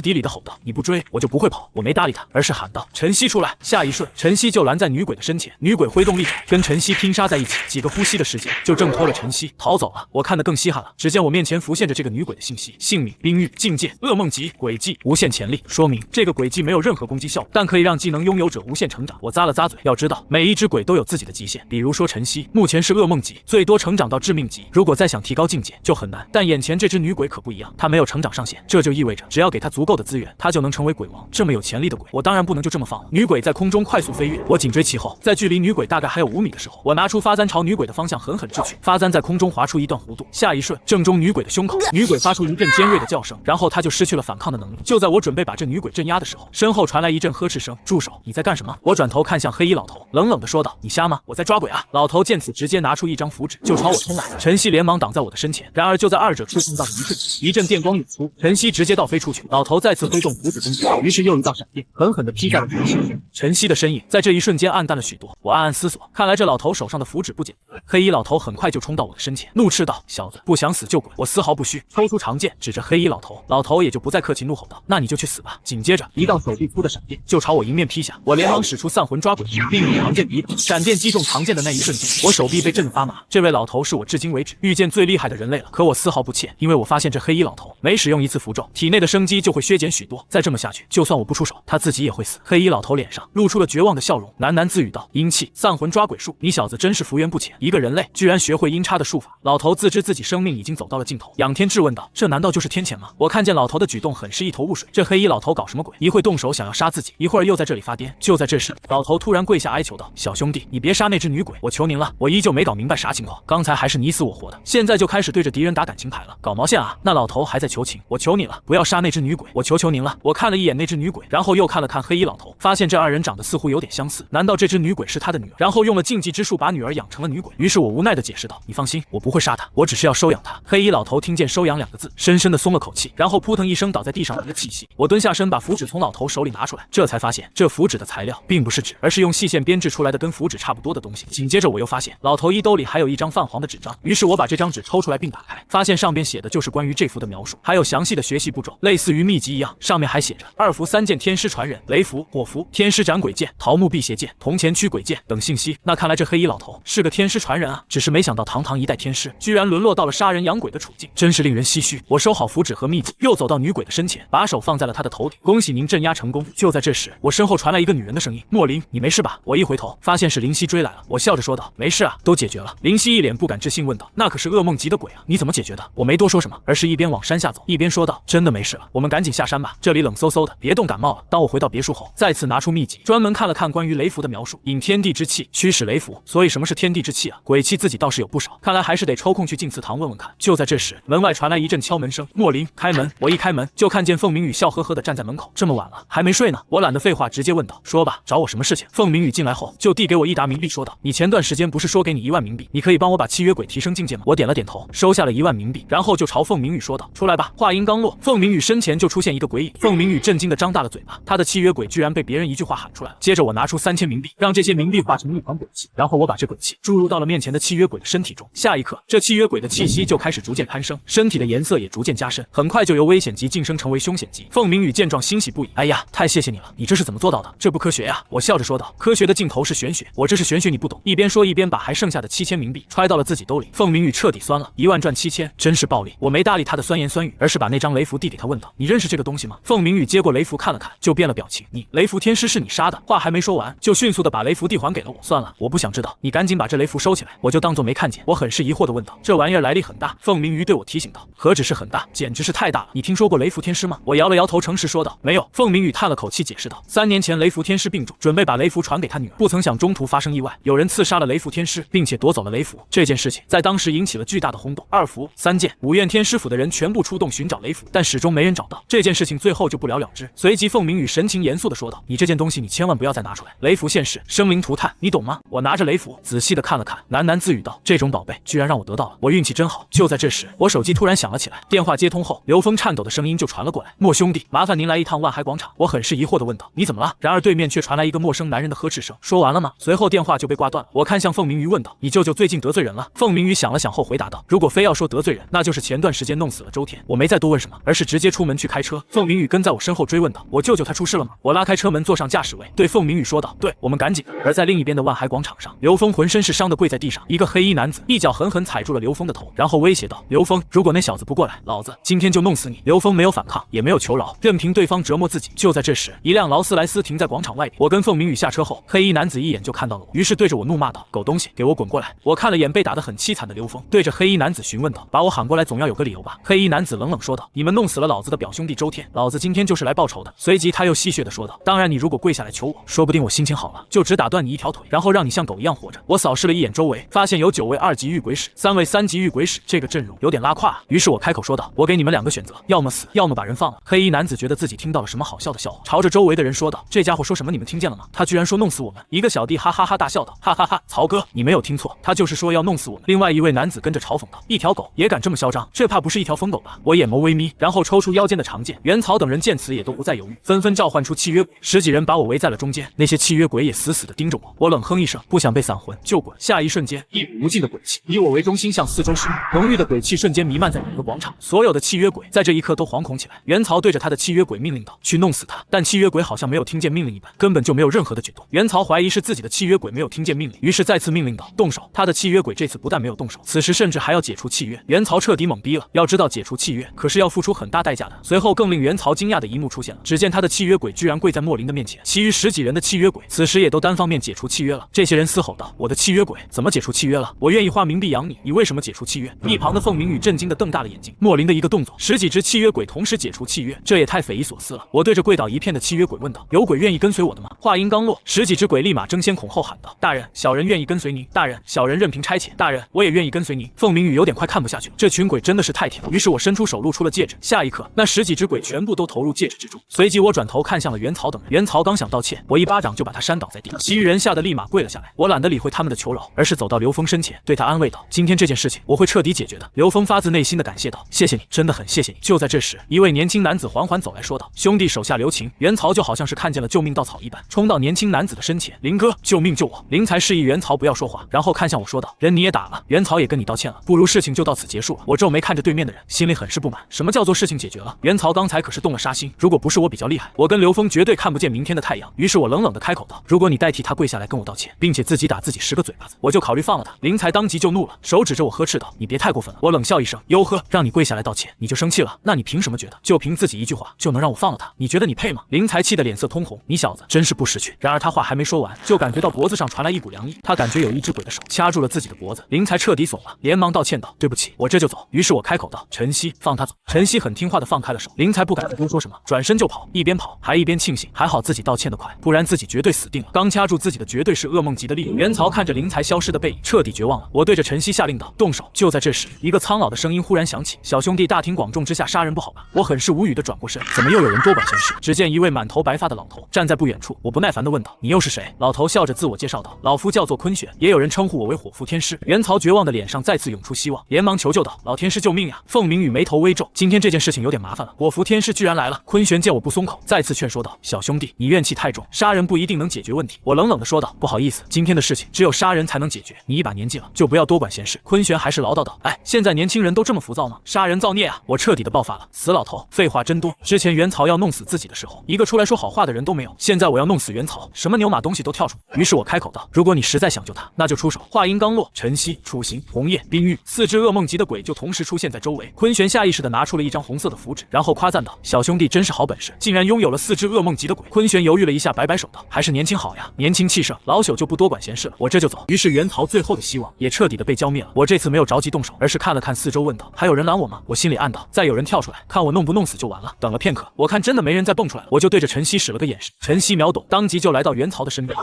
底里地吼道：“你不追，我就不会跑。”我没搭理她，而是喊道：“晨曦出来！”下一瞬，晨曦就拦在女鬼的身前，女鬼挥动利爪，跟晨曦拼杀在一起，几个呼吸的时间就挣脱了晨曦，逃走了。我看得更稀罕了，只见我面前浮现着这个女鬼的信息：姓名、冰域、境界、噩梦级、轨迹、无限潜力。说明这个轨迹没有任何攻击效果，但可以让技能拥有者无限成长。我咂了咂嘴，要知道每一只鬼都有自己的极限，比如说晨曦目前是噩梦级，最多成长到致命级，如果再想提高境界就很难。但眼前这只女鬼可不一样，她没有成长上限，这就意味着只要给她足够的资源，她就能成为鬼王。这么有潜力的鬼，我当然不能就这么放了。女鬼在空中快速飞跃，我紧追其后，在距离女鬼大概还有5米的时候，我拿出发簪朝女鬼的方向狠狠掷去，发簪在空中划出一段弧度，下一瞬正中女鬼的胸口。女鬼发出一阵尖锐的叫声，然后她就失去了反抗的能力。就在我准备把这女鬼镇压的时候，身后传来一阵呵斥声：“住手！你在干什么？”我转头看向黑衣老头，冷冷地说道：“你瞎吗？我在抓鬼啊！”老头见此，直接拿出一张符纸就朝我冲来。晨曦连忙挡在我的身前，然而就在二者触碰到的一瞬间，一阵电光涌出，晨曦直接倒飞出去。老头再次挥动符纸攻击，于是又一道闪电狠狠地劈在了晨曦身上。晨曦的身影在这一瞬间暗淡了许多。我暗暗思索，看来这老头手上的符纸不简单。黑衣老头很快就冲到我的身前，怒斥道：“小子，不想死就滚！”我丝毫不虚，抽出长剑指着黑衣老头，老头也就不再客气，怒吼道：“那你就去死吧！”紧接着一道手臂粗的闪电就朝我迎面劈下，我连忙使出散魂抓鬼术，并用长剑抵挡。闪电击中长剑的那一瞬间，我手臂被震得发麻。这位老头是我至今为止遇见最厉害的人类了，可我丝毫不怯，因为我发现这黑衣老头每使用一次符咒，体内的生机就会削减许多。再这么下去，就算我不出手，他自己也会死。黑衣老头脸上露出了绝望的笑容，喃喃自语道：“阴气散魂抓鬼术，你小子真是福缘不浅，一个人类居然学会阴差的术法。”老头自知自己生命已经走到了尽头，仰天质问道：“这难道就是天谴吗？”我看见老头的举动很是一头雾水，这黑衣老头搞什么鬼？一会动手想要杀自己，一会儿又在这里发癫。就在这时，老头突然跪下哀求道：“小兄弟，你别杀那只女鬼，我求您了。”我依旧没搞明白啥情况，刚才还是你死我活的，现在就开始对着敌人打感情牌了，搞毛线啊！那老头还在求情，我求求你了，不要杀那只女鬼，我求求您了。我看了一眼那只女鬼，然后又看了看黑衣老头，发现这二人长得似乎有点相似，难道这只女鬼是他的女儿？然后用了禁忌之术把女儿养成了女鬼。于是我无奈地解释道：“你放心，我不会杀她，我只是要收养她。”黑衣老头听见收养两个字，深深地松了口气，然后扑腾一声倒在地上没了气息。我蹲下身把符纸从老头手里拿出来，这才发现这符纸的材料并不是纸，而是用细线编制出来的跟符纸差不多的东西。紧接着我又发现老头衣兜里还有一张泛黄的纸张，于是我把这张纸抽出来并打开，发现上边写的就是关于这符的描述，还有详细的学习步骤，类似于秘籍一样。上面还写着二符三剑天师传人，雷符、火符、天师斩鬼剑、桃木辟邪剑、铜钱驱鬼剑等信息。那看来这黑衣老头是个天师传人啊，只是没想到堂堂一代天师，居然沦落到了杀人养鬼的处境，真是令人唏嘘。我收好符纸和秘籍，又走到女鬼的身前，把手放在了她的头顶，恭喜您镇压成功。就在这时，我身后传来一个女人的声音：“莫林，你没事吧？”我一回头，发现是林夕追来了。我笑着说道：“没事啊，都解决了。”林夕一脸不敢置信问道：“那可是噩梦级的鬼啊，你怎么解决的？”我没多说什么，而是一边往山下走，一边说道：“真的没事了，我们赶紧下山吧，这里冷飕飕的，别冻感冒了。”当我回到别墅后，再次拿出秘籍，专门看了看关于雷符的描述，引天地之气驱使雷符。所以什么是天地之气啊？鬼气自己倒是有不少，看来还是得抽空去净祠堂问问看。就在这时，门外传来一阵敲门声：“莫林，开门！”我一开门就看见凤鸣雨笑呵呵的站在门口。这么晚了还没睡呢？我懒得废话，直接问道：“说吧，找我什么事情？”凤鸣雨进来后就递给我一沓冥币，说道：“你前段时间不是说给你1万冥币，你可以帮我把契约鬼提升境界吗？”我点了点头，收下了1万冥币，然后就朝凤鸣雨说道：“出来吧。”话音刚落，凤鸣雨身前就出现一个鬼影。凤鸣雨震惊的张大了嘴巴，他的契约鬼居然被别人一句话喊出来了。接着我拿出3000冥币，让这些冥币化成一团鬼气，然后我把这鬼气注入到了面前的契约鬼的身体中。下一刻，这契约鬼的气息就开始逐渐攀升，身体的颜色也逐渐加深，很快就由危险级晋升成为凶险级。凤鸣雨见状欣喜不已：“哎呀，太谢谢你了，你这是怎么做到的？这不科学呀！”我笑着说道：“科学的尽头是玄学，我这是玄学你不懂。”一边说一边把还剩下的7000冥币揣到了自己兜里。凤鸣雨彻底酸了，1万赚7000，真是暴利。我没搭理他的酸言酸语，而是把那张雷符递给他，问道：“你认识这个东西吗？”凤鸣雨接过雷符看了看，就变了表情：“你雷符天师是你杀的？”话还没说完，就迅速的把雷符递还给了我。算了，我不想知道，你赶紧把这雷符收起来。我就当做没看见。我很是疑惑的问道：“这玩意儿来历很大？”凤鸣雨对我提醒道：“何止是很大，简直是太大了。你听说过雷符天师吗？”我摇了摇头，诚实说道：“没有。”凤鸣雨叹了口气，解释道：“3年前雷符天师病重，准备把雷符传给他女儿，不曾想中途发生意外，有人刺杀了雷符天师，并且夺走了雷符。这件事情在当时引起了巨大的轰动。2符3剑5院天师府的人全部出动寻找雷符，但始终没人找到。这件事情最后就不了了之。”随即凤鸣雨神情严肃的说道：“你这件东西你千万不要再拿出来，雷符现世，生灵涂炭，你懂吗？”我拿着雷符仔细的看了看，喃喃自语道：“这种宝贝居然让我得到了，我运气真好。”就在这时，我手机突然响了起来，电话接通后，刘峰颤抖的声音就传了过来：“莫兄弟，麻烦您来一趟万海广场。”我很是疑惑的问道：“你怎么了？”然而对面却传来一个陌生男人的呵斥声。说完了吗？随后电话就被挂断了。我看向凤鸣鱼问道：“你舅舅最近得罪人了？”凤鸣鱼想了想后回答道：“如果非要说得罪人，那就是前段时间弄死了周天。”我没再多问什么，而是直接出门去开车。凤鸣雨跟在我身后追问道：“我舅舅他出事了吗？”我拉开车门坐上驾驶位，对凤鸣雨说道：“对，我们赶紧。”而在另一边的万海广场上，刘峰浑身是伤的跪在地上，一个黑衣男子一脚狠狠踩住了刘峰的头，然后威胁道：“刘峰，如果那小子不过来，老子今天就弄死你！”刘峰没有反抗，也没有求饶，任凭对方折磨自己。就在这时，一辆劳斯莱斯停在广场外边，我跟凤鸣雨下车后，黑衣男子一眼就看到了我，于是对着我怒骂道：“狗东西，给我滚过来！”我看了眼被打得很凄惨的刘峰，对着黑衣男子询问道：“把我喊过来总要有个理由吧？”黑衣男子冷冷说道：“你们弄死了老子的表兄弟周天，老子今天就是来报仇的。”随即他又戏谑地说道：“当然，你如果跪下来求我，说不定我心情好了，就只打断你一条腿，然后让你像狗一样活着。”我扫视了一眼周围，发现有9位2级遇鬼使，3位3级遇鬼使，这个阵容有点拉胯啊。于是我开口说道：“我给你们2个选择，要么死，要么把人放了。”黑衣男子觉得自己听到了什么好笑的笑话，朝着周围的人说道：“这家伙说什么？你们听见了吗？他居然说弄死我们！”一个小弟哈哈哈大笑道：“哈哈哈，曹哥，你没有听错，他就是说要弄死我们。”另外一位男子跟着嘲讽道：“一条狗也敢这么嚣张，这怕不是一条疯狗吧？”我眼眸微眯，然后抽出腰间的长剑。袁曹等人见此也都不再犹豫，纷纷召唤出契约鬼，10几人把我围在了中间，那些契约鬼也死死地盯着我。我冷哼一声，不想被散魂就滚。下一瞬间，一股无尽的鬼气以我为中心向四周释放，浓郁的鬼气瞬间弥漫在整个广场，所有的契约鬼在这一刻都惶恐起来。袁曹对着他的契约鬼命令道：“去弄死他！”但契约鬼好像没有听见命令一般，根本就没有任何的举动。袁曹怀疑是自己的契约鬼没有听见命令，于是再次命令道：“动手！”他的契约鬼这次不但没有动手，此时甚至还要解除契约。袁曹彻底懵逼了，要知道解除契约可是要付出很大代价的。随后更令袁曹惊讶的一幕出现了，只见他的契约鬼居然跪在莫林的面前，其余10几人的契约鬼此时也都单方面解除契约了。这些人嘶吼道：“我的契约鬼怎么解除契约了？我愿意花冥币养你，你为什么解除契约？”一旁的凤鸣雨震惊的瞪大了眼睛。莫林的一个动作，10几只契约鬼同时解除契约，这也太匪夷所思了。我对着跪倒一片的契约鬼问道：“有鬼愿意跟随我的吗？”话音刚落，10几只鬼立马争先恐后喊道：“大人，小人愿意跟随您！大人，小人任凭差遣！大人，我也愿意跟随您！”凤鸣雨有点快看不下去了，这群鬼真的是太甜了。于是我伸出手露出了戒指。戒指。下一刻，那10几只鬼全部都投入戒指之中。随即我转头看向了元曹等人，元曹刚想道歉，我一巴掌就把他扇倒在地，其余人吓得立马跪了下来。我懒得理会他们的求饶，而是走到刘峰身前，对他安慰道：“今天这件事情我会彻底解决的。”刘峰发自内心的感谢道：“谢谢你，真的很谢谢你。”就在这时，一位年轻男子缓缓走来说道：“兄弟手下留情。”元曹就好像是看见了救命稻草一般，冲到年轻男子的身前：“林哥，救命救我！”林才示意元曹不要说话，然后看向我说道：“人你也打了，元曹也跟你道歉了，不如事情就到此结束了。”我皱眉看着对面的人，心里很是不满。什么叫做事情解决了？元曹刚才可是动了杀心，如果不是我比较厉害，我跟刘峰绝对看不见明天的太阳。于是我冷冷的开口道：“如果你代替他跪下来跟我道歉，并且自己打自己10个嘴巴子，我就考虑放了他。”林才当即就怒了，手指着我呵斥道：“你别太过分了！”我冷笑一声：“哟呵，让你跪下来道歉，你就生气了？那你凭什么觉得就凭自己一句话就能让我放了他？你觉得你配吗？”林才气得脸色通红：“你小子真是不识趣！”然而他话还没说完，就感觉到脖子上传来一股凉意，他感觉有一只鬼的手掐住了自己的脖子。林才彻底怂了，连忙道歉道：“对不起，我这就走。”于是我开口道：“晨曦，放他走。”晨曦很听话的放开了手，林才不敢再多说什么，转身就跑，一边跑还一边庆幸还好自己道歉的快，不然自己绝对死定了。刚掐住自己的绝对是噩梦级的力量。元曹看着林才消失的背影，彻底绝望了。我对着晨曦下令道：“动手！”就在这时，一个苍老的声音忽然响起：“小兄弟，大庭广众之下杀人不好吧？”我很是无语的转过身，怎么又有人多管闲事？只见一位满头白发的老头站在不远处，我不耐烦的问道：“你又是谁？”老头笑着自我介绍道：“老夫叫做坤玄，也有人称呼我为火符天师。”元曹绝望的脸上再次涌出希望，连忙求救道：“老天师救命呀！”凤鸣宇眉头微皱，今天这件事情有点麻烦了，火符天师居然来了。坤玄见我不松口，再次劝说道：“小兄弟，你怨气太重，杀人不一定能解决问题。”我冷冷的说道：“不好意思，今天的事情只有杀人才能解决，你一把年纪了，就不要多管闲事。”坤玄还是唠叨道：“哎，现在年轻人都这么浮躁吗？杀人造孽啊！”我彻底的爆发了：“死老头，废话真多！之前元曹要弄死自己的时候，一个出来说好话的人都没有，现在我要弄死元曹，什么牛马东西都跳出来。”于是我开口道：“如果你实在想救他，那就出手。”话音刚落，晨曦、楚行、红叶、冰玉4只噩梦级的鬼就同时出现在周围。坤玄下意识的拿出了一张红色的符纸，然后夸赞道：“小兄弟真是好本事，竟然拥有了4只噩梦级的鬼。”坤玄犹豫了一下，摆摆手道：“还是年轻好呀，年轻气盛，老朽就不多管闲事了，我这就走。”于是元曹最后的希望也彻底的被浇灭了。我这次没有着急动手，而是看了看四周，问道：“还有人拦我吗？”我心里暗道：再有人跳出来，看我弄不弄死就完了。等了片刻，我看真的没人再蹦出来，我就对着晨曦使了个眼神。晨曦秒懂，当即就来到元曹的身边，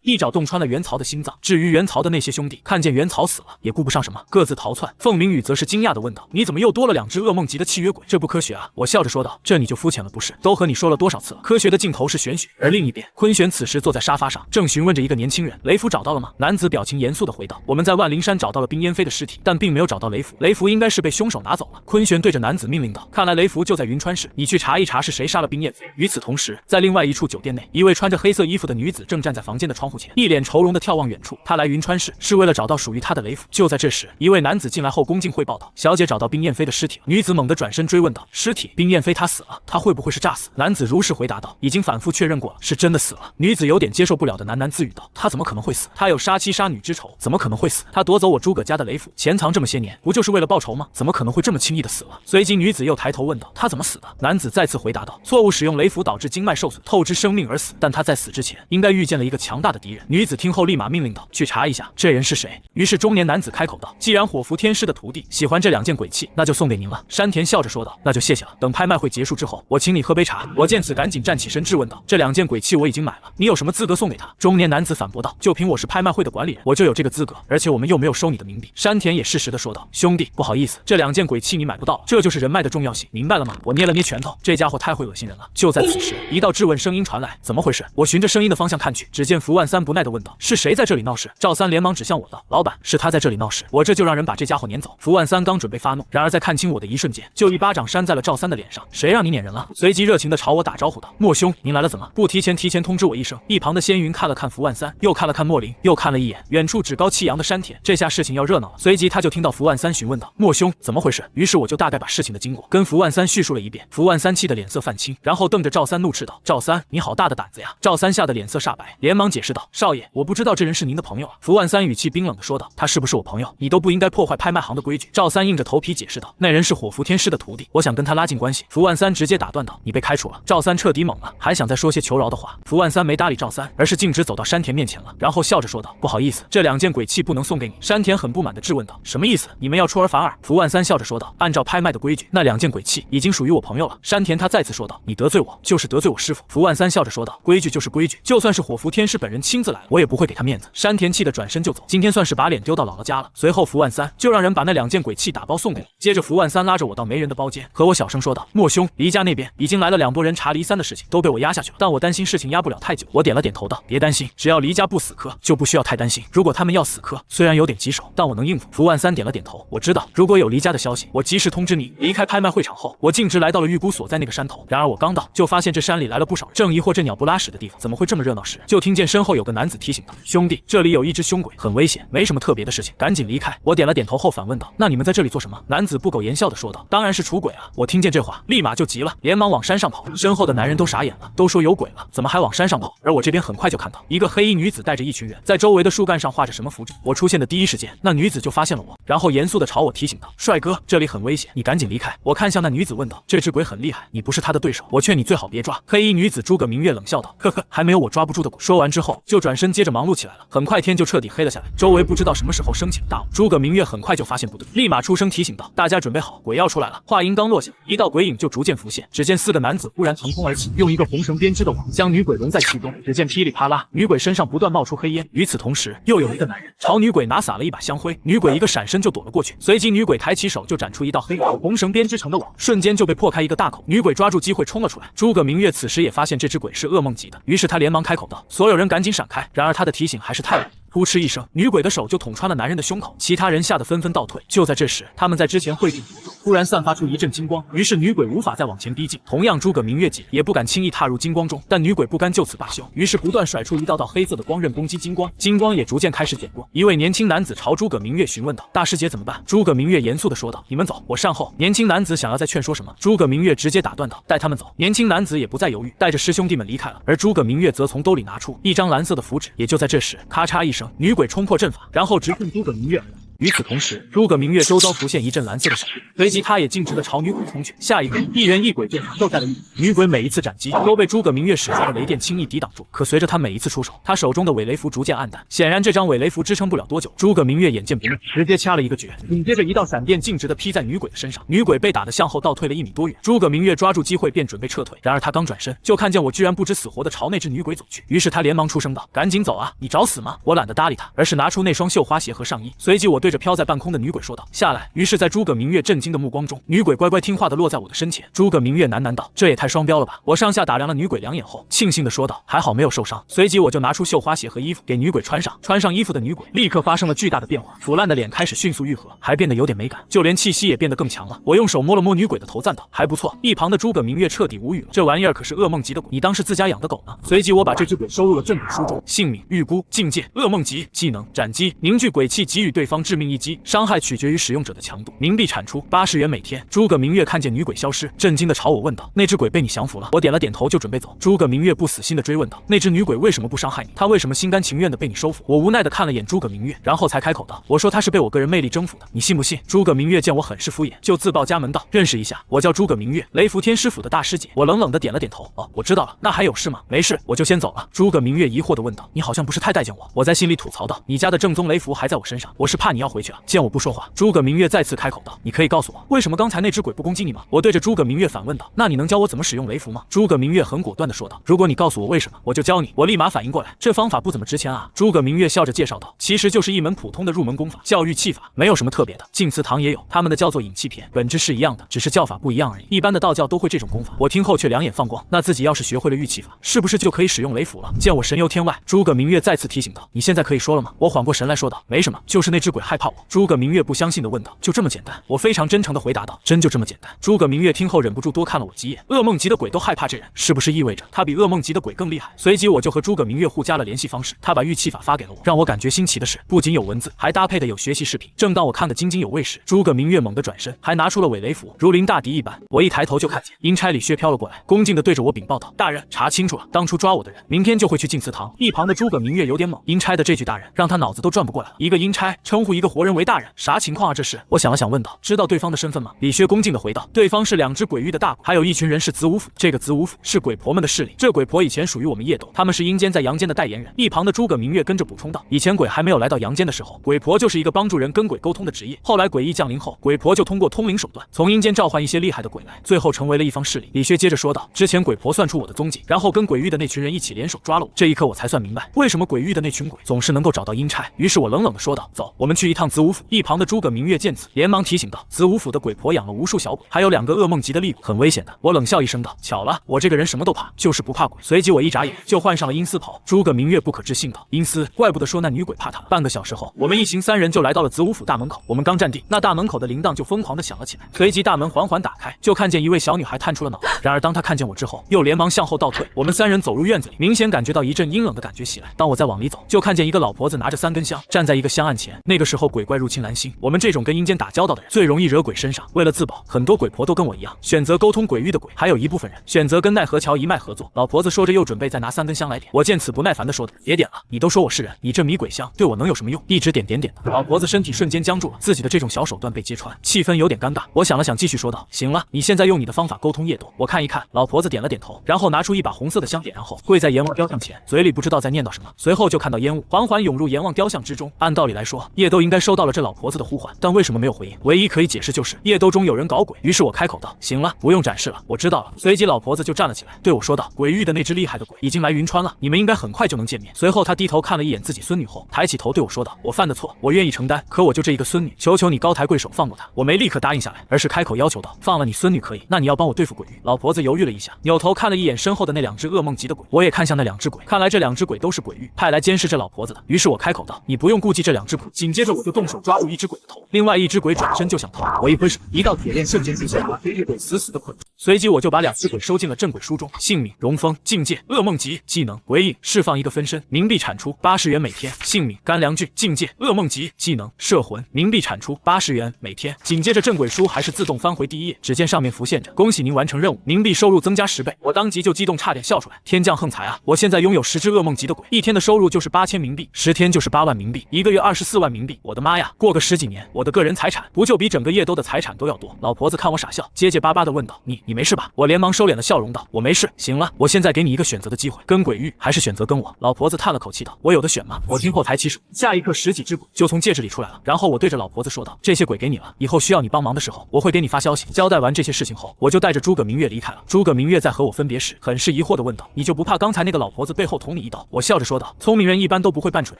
一爪洞穿了元曹的心脏。至于元曹的那些兄弟，看见元曹死了，也顾不上什么，各自逃窜。凤鸣宇则是惊讶的问道：“你怎么又多了2只噩梦级的契约鬼？这不科学啊！”我笑着说道：“这你就肤浅了不是？都和你说了多少次了，科学的尽头是玄学。”而另一边，坤玄此时坐在沙发上，正询问着一个年轻人：“雷符找到了吗？”男子表情严肃的回道：“我们在万灵山找到了冰烟飞的尸体，但并没有找到雷符，雷符应该是被凶手拿走了。”坤玄对着男子命令道：“看来雷符就在云川市，你去查一查是谁杀了冰燕飞。”与此同时，在另外一处酒店内，一位穿着黑色衣服的女子正站在房间的窗户前，一脸愁容的眺望远处。她来云川市是为了找到属于她的雷符。就在这时，一位男子进来后恭敬汇报道：“小姐找到冰燕飞的尸体了。”女子猛地转身追问道：“尸体？冰燕飞她死了？她会不会是诈死？”男子如实回答道：“已经反复确认过了，是真的死了。”女子有点接受不了的喃喃自语道：“她怎么可能会死？她有杀妻杀女之仇，怎么可能会死？她夺走我诸葛家的雷符，潜藏这么些年，不就是为了报仇吗？怎么可能会这么轻易的死了？”随即女子又抬头问道：“她怎么死的？”男子再次回答道：“错误使用雷符导致经脉受损，透支生命而死。但她在死之前，应该遇见了一个强大的敌人。”女子听后立马命令道：“去查一下这人是谁。”于是中年男子开口道：“既然火符天师的徒弟喜欢这2件鬼器，那就送给您了。”山田笑着说道：“那就谢谢了。等拍卖会结束之后，我请你喝杯茶。”我见此赶紧站起身质问道：“这2件鬼器我已经买了，你有什么资格送给他？”中年男子反驳道：“就凭我是拍卖会的管理人，我就有这个资格，而且我们又没有收你的冥币。”山田也适时的说道：“兄弟，不好意思，这2件鬼器你买不到了，这就是人脉的重要性，明白了吗？”我捏了捏拳头，这家伙太会恶心人了。就在此时，一道质问声音传来：“怎么回事？”我循着声音的方向看去，只见福万三不耐的问道：“是谁在这里闹事？”赵三连忙指向我道：“老板，是他在这里闹事，我这就让人把这家伙撵走。”福万三刚准备发怒，然而在看清我的一瞬间，就一巴掌扇在了赵三的脸上：“谁让你撵人了？”随即热情的朝我打招呼道：“莫兄，您来了怎么不提前通知我一声？”一旁的仙云看了看福万三，又看了看莫林，又看了一眼远处趾高气扬的山田，这下事情要热闹了。随即他就听到福万三询问道：“莫兄，怎么回事？”于是我就大概把事情的经过跟福万三叙述了一遍。福万三气得脸色泛青，然后瞪着赵三怒斥道：“赵三，你好大的胆子呀！”赵三吓得脸色煞白，连忙解释道：“少爷，我不知道这人是您的朋友啊。”福万三语气冰冷的说道：“他是不是我朋友，你都不应该破坏拍卖行的规矩。”赵三硬着头皮解释道：“那人是火符天师的徒弟，我想跟他拉近关系。”福万三直接打断道：“你被开除了。”赵三彻底懵了，还想再说些求饶的话，福万三没搭理赵三，而是径直走到山田面前了，然后笑着说道：“不好意思，这2件鬼器不能送给你。”山田很不满的质问道：“什么意思？你们要出尔反尔？”福万三笑着说道：“按照拍卖的规矩，那2件鬼器已经属于我朋友了。”山田他再次说道：“你得罪我，就是得罪我师父。”福万三笑着说道：“规矩就是规矩，就算是火符天师本人亲自来了，我也不会给他面子。”山田气得转身就走，今天算是把脸丢到姥姥家了。随后福万三就让人把那2件鬼器打包送给我，接着福万三拉着我到没人的包间，和我小声说道：“莫兄，黎家那边已经来了2拨人查黎3的事情，都被我压下去了。但我担心事情压不了太久。”我点了点头道：“别担心，只要黎家不死磕，就不需要太担心。如果他们要死磕，虽然有点棘手，但我能应付。”福万三点了点头，我知道，如果有黎家的消息，我及时通知你。离开拍卖会场后，我径直来到了预估所在那个山头。然而我刚到，就发现这山里来了不少人，正疑惑这鸟不拉屎的地方怎么会这么热闹时，就听见身后有个男子提醒道：“兄弟，这里有一只凶鬼，很危险，没什么特别的事情，赶紧离开。”我点了点头后反问道：“那你们在这里做什么？”男子不苟言笑地说道：“当然是除鬼啊！”我听见这话，立马就急了，连忙往山上跑。身后的男人都傻眼了，都说有鬼了，怎么还往山上跑？而我这边很快就看到一个黑衣女子带着一群人，在周围的树干上画着什么符纸。我出现的第一时间，那女子就发现了我，然后严肃地朝我提醒道：“帅哥，这里很危险，你赶紧离开。”我看向那女子问道：“这只鬼很厉害，你不是他的对手，我劝你最好别抓。”黑衣女子诸葛明月冷笑道：“呵呵，还没有我抓不住的鬼。”说完之后，就转身接着忙碌起来了。很快天就彻底黑了下来，周围不知道什么时候升起了大雾。诸葛明月很快就发现不对，立马出声提醒道：“大家准备好，鬼要出来了。”话音刚落下，一道鬼影就逐渐浮现。只见4个男子忽然腾空而起，用一个红绳编织的网将女鬼笼在其中。只见噼里啪啦，女鬼身上不断冒出黑烟。与此同时，又有一个男人朝女鬼拿撒了一把香灰，女鬼一个闪身就躲了过去。随即女鬼抬起手就展出一道黑网，红绳编织成的网瞬间就被破开一个大口。女鬼抓住机会冲了出来。诸葛明月此时也发现这只鬼是噩梦级的，于是他连忙开口道：“所有人赶紧闪开！”然而他的提醒还是太晚。扑哧一声，女鬼的手就捅穿了男人的胸口，其他人吓得纷纷倒退。就在这时，他们在之前会定符中突然散发出一阵金光，于是女鬼无法再往前逼近。同样，诸葛明月姐也不敢轻易踏入金光中，但女鬼不甘就此罢休，于是不断甩出一道道黑色的光刃攻击金光，金光也逐渐开始减弱。一位年轻男子朝诸葛明月询问道：“大师姐怎么办？”诸葛明月严肃地说道：“你们走，我善后。”年轻男子想要再劝说什么，诸葛明月直接打断道：“带他们走。”年轻男子也不再犹豫，带着师兄弟们离开了。而诸葛明月则从兜里拿出一张蓝色的符纸。也就在这时，咔嚓一声，女鬼冲破阵法，然后直冲诸葛明月而来。与此同时，诸葛明月周遭浮现一阵蓝色的闪电，随即他也径直的朝女鬼冲去。下一刻，一人一鬼就缠斗在了一起。女鬼每一次斩击都被诸葛明月使出的雷电轻易抵挡住，可随着他每一次出手，他手中的伪雷符逐渐暗淡，显然这张伪雷符支撑不了多久。诸葛明月眼见不妙，直接掐了一个诀，紧接着一道闪电径直的劈在女鬼的身上，女鬼被打得向后倒退了1米多远。诸葛明月抓住机会便准备撤退，然而他刚转身，就看见我居然不知死活的朝那只女鬼走去，于是他连忙出声道：“赶紧走啊，你找死吗？”我懒得搭理他，而是拿出那双绣花鞋和上衣，随即我对着飘在半空的女鬼说道：“下来。”于是，在诸葛明月震惊的目光中，女鬼乖乖听话的落在我的身前。诸葛明月喃喃道：“这也太双标了吧！”我上下打量了女鬼2眼后，庆幸的说道：“还好没有受伤。”随即我就拿出绣花鞋和衣服给女鬼穿上。穿上衣服的女鬼立刻发生了巨大的变化，腐烂的脸开始迅速愈合，还变得有点美感，就连气息也变得更强了。我用手摸了摸女鬼的头，赞道：“还不错。”一旁的诸葛明月彻底无语了，这玩意儿可是噩梦级的鬼，你当是自家养的狗呢？随即我把这只鬼收入了正本书中，姓名、预估、境界、噩梦级、技能、斩击、凝聚鬼气，给予对方致命一击，伤害取决于使用者的强度，冥币产出80元每天。诸葛明月看见女鬼消失，震惊的朝我问道：“那只鬼被你降服了？”我点了点头就准备走。诸葛明月不死心的追问道：“那只女鬼为什么不伤害你？她为什么心甘情愿的被你收服？”我无奈的看了眼诸葛明月，然后才开口道：“我说她是被我个人魅力征服的，你信不信？”诸葛明月见我很是敷衍，就自报家门道：“认识一下，我叫诸葛明月，雷符天师府的大师姐。”我冷冷的点了点头：“哦，我知道了，那还有事吗？”“没事，我就先走了。”诸葛明月疑惑的问道：“你好像不是太待见我？”我在心里吐槽道：“你家的正宗雷符还在我身上，我是怕你要回去啊。”见我不说话，诸葛明月再次开口道：“你可以告诉我，为什么刚才那只鬼不攻击你吗？”我对着诸葛明月反问道：“那你能教我怎么使用雷符吗？”诸葛明月很果断的说道：“如果你告诉我为什么，我就教你。”我立马反应过来，这方法不怎么值钱啊。诸葛明月笑着介绍道：“其实就是一门普通的入门功法，叫御气法，没有什么特别的。净祠堂也有，他们的叫做引气篇，本质是一样的，只是叫法不一样而已。一般的道教都会这种功法。”我听后却两眼放光，那自己要是学会了御气法，是不是就可以使用雷符了？见我神游天外，诸葛明月再次提醒道：“你现在可以说了吗？”我缓过神来说道：“没什么，就是那只鬼害怕我。”诸葛明月不相信的问道：“就这么简单？”我非常真诚的回答道：“真就这么简单。”诸葛明月听后忍不住多看了我几眼，噩梦级的鬼都害怕这人，是不是意味着他比噩梦级的鬼更厉害？随即我就和诸葛明月互加了联系方式，他把御气法发给了我。让我感觉新奇的是，不仅有文字，还搭配的有学习视频。正当我看得津津有味时，诸葛明月猛地转身，还拿出了伪雷符，如临大敌一般。我一抬头就看见阴差李薛飘了过来，恭敬地对着我禀报道：“大人，查清楚了，当初抓我的人，明天就会去净祠堂。”一旁的诸葛明月有点懵，阴差的这句大人让他脑子都转不过来了。一个阴差称呼一个活人为大人，啥情况啊？这是？我想了想问道：“知道对方的身份吗？”李薛恭敬地回道：“对方是2只鬼域的大鬼，还有一群人是子午府。这个子午府是鬼婆们的势力，这鬼婆以前属于我们夜斗，他们是阴间在阳间的代言人。”一旁的诸葛明月跟着补充道：“以前鬼还没有来到阳间的时候，鬼婆就是一个帮助人跟鬼沟通的职业。后来鬼异降临后，鬼婆就通过通灵手段，从阴间召唤一些厉害的鬼来，最后成为了一方势力。”李薛接着说道：“之前鬼婆算出我的踪迹，然后跟鬼域的那群人一起联手抓了我。这一刻我才算明白，为什么鬼域的那群鬼总是能够找到阴差。”于是我冷冷地说道：“走，我们去一趟。”趟子午府。一旁的诸葛明月见此，连忙提醒道：“子午府的鬼婆养了无数小鬼，还有2个噩梦级的厉鬼，很危险的。”我冷笑一声道：“巧了，我这个人什么都怕，就是不怕鬼。”随即我一眨眼就换上了阴司袍。诸葛明月不可置信道：“阴司，怪不得说那女鬼怕他。”半个小时后，我们一行3人就来到了子午府大门口。我们刚站定，那大门口的铃铛就疯狂地响了起来。随即大门缓缓打开，就看见一位小女孩探出了脑袋。然而当她看见我之后，又连忙向后倒退。我们3人走入院子里，明显感觉到一阵阴冷的感觉袭来。当我再往里走，就看见一个老婆子拿着3根香，站在一个香案前。那个时候鬼怪入侵蓝星，我们这种跟阴间打交道的人最容易惹鬼身上。为了自保，很多鬼婆都跟我一样，选择沟通鬼域的鬼，还有一部分人选择跟奈何桥一脉合作。老婆子说着，又准备再拿3根香来点。我见此不耐烦地说道：“别点了，你都说我是人，你这迷鬼香对我能有什么用？一直点的。”老婆子身体瞬间僵住了，自己的这种小手段被揭穿，气氛有点尴尬。我想了想，继续说道：“行了，你现在用你的方法沟通夜多，我看一看。”老婆子点了点头，然后拿出一把红色的香，点燃后跪在阎王雕像前，嘴里不知道在念叨什么。随后就看到烟雾缓缓涌入阎王雕像之中。按道理来说，叶兜应该收到了这老婆子的呼唤，但为什么没有回应？唯一可以解释就是叶兜中有人搞鬼。于是我开口道：“行了，不用展示了，我知道了。”随即老婆子就站了起来，对我说道：“鬼域的那只厉害的鬼已经来云川了，你们应该很快就能见面。”随后她低头看了一眼自己孙女后，抬起头对我说道：“我犯的错，我愿意承担，可我就这一个孙女，求求你高抬贵手放过她。”我没立刻答应下来，而是开口要求道：“放了你孙女可以，那你要帮我对付鬼域。”老婆子犹豫了一下，扭头看了一眼身后的那2只噩梦级的鬼，我也看向那2只鬼，看来这2只鬼都是鬼域派来监视这老婆子的。于是我开口道：“你不用顾忌这2只鬼。”紧接着我就动手抓住一只鬼的头，另外一只鬼转身就想逃，我一挥手，一道铁链瞬间出现，把这只鬼死死的捆住。随即我就把2只鬼收进了镇鬼书中，姓名荣丰，境界噩梦级，技能鬼影，释放一个分身，冥币产出80元每天。姓名甘良俊，境界噩梦级，技能摄魂，冥币产出80元每天。紧接着镇鬼书还是自动翻回第1页，只见上面浮现着：“恭喜您完成任务，冥币收入增加10倍。”我当即就激动，差点笑出来。天降横财啊！我现在拥有10只噩梦级的鬼，一天的收入就是8000冥币，10天就是8万冥币，一个月24万冥币。我的妈呀！过个10几年，我的个人财产不就比整个叶兜的财产都要多？老婆子看我傻笑，结结巴巴地问道：“你没事吧？”我连忙收敛了笑容道：“我没事。”行了，我现在给你一个选择的机会，跟鬼域还是选择跟我？老婆子叹了口气道：“我有的选吗？”我听后抬起手，下一刻10几只鬼就从戒指里出来了。然后我对着老婆子说道：“这些鬼给你了，以后需要你帮忙的时候，我会给你发消息。”交代完这些事情后，我就带着诸葛明月离开了。诸葛明月在和我分别时，很是疑惑地问道：“你就不怕刚才那个老婆子背后捅你一刀？”我笑着说道：“聪明人一般都不会办蠢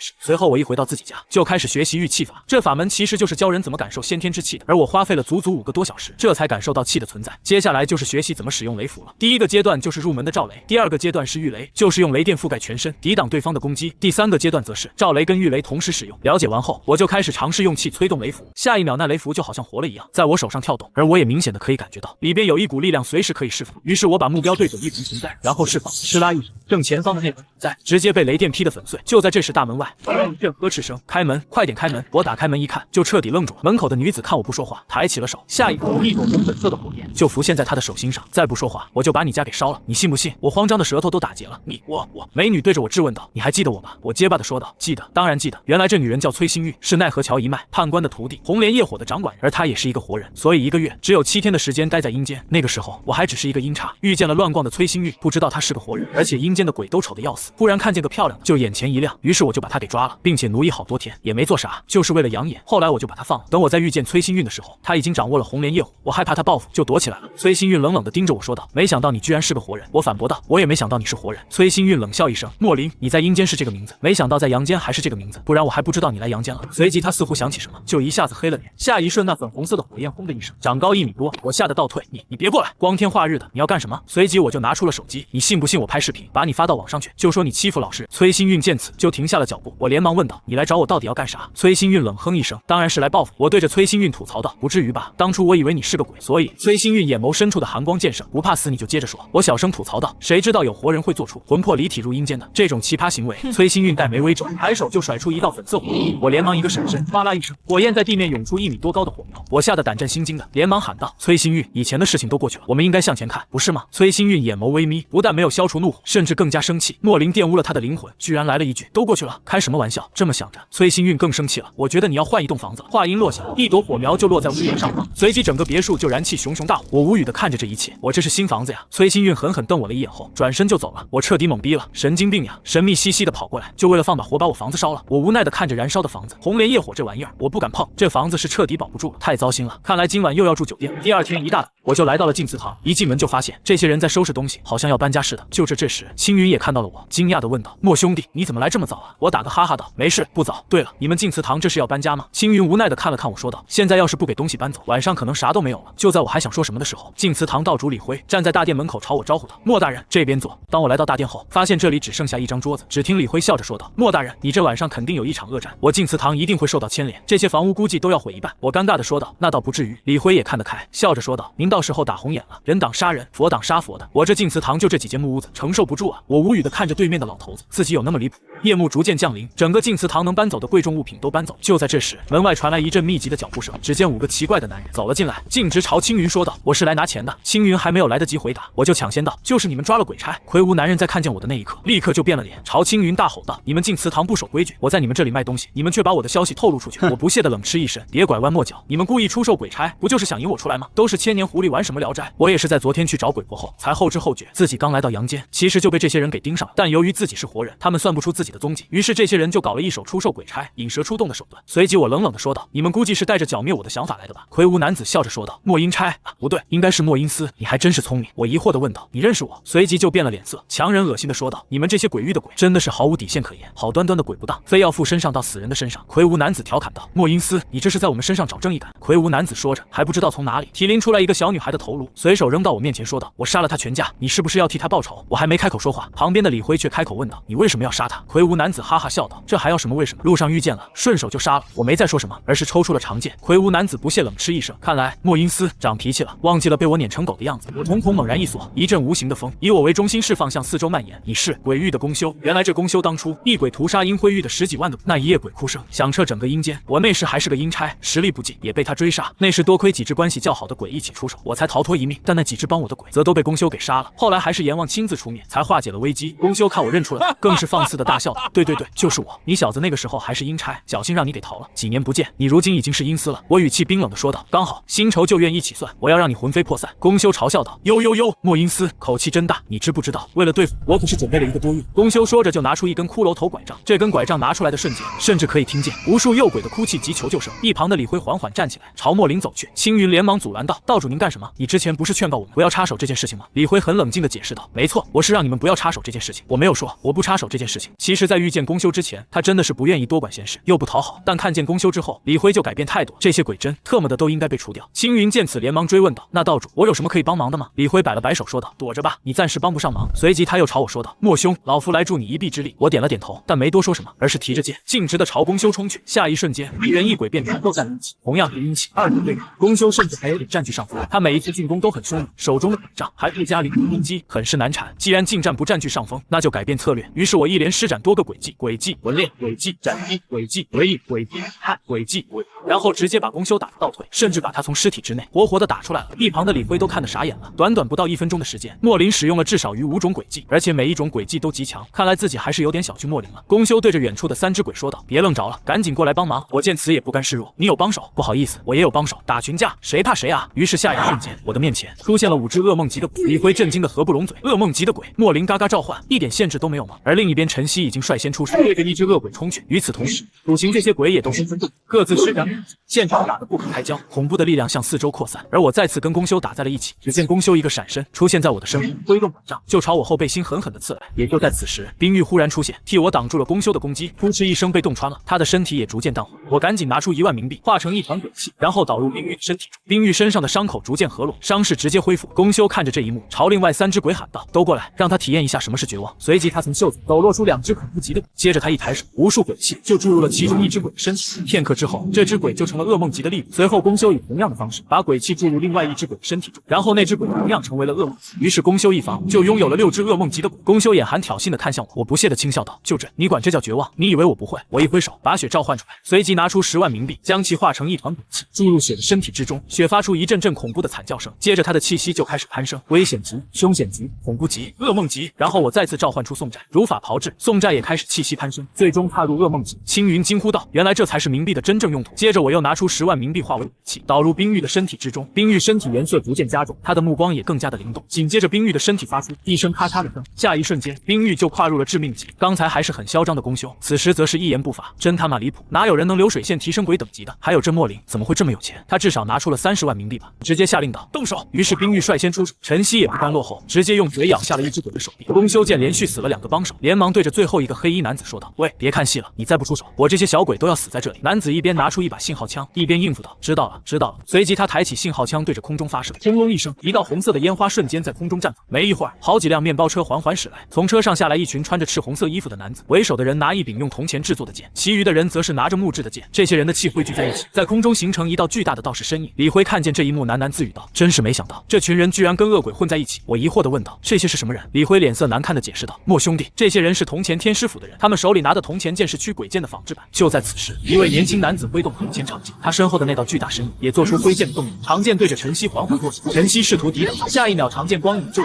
事。”随后我一回到自己家，就开始学习御气法。这法门其实就是教人怎么感受先天之气的，而我花费了足足5个多小时，这才感受到气的存在。接下来就是学习怎么使用雷符了。第1个阶段就是入门的照雷，第2个阶段是御雷，就是用雷电覆盖全身，抵挡对方的攻击。第3个阶段则是照雷跟御雷同时使用。了解完后，我就开始尝试用气催动雷符。下一秒，那雷符就好像活了一样，在我手上跳动，而我也明显的可以感觉到里边有一股力量随时可以释放。于是我把目标对准一层存在，然后释放，哧啦一声，正前方的那门存在直接被雷电劈得粉碎。就在这时，大门外一阵呵斥声：“开门，快点开门！”我打开门一看，就彻底愣住了。门口的女子看我不说话，抬起了手，下一刻一朵红粉色的火焰就浮现在她的手心上。再不说话，我就把你家给烧了，你信不信？我慌张的舌头都打结了。我美女对着我质问道：“你还记得我吧？”我结巴的说道：“记得，当然记得。”原来这女人叫崔新玉，是奈何桥一脉判官的徒弟，红莲业火的掌管人，而她也是一个活人，所以1个月只有7天的时间待在阴间。那个时候我还只是一个阴差，遇见了乱逛的崔新玉，不知道她是个活人，而且阴间的鬼都丑得要死。忽然看见个漂亮的，就眼前一亮，于是我就把她给抓了，并且奴役好多天，也没做啥，就是为了养眼。后来我就把她放了。等我再遇见崔新运的时候，她已经掌握了红莲业火，我害怕她报复，就躲起来了。崔新运冷冷地盯着我说道：“没想到你居然是个活人。”我反驳道：“我也没想到你是活人。”崔新运冷笑一声：“莫林，你在阴间是这个名字，没想到在阳间还是这个名字，不然我还不知道你来阳间了。”随即他似乎想起什么，就一下子黑了脸。下一瞬，那粉红色的火焰轰的一声，长高1米多，我吓得倒退。你别过来！光天化日的，你要干什么？随即我就拿出了手机，你信不信我拍视频，把你发到网上去，就说你欺负老师。崔新运见此就停下了脚步，我连忙问道：“你来找我到底要干啥？”崔新运冷哼一声：“当然是来报复。”我对着崔新运吐槽道：“不至于吧？当初我以为你是个鬼，所以……”崔新运眼眸深处的寒光渐盛，不怕死你就接着说。我小声吐槽道：“谁知道有活人会做出魂魄离体入阴间的这种奇葩行为？”崔新运黛眉微皱，抬手就甩出一道粉色火焰，我连忙一个闪身，哗啦一声，火焰在地面涌出1米多高的火苗，我吓得胆战心惊的连忙喊道：“崔新运，以前的事情都过去了，我们应该向前看，不是吗？”崔新运眼眸微眯，不但没有消除怒火，甚至更加生气。莫林玷污了他的灵魂，居然来了一句：“都过去了，开什么玩笑？”这么想着，崔新运更生气了：“我觉得你要换一栋房子。”话音落下，一朵火苗就落在屋檐上方，随即整个别墅就燃气熊熊大火。我无语的看着这一切，我这是新房子呀！崔新运狠狠瞪我了一眼后，转身就走了。我彻底懵逼了，神经病呀！神秘兮兮的跑过来，就为了放把火把我房子烧了。我无奈的看着燃烧的房子，红莲业火这玩意儿我不敢碰，这房子是彻底保不住了，太糟心了。看来今晚又要住酒店。第二天一大早，我就来到了静祠堂，一进门就发现这些人在收拾东西，好像要搬家似的。就这时，青云也看到了我，惊讶地问道：“莫兄弟，你怎么来这么早啊？”我打个哈哈道：“没事，不早。对了，你们静祠堂这是要搬家吗？”青云无奈地看了看我，说道：“现在要是不给东西搬走，晚上可能啥都没有了。”就在我还想说什么的时候，静祠堂道主李辉站在大殿门口朝我招呼道：“莫大人，这边坐。”当我来到大殿后，发现这里只剩下一张桌子，只听李辉笑着说道：“莫大人，你这晚上肯定有一场恶战，我静祠堂一定会受到牵连，这些房屋估计都要毁一半。”我尴尬地说道：“那倒不至于。”李辉也看得开，笑着说道：“您到时候打红眼了，人挡杀人，佛挡杀佛的，我这静祠堂就这几间木屋子，承受不住啊！”我无语地看着对面的老头子，自己有那么离谱？夜幕逐渐降临，整个静祠堂能搬走的贵重物品都搬走。就在这时，门外传来一阵密集的脚步声，只见5个奇怪的男人走了进来，径直朝青云说道：“我是来拿钱的。”青云还没有来得及回答，我就抢先道：“就是你们抓了鬼差。”魁梧男人在看见我的那一刻，立刻就变了脸，朝青云大吼道：“你们静祠堂不守规矩，我在你们这里卖东西，你们却把我的消息透露出去！”我不屑地冷嗤一声，别拐弯抹角，你们故意出售鬼差，不就是想引我出来吗？都是千年狐狸玩什么聊斋？我也是在昨天去找鬼婆后，才后知后觉，自己刚来到阳间，其实就被这些人给盯上了。但由于自己是活人，他们算不出自己的踪迹，于是这些人就搞了一手出售鬼差、引蛇出洞的手段。随即我冷冷地说道：“你们估计是带着剿灭我的想法来的吧？”魁梧男子笑着说道：“莫阴差啊，不对，应该是莫阴司，你还真是聪明。”我疑惑地问道：“你认识我？”随即就变了脸色，强忍恶心地说道：“你们这些鬼域的鬼，真的是毫无底线可言，好端端的鬼不当，非要附身上到死人的身上。”魁梧男子调侃道：“莫阴司，你这是在我们身上找正义感？”魁梧男子说着，还不知道从哪里提拎出来一个小女孩的头颅，随手扔到我面前，说道：“我杀了她全家，你是不是要替她报仇？”我还没开口说话，旁边的李辉却开口问道：“你为什么要杀她？”魁梧男子哈哈笑道：“这还要什么为什么？路上遇见了，顺手就杀了。”我没再说什么，而是抽出了长剑。魁梧男子不屑冷嗤一声，看来莫阴司长脾气了，忘记了被我撵成狗的样子。我瞳孔猛然一锁，一阵无形的风以我为中心释放，向四周蔓延。你是鬼域的公休，原来这公休当初一鬼屠杀阴灰域的10几万的那一夜鬼哭声响彻整个阴间。我那时还是个阴差，实力不济，也被他追杀。那时多亏几只关系较好的鬼一起出手，我才逃脱一命。但那几只帮我的鬼则都被公休给杀了。后来还是阎王亲自出面，才化解了危机。公休看我认出来，更是放肆的大笑道：“对对对，就是我！你小子那个时候还是阴差，侥幸让你给逃了。几年不见，你如今已经是阴司了。”我语气冰冷的说道：“刚好新仇旧怨一起算，我要让你魂飞魄散。”公休嘲笑道：“呦呦呦，莫阴司口气真大，你知不知道？为了对付我，可是准备了一个多月。”公休说着就拿出一根骷髅头拐杖，这根拐杖拿出来的瞬间，甚至可以听见无数诱鬼的哭泣及求救声。一旁的李辉缓缓站起来，朝莫林走去。青云连忙阻拦道：“道主您干什么？你之前不是劝告我们不要插手这件事情吗？”李辉很冷静地解释道：“没错，我是让你们不要插手这件事情，我没有说我不插手这件事情。”其实在遇见公休之前，他真的是不愿意多管闲事，又不讨好，但看见公休之后，李辉就改变态度，这些鬼真特么的都应该被除掉。青云见此连忙追问道：“那道主，我有什么可以帮忙的吗？”李辉摆了摆手说道：“躲着吧，你暂时帮不上忙。”随即他又朝我说道：“莫兄，老夫来助你一臂之力。”我点了点头，但没多说什么，而是提着剑径直的朝公休冲去。下一瞬间，一人一鬼便全都站在一起，同样是阴气，二鬼对抗。公休甚至还有点占据上风，他每一次进攻都很凶猛，手中的拐杖还不加灵活攻击，很是难缠。既然近战不占据上风，那就改变策略。于是我一连施展多个诡计，诡计文练，诡计斩击，诡计回应，诡计害，诡计鬼，然后直接把公休打倒退，甚至把他从尸体之内活活的打出来了。一旁的李辉都看得傻眼了。短短不到1分钟的时间，莫林使用了至少于5种诡计，而且每一种诡计都极强，看来自己还是有点小觑莫林了。公休对着远处的3只鬼说道：“别愣着了，赶紧过来帮忙。”我见此也不甘示弱，你有帮手？不好意思，我也有帮手，打群架，谁怕谁啊？于是下一瞬间，我的面前出现了5只噩梦级的鬼。李辉震惊的合不拢嘴，噩梦级的鬼，莫林嘎嘎召唤，一点限制都没有吗？而另一边陈曦已经率先出手，对着一只恶鬼冲去。与此同时，土行这些鬼也都纷纷动，各自施展诡计，现场打得不可开交，恐怖的力量向四周扩散。而我再次跟公休打在了一起，只见公休一个闪身出现在我的身后，挥动拐杖就朝我后背心狠狠地刺来。也就在此时，冰玉忽然出现，替我挡住了公休的攻击，扑哧一声被洞穿了，他的身体也逐渐淡化。我赶紧拿出1万冥币，化成一团鬼气，然后导入冰玉的身体中。冰玉身上的伤口逐渐合拢，伤势直接恢复。公休看着这一幕，朝另外3只鬼喊道：“都过来，让他体验一下什么是绝望。”随即他从袖子抖落出2只恐怖级的鬼，接着他一抬手，无数鬼气就注入了其中一只鬼的身体。片刻之后，这只鬼就成了噩梦级的厉鬼。随后公休以同样的方式把鬼气注入另外一只鬼的身体中，然后那只鬼同样成为了噩梦级。于是公休一防就拥有了6只噩梦级的鬼。公休眼含挑衅的看向我，我不屑的轻笑道：“就这，你管这叫绝望？你以为我不会？”我一挥手把血召唤出来，随即拿出10万冥币，将其化成一团鬼气注入血的身体之中。血发出一阵阵恐怖的惨叫声，接着他的气息就开始攀升，危险级、凶险级、恐怖级、噩梦级。然后我再次召唤出宋寨，如法炮制，宋寨也开始气息攀升，最终踏入噩梦级。青云惊呼道：“原来这才是冥币的真正用途。”接着我又拿出10万冥币化为鬼气，导入冰玉的身体之中。冰玉身体颜色逐渐加重，他的目光也更加的灵动。紧接着冰玉的身体发出一声咔嚓的声，下一瞬间冰玉就跨入了致命级。刚才还是很嚣张的公休，此时则是一言不发，真他妈离谱！哪有人能流水线提升鬼等级的？还有这莫林怎么会这么有钱？他至少拿出了30万冥币吧？直接下令道：“动手！”于是冰玉率先出手，陈曦也不甘落后，直接用嘴咬下了一只鬼的手。手臂。宫修见连续死了2个帮手，连忙对着最后一个黑衣男子说道：“喂，别看戏了，你再不出手，我这些小鬼都要死在这里。”男子一边拿出一把信号枪，一边应付道：“知道了，知道了。”随即他抬起信号枪对着空中发射，轰隆一声，一道红色的烟花瞬间在空中绽放。没一会儿，好几辆面包车缓缓驶来，从车上下来一群穿着赤红色衣服的男子，为首的人拿一柄用铜钱制作的剑，其余的人则是拿着木质的剑。这些人的气汇聚在一起，在空中形成一道巨大的道士身影。李辉看见这一幕，喃喃自语道：“真是没想到，这群人居然跟恶鬼混在一起。”我疑惑地问道：“这些是什么人？”李辉脸色难看地解释道：“莫兄弟，这些人是铜钱天师府的人，他们手里拿的铜钱剑是驱鬼剑的仿制版。”就在此时，一位年轻男子挥动铜钱长剑，他身后的那道巨大身影也做出挥剑的动作，长剑对着陈曦缓缓落下。陈曦试图抵挡，下一秒长剑光影就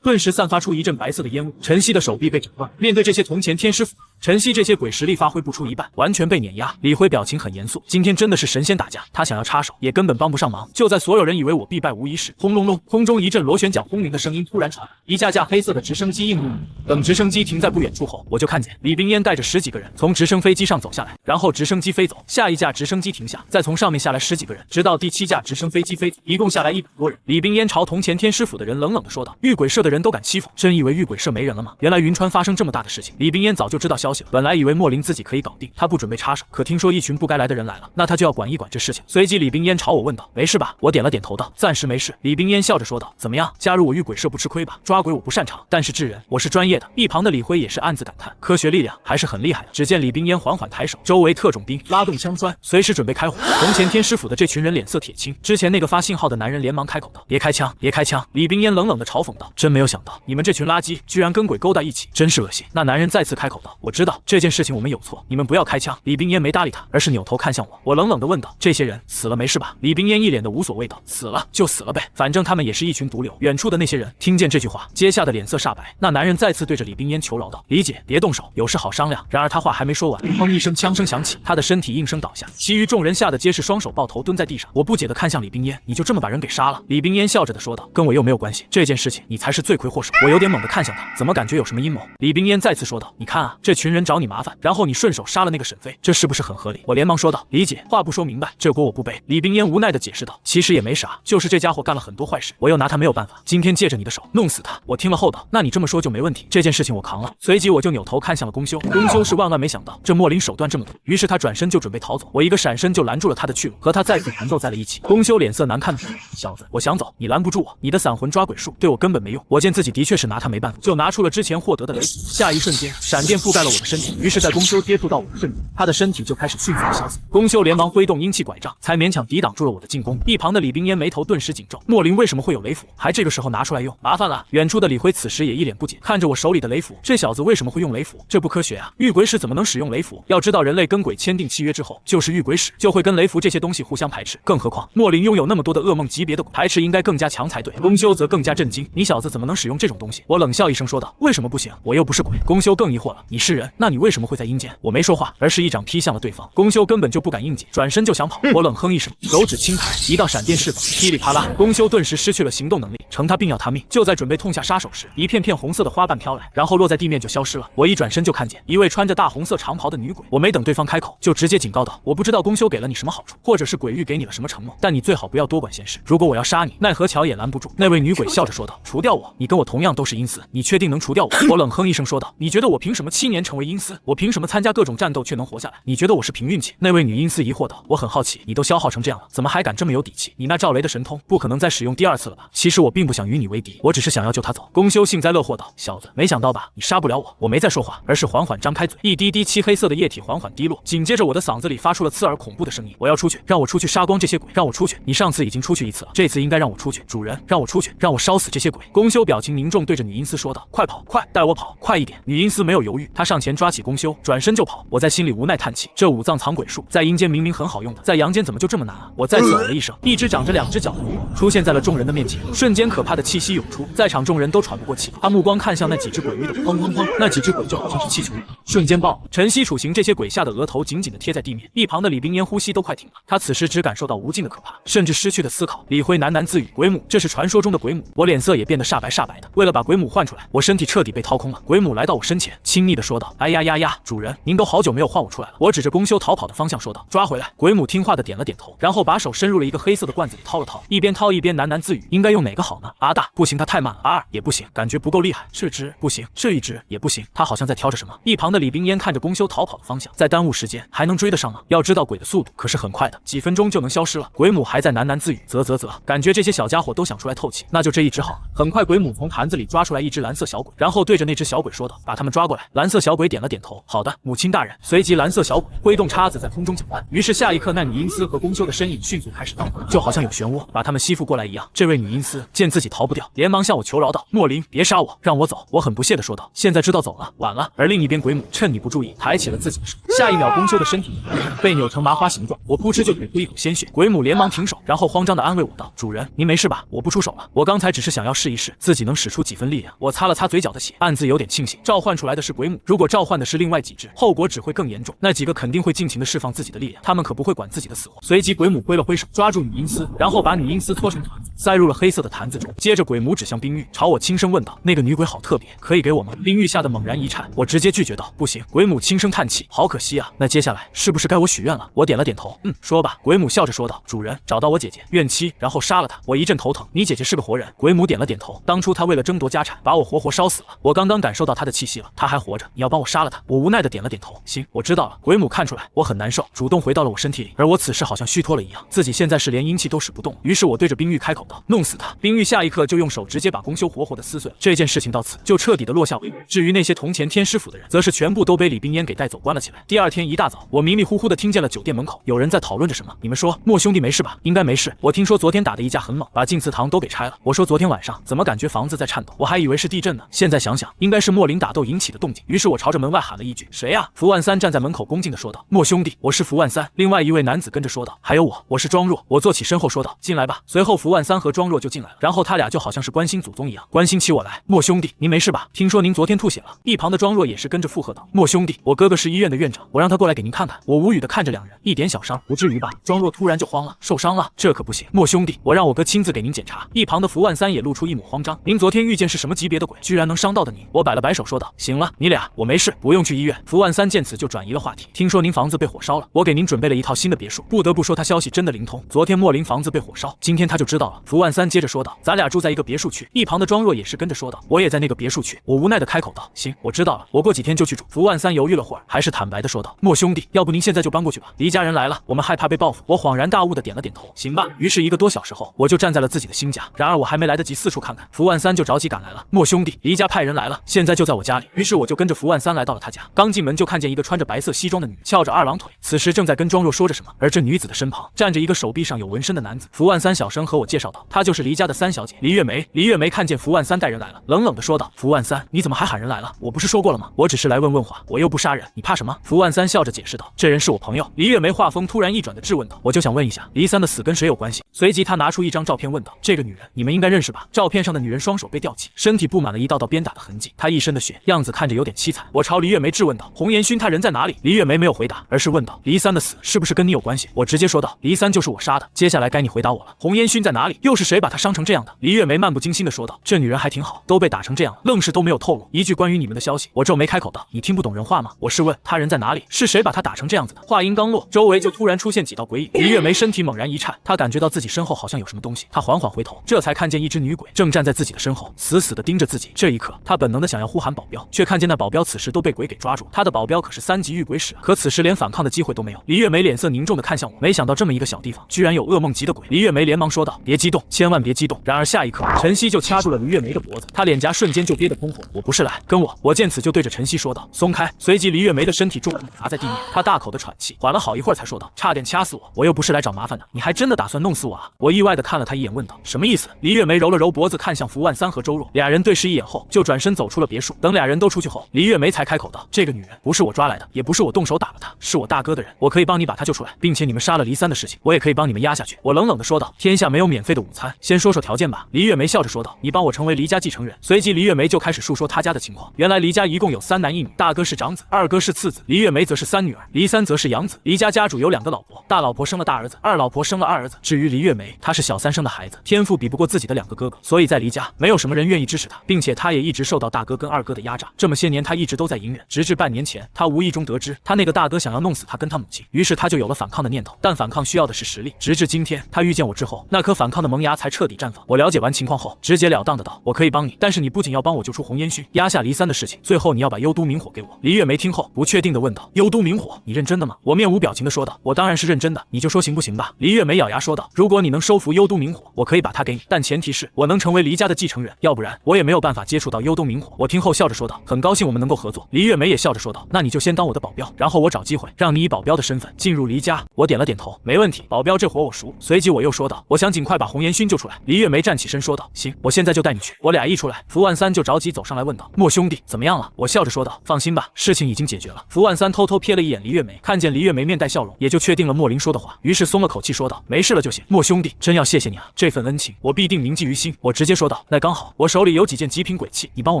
顿时散发出一阵白色的烟雾，陈曦的手臂被整断。面对这些铜钱天师府，陈曦这些鬼实力发挥不出一半，完全被碾压。李辉表情很严肃，今天真的是神仙打架，他想要插手也根本帮不上忙。就在所有人以为我必败无疑时，轰隆隆，空中一阵螺旋桨轰鸣的声音突然传来，一架架黑色的直升机映入。等直升机停在不远处后，我就看见李冰烟带着10几个人从直升飞机上走下来，然后直升机飞走，下一架直升机停下，再从上面下来10几个人，直到第7架直升飞机飞走，一共下来100多人。李冰烟朝铜钱天师府的人冷冷地说道：“玉鬼社的人都敢欺负，真以为玉鬼社没人了吗？”原来云川发生这么大的事情，李冰烟早就知道消息了。本来以为莫林自己可以搞定，他不准备插手，可听说一群不该来的人来了，那他就要管一管这事情。随即李冰烟朝我问道：“没事吧？”我点了点头道：“暂时没事。”李冰烟笑着说道：“怎么样，加入我玉鬼社不吃亏吧？抓鬼我不擅长，但是治人我是专业的。”一旁的李辉也是暗自感叹，科学力量还是很厉害的。只见李冰烟缓缓抬手，周围特种兵拉动枪栓，随时准备开火。铜钱天师府的这群人脸色铁青，之前那个发信号的男人连忙开口道：“别开枪，别开枪！”李冰烟冷冷地嘲讽道：“真没有想到，你们这群垃圾居然跟鬼勾在一起，真是恶心。”那男人再次开口道：“我知道这件事情我们有错，你们不要开枪。”李冰烟没搭理他，而是扭头看向我。我冷冷地问道：“这些人死了没事吧？”李冰烟一脸的无所谓道：“死了就死了呗，反正他们也是一群毒瘤。”远处的那些人听见这句话，皆吓得脸色煞白。那男人再次对着李冰烟求饶道：“李姐，别动手，有事好商量。”然而他话还没说完，砰一声枪声响起，他的身体应声倒下，其余众人吓得皆是双手抱头蹲在地上。我不解地看向李冰烟：“你就这么把人给杀了？”李冰烟笑着地说道：“跟我又没有关系，这件事情你才是罪魁祸首。”我有点猛地看向他，怎么感觉有什么阴谋？李冰烟再次说道：“你看啊，这群人找你麻烦，然后你顺手杀了那个沈飞，这是不是很合理？”我连忙说道：“李姐，话不说明白，这锅我不背。”李冰烟无奈地解释道：“其实也没啥，就是这家伙干了很多坏事，我又拿他没有办法，今天借着你的手弄死他。”我听了后道：“那你这么说就没问题，这件事情我扛了。”随即我就扭头看向了宫修，宫修是万万没想到这莫林手段这么多，于是他转身就准备逃走，我一个闪身就拦住了他的去路，和他再次缠斗在了一起。宫修脸色难看的说：“小子，我想走，你拦不住我，你的散魂抓鬼术对我根本没用。”我见自己的确是拿他没办法，就拿出了之前获得的雷符，下一瞬间闪电覆盖了我的身体，于是在宫修接触到我的瞬间，他的身体就开始迅速的消失。宫修连忙挥动阴气拐杖，才勉强抵挡住了我的进攻。一旁的李冰烟眉头顿时紧皱，莫林为什么会有雷符，还这个时候拿出来用？麻烦了。远处的李辉此时也一脸不解，看着我手里的雷符，这小子为什么会用雷符？这不科学啊！玉鬼使怎么能使用雷符？要知道人类跟鬼签订契约之后，就是玉鬼使就会跟雷符这些东西互相排斥，更何况莫林拥有那么多的噩梦级别的鬼，排斥应该更加强才对。宫修则更加震惊，你小子怎么能使用这种东西？我冷笑一声说道：“为什么不行？我又不是鬼。”宫修更疑惑了：“你是人，那你为什么会在阴间？”我没说话，而是一掌劈向了对方。宫修根本就不敢应解，转身就想跑。我冷哼一声，手指轻抬，一道闪电释放，噼里啪啦，宫修顿时失去了行动能力，成他病要他命。就在准备痛下杀手时，一片片红色的花瓣飘来，然后落在地面就消失了。我一转身就看见一位穿着大红色长袍的女鬼。我没等对方开口，就直接警告道：“我不知道宫修给了你什么好处，或者是鬼域给你了什么承诺，但你最好不要多管闲事。如果我要杀你，奈何桥也拦不住。”那位女鬼笑着说道：“除掉我，你跟我同样都是阴司，你确定能除掉我？”我冷哼一声说道：“你觉得我凭什么7年成为阴司？我凭什么参加各种战斗却能活下来？你觉得我是凭运气？”那位女阴司疑惑道：“我很好奇，你都消耗成这样了，怎么还敢这么有底气？你那赵雷的神通不可能再使用第2次了吧？”其实我并不想与你为敌，我只是想要救他走。宫修幸灾乐祸道：“小子，没想到吧？你杀不了我。”我没再说话，而是缓缓张开嘴，一滴滴漆黑色的液体缓缓滴落，紧接着我的嗓子里发出了刺耳恐怖的声音：“我要出去，让我出去杀光这些鬼，让我出去！你上次已经出去1次了，这次应该让我出去。主人，让我出去，让我烧死这些鬼！”宫修表情凝重，对着女阴司说道：“快跑，快带我跑，快一点！”女阴司没有犹豫，她上前抓起宫修，转身就跑。我在心里无奈叹气，这5脏藏鬼术在阴间明明很好用的，在阳间怎么就这么难啊？我再次哦了一声，一只长着2只脚的女鬼出现在了众人的面前，瞬间可怕的气息涌出，在场众人都喘不过气。他目光看向那几只鬼鱼的砰砰砰，那几只鬼就好像是气球一样，瞬间爆。陈曦、楚行这些鬼吓得额头紧紧地贴在地面，一旁的李冰烟呼吸都快停了，他此时只感受到无尽的可怕，甚至失去了思考。李辉喃喃自语：“鬼母，这是传说中的鬼母。”我脸色也变得煞白煞白的。为了把鬼母唤出来，我身体彻底被掏空了。鬼母来到我身前，亲昵地说道：“道：“哎呀呀呀，主人，您都好久没有唤我出来了。”我指着公休逃跑的方向说道：“抓回来！”鬼母听话的点了点头，然后把手伸入了一个黑色的罐子里掏了掏，一边掏一边喃喃自语：“应该用哪个好呢？阿大，不行，它太慢了。阿二也不行，感觉不够厉害。这只不行，这一只也不行。”他好像在挑着什么。一旁的李冰烟看着公休逃跑的方向，再耽误时间还能追得上吗？要知道鬼的速度可是很快的，几分钟就能消失了。鬼母还在喃喃自语：“啧，感觉这些小家伙都想出来透气，那就这一只好了。”很快，鬼母从坛子里抓出来一只蓝色小鬼，然后对着那只小鬼说道：“把他们抓过来。”蓝色小鬼点了点头：“好的，母亲大人。”随即，蓝色小鬼挥动叉子在空中搅拌，于是下一刻，那女阴司和公休的身影迅速开始动，就好像有漩涡把他们吸附过来一样。这位女阴司见自己逃不掉，连忙向我求饶道：“莫林，别杀我，让我走。”我很不屑地说道：“现在知道走了，晚了。”而另一边，鬼母趁你不注意，抬起了自己的手，下一秒，公休的身体被扭成麻花形状，我扑哧就腿出一口鲜血。鬼母连忙停手，然后慌张地安慰我道：“主人，您没事吧？我不出手了，我刚才只是想要试一试自己能使出几分力量。”我擦了擦嘴角的血，暗自有点庆幸，召唤出来的是鬼母，如果召唤的是另外几只，后果只会更严重。那几个肯定会尽情地释放自己的力量，他们可不会管自己的死活。随即，鬼母挥了挥手，抓住女阴司，然后把女阴司搓成团子，塞入了黑色的坛子中。接着，鬼母指向冰玉，朝我轻声问道：“那个女鬼好特别，可以给我吗？”冰玉吓得猛然一颤，我直接拒绝道：“不行。”鬼母轻声叹气：“好可惜啊，那接下来是不是该我许愿了？”我点了点头，说吧。鬼母笑着说道：“主人，找到我姐姐怨妻，然后杀了她。”我一阵头疼：“你姐姐是个活人？”鬼母点了点头：“当初她为了争夺家产，把我活活烧死了。我刚刚感受到她的气息了，她还活着，你要帮我杀了她。”我无奈的点了点头：“行，我知道了。”鬼母看出来我很难受，主动回到了我身体里，而我此时好像虚脱了一样，自己现在是连阴气都使不动。于是我对着冰玉开口道：“弄死他！”冰玉下一刻就用手直接把公休活活的撕碎了。这件事情到此就彻底的落下帷幕。至于那些铜钱天师府的人，则是全部都被李冰烟给带走关了起来。第二天一大早，我迷迷糊糊的听见了酒店门口有人在讨论着什么。你们说莫兄弟没事吧？应该没事。我听说昨天打的一架很猛，把净祠堂都给拆了。我说昨天晚上怎么感觉房子在颤抖？我还以为是地震呢。现在想想，应该是莫林打斗引起的动静。于是我朝着门外喊了一句：“谁呀？”福万三站在门口恭敬的说道：“莫兄弟，我是福万三。”另外一位男子跟着说道：“还有我是庄若。”我坐起身后说道：“进来吧。”随后福万三和庄若就进来了，然后他俩就好像是关心祖宗一样，关心起我来。“莫兄弟，您没事吧？听说您昨天吐血了。”一旁的庄若也是跟着附和道：“莫兄弟，我哥哥是医院的院长，我让他过来给您看看。”我无语的看着两人，一点小伤，不至于吧？庄若突然就慌了：“受伤了？这可不行！莫兄弟，我让我哥亲自给您检查。”一旁的福万三也露出一抹慌张：“您昨天遇见是什么级别的鬼，居然能伤到的您？”我摆了摆手说道：“行了，你俩我没事，不用去医院。”福万三见此就转移了话题：“听说您房子被火烧了，我给您准备了一套新的别墅。”不得不说他消息真的灵通，昨天莫林房子被火烧，今天他就知道了。福万三接着说道：“咱俩住在一个别墅区。”一旁的庄若也是跟着说道：“我也在那个别墅区。”我无奈的开口道：“行，我知道了，我过几天就去住。”福万三犹豫了会儿，还是坦白的说道：“莫兄弟，要不您现在就搬过去吧，黎家人来了，我们害怕被报复。”我恍然大悟的点了点头：“行吧。”于是1个多小时后，我就站在了自己的新家。然而我还没来得及四处看看，福万三就着急赶来了：“莫兄弟，黎家派人来了，现在就在我家里。”于是我就跟着福万三来到了他家。刚进门就看见一个穿着白色西装的女，翘着二郎腿，此时正在跟庄若说着什么。而这女子的身旁站着一个手臂上有纹身的男子。福万三小声和我介绍道：“她就是黎家的三小姐黎月梅。”黎月梅看见福万三带人来了，冷冷的说道：“福万三，你怎么还喊人来了？我不是说过了吗？我只是来问问话，我又不杀人，你怕什么？”福万三笑着解释道：“这人是我朋友。”黎月梅话锋突然一转的质问道：“我就想问一下，黎三的死跟谁有关系？”随即他拿出一张照片问道：“这个女人你们应该认识吧？”照片上的女人双手被吊起，身体布满了一道道鞭打的痕迹，她一身的血，样子看着有点凄惨。我朝黎月梅质问道：“红颜勋他人在哪里？”黎月梅没有回答，而是问道：“黎三的死是不是跟你有关系？”我直接说道：“黎三就是我杀的。”接下来该你回答我了，红烟勋在哪里？又是谁把他伤成这样的？黎月梅漫不经心的说道：“这女人还挺好，都被打成这样了，愣是都没有透露一句关于你们的消息。”我皱眉开口道：“你听不懂人话吗？我是问他人在哪里，是谁把他打成这样子的？”话音刚落，周围就突然出现几道鬼影。黎月梅身体猛然一颤，她感觉到自己身后好像有什么东西，她缓缓回头，这才看见一只女鬼正站在自己的身后，死死的盯着自己。这一刻，她本能的想要呼喊保镖，却看见那保镖此时都被鬼给抓住。她的保镖可是3级遇鬼使，可此时连反抗的机会都没有。黎月梅脸色凝重的看向我，没想到这么一个小地方居然有噩梦级的鬼。黎月梅连忙说道：“别激动，千万别激动。”然而下一刻，陈曦就掐住了黎月梅的脖子，她脸颊瞬间就憋得通红。“我不是来跟我。”我见此就对着陈曦说道：“松开。”随即黎月梅的身体重重地砸在地面，她大口的喘气，缓了好一会儿才说道：“差点掐死我，我又不是来找麻烦的，你还真的打算弄死我啊？”我意外的看了她一眼，问道：“什么意思？”黎月梅揉了揉脖子，看向福万三和周若，俩人对视一眼后就转身走出了别墅。等俩人都出去后，黎月梅才开口道：“这个女人不是我抓来的，也不是我动手打了她，是我大哥的人，我可以帮你把她救出来，并且你们杀了黎三的事情，我也可以帮你们压下去。”我冷冷的说道：“天下没有免费的午餐，先说说条件吧。”黎月梅笑着说道：“你帮我成为黎家继承人。”随即黎月梅就开始述说她家的情况。原来黎家一共有3男1女，大哥是长子，二哥是次子，黎月梅则是3女儿，黎三则是养子。黎家家主有2个老婆，大老婆生了大儿子，二老婆生了二儿子。至于黎月梅，她是小三生的孩子，天赋比不过自己的2个哥哥，所以在黎家没有什么人愿意支持她，并且她也一直受到大哥跟二哥的压榨。这么些年，她一直都都在隐忍，直至半年前，他无意中得知他那个大哥想要弄死他跟他母亲，于是他就有了反抗的念头。但反抗需要的是实力。直至今天，他遇见我之后，那颗反抗的萌芽才彻底绽放。我了解完情况后，直截了当的道：“我可以帮你，但是你不仅要帮我救出红烟熏，压下离三的事情，最后你要把幽都明火给我。”黎月梅听后不确定的问道：“幽都明火，你认真的吗？”我面无表情的说道：“我当然是认真的，你就说行不行吧？”黎月梅咬牙说道：“如果你能收服幽都明火，我可以把它给你，但前提是我能成为黎家的继承人，要不然我也没有办法接触到幽都明火。”我听后笑着说道：“很高兴我们能够合作。”黎月梅也笑着说道：“那你就先当我的保镖，然后我找机会让你以保镖的身份进入黎家。”我点了点头，没问题，保镖这活我熟。随即我又说道：“我想尽快把红烟熏救出来。”黎月梅站起身说道：“行，我现在就带你去。”我俩一出来，福万三就着急走上来问道：“莫兄弟，怎么样了？”我笑着说道：“放心吧，事情已经解决了。”福万三偷偷瞥了一眼黎月梅，看见黎月梅面带笑容，也就确定了莫林说的话，于是松了口气说道：“没事了就行。莫兄弟，真要谢谢你啊，这份恩情我必定铭记于心。”我直接说道：“那刚好，我手里有几件极品鬼器，你帮我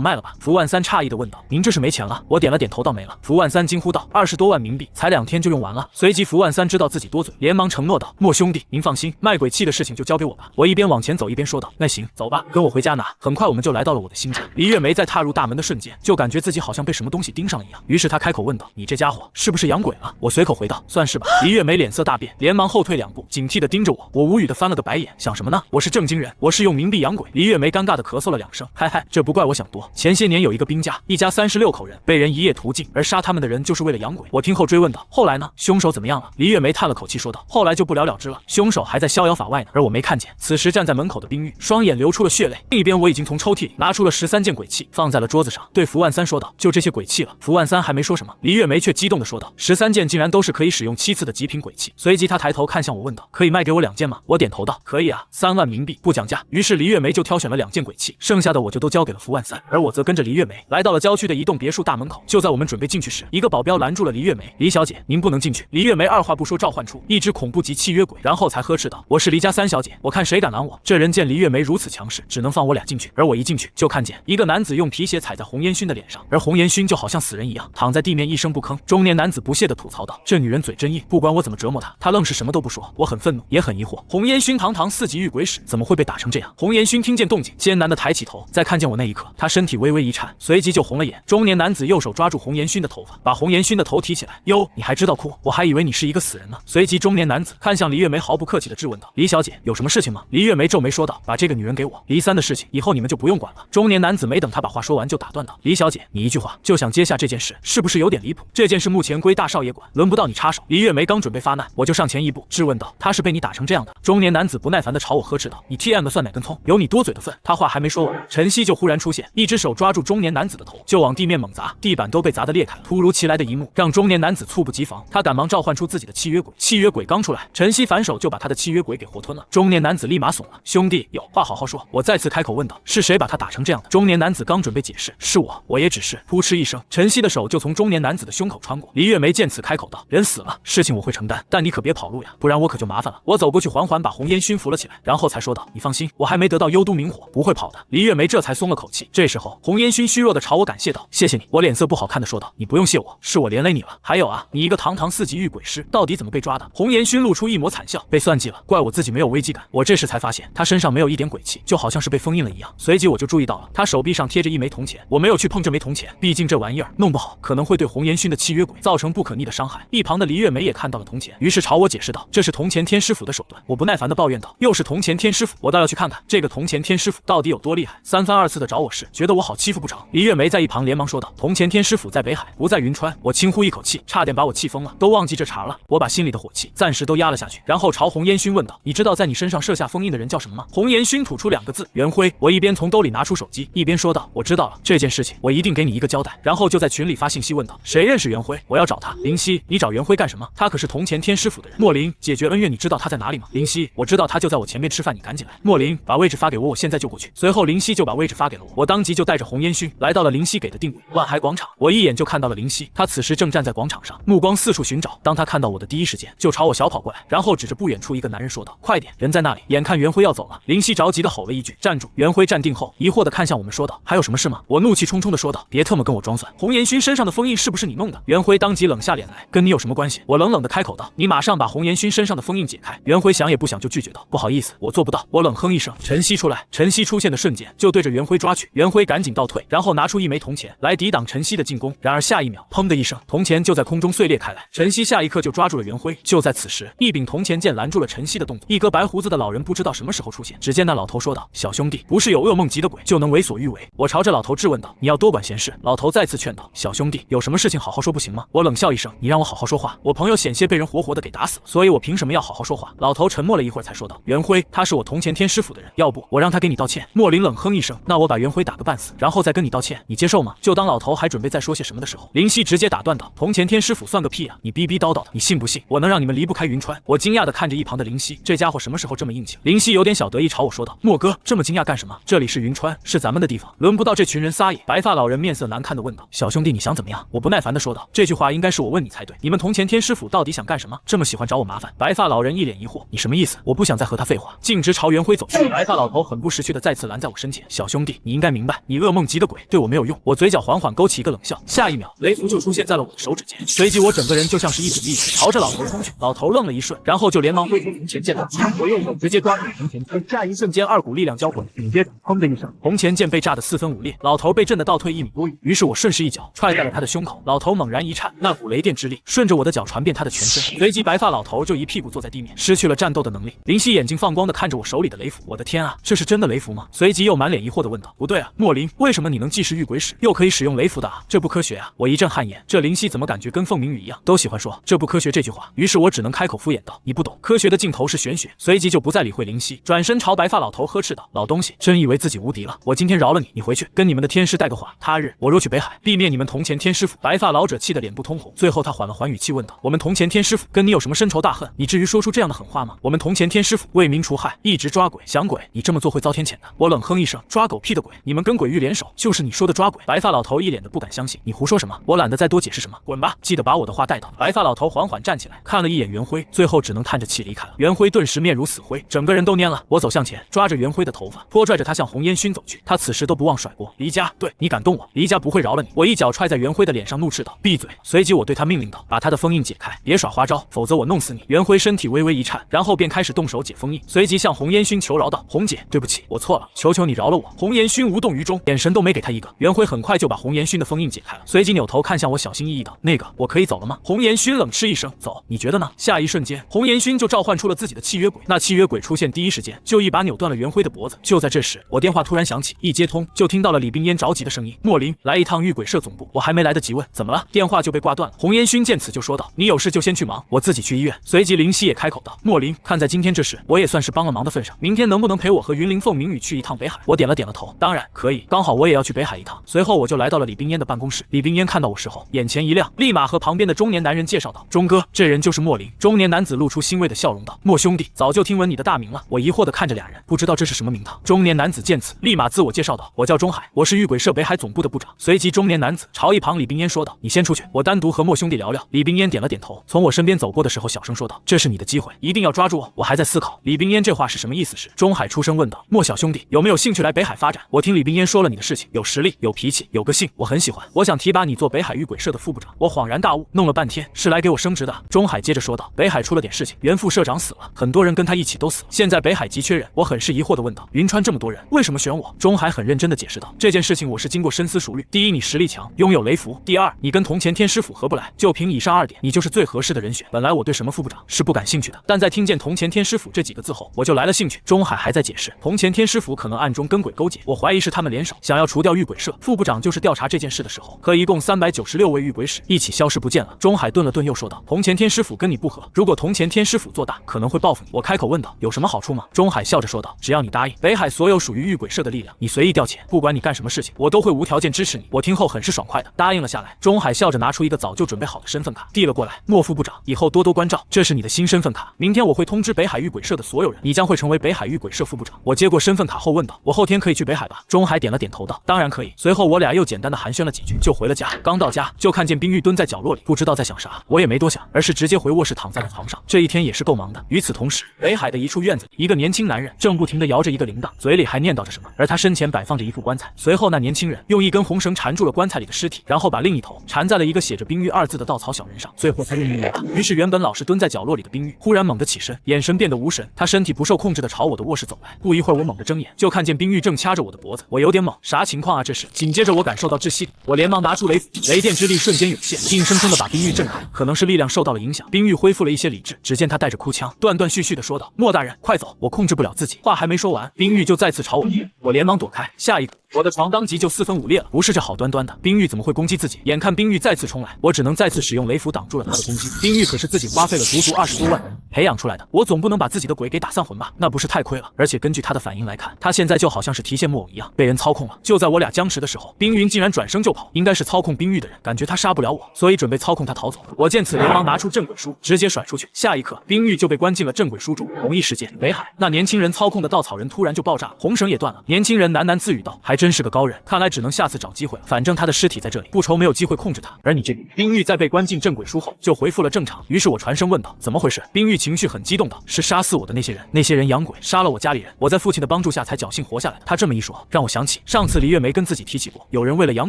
卖了吧。”福万三诧异的问道：“您这是没钱了？”我点了点头道：“没了。”福万三惊呼道：“20多万冥币，才2天就用完了。”随即福万三知道自己多嘴，连忙承诺道：“莫兄弟，您放心，卖鬼器的事情就交给我吧。”我一边往前走一边说道：“那行，走吧，跟我回家拿。”很快我们就来到了我的新家。黎月梅在踏入大门的瞬间，就感觉自己好像被什么东西盯上了一样，于是她开口问道：“你这家伙是不是养鬼了？”我随口回道：“算是吧。”黎月梅脸色大变，连忙后退2步，警惕地盯着我。我无语地翻了个白眼，想什么呢？我是正经人，我是用冥币养鬼。黎月梅尴尬地咳嗽了2声，嗨嗨，这不怪我想多。前些年有一个兵家，一家36口人被人一夜屠尽，而杀他们的人就是为了养鬼。我听后追问道：“后来呢？凶手怎么样了？”黎月梅叹了口气说道：“后来就不了了之了，凶手还在逍遥法外呢，而我没看见。”此时站在门口的冰玉双眼流出了血泪，另一边我已经从抽屉里拿出了13件鬼器，放在了桌子上，对福万三说道：“就这些鬼器了。”福万三还没说什么，黎月梅却激动地说道：“13件竟然都是可以使用7次的极品鬼器。”随即她抬头看向我问道：“可以卖给我2件吗？”我点头道：“可以啊，3万冥币，不讲价。”于是黎月梅就挑选了2件鬼器，剩下的我就都交给了福万三，而我则跟着黎月梅来到了郊区的一栋别墅大门口。就在我们准备进去时，一个保镖拦住了黎月梅：“黎小姐，您不能进去。”黎月梅二话不说召唤出一只恐怖级契约鬼，然后才呵斥道：“我是黎家3小姐，我看谁敢拦我！”这人见黎月梅如此强势，只能放我俩进去。而我一进去，就看见一个男子用皮鞋踩在红烟熏的脸上，而红烟熏就好像死人一样躺在地面一声不吭。中年男子不屑地吐槽道：“这女人嘴真硬，不管我怎么折磨她，她愣是什么都不说。”我很愤怒，也很疑惑，红烟熏堂堂4级御鬼使，怎么会被打成这样？红烟熏听见动静，艰难地抬起头，在看见我那一刻，他身体微微一颤，随即就红了眼。中年男子右手抓住红烟熏的头发，把红烟熏的头提起来：“哟，你还知道哭？我还以为你是一个死人呢。”随即中年男子看向黎月梅，毫不客气地质问道：“黎小姐，有什么事情吗？”黎月梅皱眉说道：“把这个女人给我，黎三的事情以后你们就不用管了。”中年男子没等他把话说完，就打断道：“黎小姐，你一句话就想接下这件事，是不是有点离谱？这件事目前归大少爷管，轮不到你插手。”黎月梅刚准备发难，我就上前一步质问道：“他是被你打成这样的？”中年男子不耐烦地朝我呵斥道：“你 TM 算哪根葱？有你多嘴的份！”他话还没说完，晨曦就忽然出现，一只手抓住中年男子的头，就往地面猛砸，地板都被砸得裂开。突如其来的一幕让中年男子猝不及防，他赶忙召唤出自己的契约鬼。契约鬼刚出来，晨曦反手就把他的契约鬼给活吞了。中年男子立马怂了：“兄弟，有话好好说。”我再次开口问道：“是谁把他打成这样的？”中年男子刚准备解释：“是我。”我也只是扑哧一声，晨曦的手就从中年男子的胸口穿过。黎月梅见此开口道：“人死了，事情我会承担，但你可别跑路呀，不然我可就麻烦了。”我走过去缓缓把红烟熏扶了起来，然后才说道：“你放心，我还没得到幽都明火，不会跑的。”黎月梅这才松了口气。这时候红烟熏虚弱的朝我感谢道：“谢谢你。”我脸色不好看的说道：“你不用谢我，是我连累你了。还有啊，你一个堂堂4级御鬼师，到底怎么被抓的？”红烟熏露出一抹惨笑：“被算计了，怪我自己没有危机感。”我这时才发现他身上没有一点鬼气，就好像是被封印了一样。随即我就注意到了他手臂上贴着一枚铜钱，我没有去碰这枚铜钱，毕竟这玩意儿弄不好可能会对红烟熏的契约鬼造成不可逆的伤害。一旁的黎月梅也看到了铜钱，于是朝我解释道：“这是铜钱天师府的手段。”我不耐烦地抱怨道：“又是铜钱天师府，我倒要去看看这个铜钱天师府到底有多厉害，3番2次的找我事，觉得我好欺负不成？”黎月梅在一旁连忙说道：“铜钱天师府在北海，不在云川。”我轻呼一口气，差点把我气疯了，都忘记这茬了。我把心里的火气暂时都压了下去，然后朝红烟熏问道：“你知道在你身上设下封印的人叫什么吗？”红烟熏吐出2个字：“元辉。”我一边从兜里拿出手机，一边说道：“我知道了，这件事情我一定给你一个交代。”然后就在群里发信息问道：“谁认识元辉？我要找他。”林夕，你找元辉干什么？他可是铜钱天师府的人。莫林，解决恩怨，你知道他在哪里吗？林夕，我知道他就在我前面吃饭，你赶紧来。莫林，把位置发给我，我现在就过去。随后林夕就把位置发给了我，我当即就带着红烟熏来到了林夕给的定位万海广场。我一眼就看到了林夕，他此时正站在广场上，目光四处寻找。当他看到我的第一时间，就朝我小跑过来，然后指着不远处一个男人说道：“快点，人在那里。”眼看元辉要走了，林夕着急的吼了一句：“站住！”元辉站定后，疑惑的看向我们说道：“还有什么事吗？”我怒气冲冲的说道：“别特么跟我装蒜！红烟熏身上的封印是不是你弄的？”元辉当即冷下脸来：“跟你有什么关系？”我冷冷的开口道：“你马上把红烟熏身上的封印解开。”元辉想也不想就拒绝道：“不好意思，我做不到。”我冷哼一声：“晨曦出来！”晨曦出现的瞬间就对着元辉抓去，元辉赶紧倒退，然后拿出一枚铜钱来抵挡挡陈曦的进攻。然而下一秒，砰的一声，铜钱就在空中碎裂开来。陈曦下一刻就抓住了袁辉。就在此时，一柄铜钱剑拦住了陈曦的动作。一个白胡子的老人不知道什么时候出现，只见那老头说道：“小兄弟，不是有噩梦级的鬼就能为所欲为。”我朝着老头质问道：“你要多管闲事。”老头再次劝道：“小兄弟，有什么事情好好说不行吗？”我冷笑一声：“你让我好好说话？我朋友险些被人活活的给打死了，所以我凭什么要好好说话？”老头沉默了一会儿才说道：“袁辉，他是我铜钱天师府的人，要不我让他给你道歉。”莫林冷哼一声：“那我把袁辉打个半死，然后再跟你道歉，你接受吗？”就当老头还准备再说些什么的时候，林夕直接打断道：“铜钱天师府算个屁啊！你逼逼叨叨的，你信不信我能让你们离不开云川？”我惊讶的看着一旁的林夕，这家伙什么时候这么硬气？林夕有点小得意，朝我说道：“莫哥，这么惊讶干什么？这里是云川，是咱们的地方，轮不到这群人撒野。”白发老人面色难看的问道：“小兄弟，你想怎么样？”我不耐烦的说道：“这句话应该是我问你才对，你们铜钱天师府到底想干什么？这么喜欢找我麻烦？”白发老人一脸疑惑：“你什么意思？”我不想再和他废话，径直朝袁辉走去。白发老头很不识趣的再次拦在我身前：“小兄弟，你应该明白，你噩梦级的鬼对我没有用。”我嘴角缓缓勾起一个冷笑，下一秒，雷符就出现在了我的手指间，随即我整个人就像是一指利指朝着老头冲去。老头愣了一瞬，然后就连忙挥出铜钱剑，我右手直接抓住铜钱剑，下一瞬间二股力量交汇，紧接着砰的一声，铜钱剑被炸得四分五裂，老头被震得倒退1米多余。于是我顺势一脚踹在了他的胸口，老头猛然一颤，那股雷电之力顺着我的脚传遍他的全身，随即白发老头就一屁股坐在地面，失去了战斗的能力。林夕眼睛放光的看着我手里的雷符，我的天啊，这是真的雷符吗？随即又满脸疑惑的问道：“不对啊，莫林，为什么你能既是御鬼使又可以使用雷符的啊？这不科学啊！”我一阵汗颜，这林夕怎么感觉跟凤鸣宇一样，都喜欢说这不科学这句话，于是我只能开口敷衍道：“你不懂，科学的尽头是玄学。”随即就不再理会林夕，转身朝白发老头呵斥道：“老东西，真以为自己无敌了？我今天饶了你，你回去跟你们的天师带个话，他日我若去北海，必灭你们铜钱天师府。”白发老者气得脸部通红，最后他缓了缓语气问道：“我们铜钱天师府跟你有什么深仇大恨？你至于说出这样的狠话吗？我们铜钱天师府为民除害，一直抓鬼降鬼，你这么做会遭天谴的。”我冷哼一声：“抓狗屁的鬼！你们跟鬼域联手，就是你说的抓鬼？”白发老头一脸的不敢相信：“你胡说什么？我懒得再多解释什么，滚吧！记得把我的话带到。”白发老头缓缓站起来，看了一眼袁辉，最后只能叹着气离开了。袁辉顿时面如死灰，整个人都蔫了。我走向前，抓着袁辉的头发，拖拽着他向红烟熏走去。他此时都不忘甩锅：“黎家，对你敢动我，黎家不会饶了你！”我一脚踹在袁辉的脸上，怒斥道：“闭嘴！”随即我对他命令道：“把他的封印解开，别耍花招，否则我弄死你！”袁辉身体微微一颤，然后便开始动手解封印，随即向红烟熏求饶道：“红姐，对不起，我错了，求求你饶了我！”红烟熏无动于衷，眼神都没给他一个。袁辉很快就把红烟熏的封印解开了，随即扭头看向我，小心翼翼道：“那个，我可以走了吗？”红烟熏冷嗤一声：“走，你觉得呢？”下一瞬间，红烟熏就召唤出了自己的契约鬼。那契约鬼出现第一时间，就一把扭断了袁辉的脖子。就在这时，我电话突然响起，一接通就听到了李冰烟着急的声音：“莫林，来一趟御鬼社总部。”我还没来得及问怎么了，电话就被挂断了。红烟熏见此就说道：“你有事就先去忙，我自己去医院。”随即林夕也开口道：“莫林，看在今天这事，我也算是帮了忙的份上，明天能不能陪我和云灵凤鸣宇去一趟北海？”我点了头，当然可以，刚好我也要去北海一趟。随后我就来到了李冰烟的办公室。李冰烟看到我时候，眼前一亮，立马和旁边的中年男人介绍道：“钟哥，这人就是莫林。”中年男子露出欣慰的笑容道：“莫兄弟，早就听闻你的大名了。”我疑惑的看着俩人，不知道这是什么名堂。中年男子见此，立马自我介绍道：“我叫钟海，我是御鬼社北海总部的部长。”随即中年男子朝一旁李冰烟说道：“你先出去，我单独和莫兄弟聊聊。”李冰烟点了点头，从我身边走过的时候小声说道：“这是你的机会，一定要抓住我。”我还在思考李冰烟这话是什么意思时，钟海出声问道：“莫小兄弟，有没有兴趣来北海发展？我听李冰烟说了你的事情，有实力，有脾气，有个性，我很喜欢，我想提拔你做北海御鬼社的副部长。”我恍然大悟，弄了半天是来给我升职的。钟海接着说道：“北海出了点事情，原副社长死了，很多人跟他一起都死了，现在北海急缺人。”我很是疑惑的问道：“云川这么多人，为什么选我？”钟海很认真的解释道：“这件事情我是经过深思熟虑，第一，你实力强，拥有雷符；第二，你跟铜钱天师府合不来，就凭以上2点，你就是最合适的人选。本来我对什么副部长是不感兴趣的，但在听见铜钱天师府这几个字后，我就来了兴趣。”钟海还在解释，铜钱天师府可能暗中跟鬼勾结，我怀疑是他们联手，想要除掉御鬼社。副部长就是调查这件事的时候，和一共396位御鬼使一起消失不见了。钟海顿了顿，又说道：“铜钱天师府跟你不合，如果铜钱天师府做大，可能会报复你。”我开口问道：“有什么好处吗？”钟海笑着说道：“只要你答应，北海所有属于御鬼社的力量，你随意调遣，不管你干什么事情，我都会无条件支持你。”我听后很是爽快的答应了下来。钟海笑着拿出一个早就准备好的身份卡递了过来：“莫副部长，以后多多关照，这是你的新身份卡，明天我会通知北海御鬼社的所有人，你将会成为北海御鬼社副部长。”我接过身份卡后问道：“我后天可以去北海吧？”钟海点了点头道：“当然可以。”随后我俩又简单的寒暄了几句，就回了家。刚到家就看见冰玉蹲在角落里，不知道在想啥，我也没多想，而是直接回卧室躺在了床上。这一天也是够忙的。与此同时，北海的一处院子里，一个年轻男人正不停地摇着一个铃铛，嘴里还念叨着什么，而他身前摆放着一副棺材。随后那年轻人用一根红绳缠住了棺材里的尸体，然后把另一头缠在了一个写着冰玉2字的稻草小人上，最后才用力一拉。于是原本老实蹲在角落里的冰玉忽然猛地起身，眼神变得无神，他身体不受控制地朝我的卧室走来。不一会儿，我猛地睁眼，就看见冰玉正掐着我的脖子。我有点懵，啥情况啊这是？紧接着我感受到窒息。我连忙拿出雷斧，雷电之力瞬间涌现，硬生生的把冰玉震开。可能是力量受到了影响，冰玉恢复了一些理智。只见他带着哭腔，断断续续的说道：“莫大人，快走，我控制不了自己。”话还没说完，冰玉就再次朝我劈，我连忙躲开。下一个，我的床当即就4分5裂了。不是这好端端的冰玉怎么会攻击自己？眼看冰玉再次冲来，我只能再次使用雷斧挡住了他的攻击。冰玉可是自己花费了足足20多万人培养出来的，我总不能把自己的鬼给打散魂吧？那不是太亏了？而且根据他的反应来看，他现在就好像是提线木偶一样，被人操控了。就在我俩僵持的时候，冰云竟然转身就跑，应该是操控冰玉的人，感觉他杀不了我，所以准备操控他逃走。我见此，连忙拿出镇鬼书，直接甩出去。下一刻，冰玉就被关进了镇鬼书中。同一时间，北海那年轻人操控的稻草人突然就爆炸，红绳也断了。年轻人喃喃自语道：“还真是个高人，看来只能下次找机会了。反正他的尸体在这里，不愁没有机会控制他。而你这边，冰玉在被关进镇鬼书后就恢复了正常。于是我传声问道：怎么回事？冰玉情绪很激动道：是杀死我的那些人，那些人养鬼，杀了我家里人。我在父亲的帮助下才侥幸活下来的。他这么一说，让我想起上次李月梅跟自己提起过，有人为了养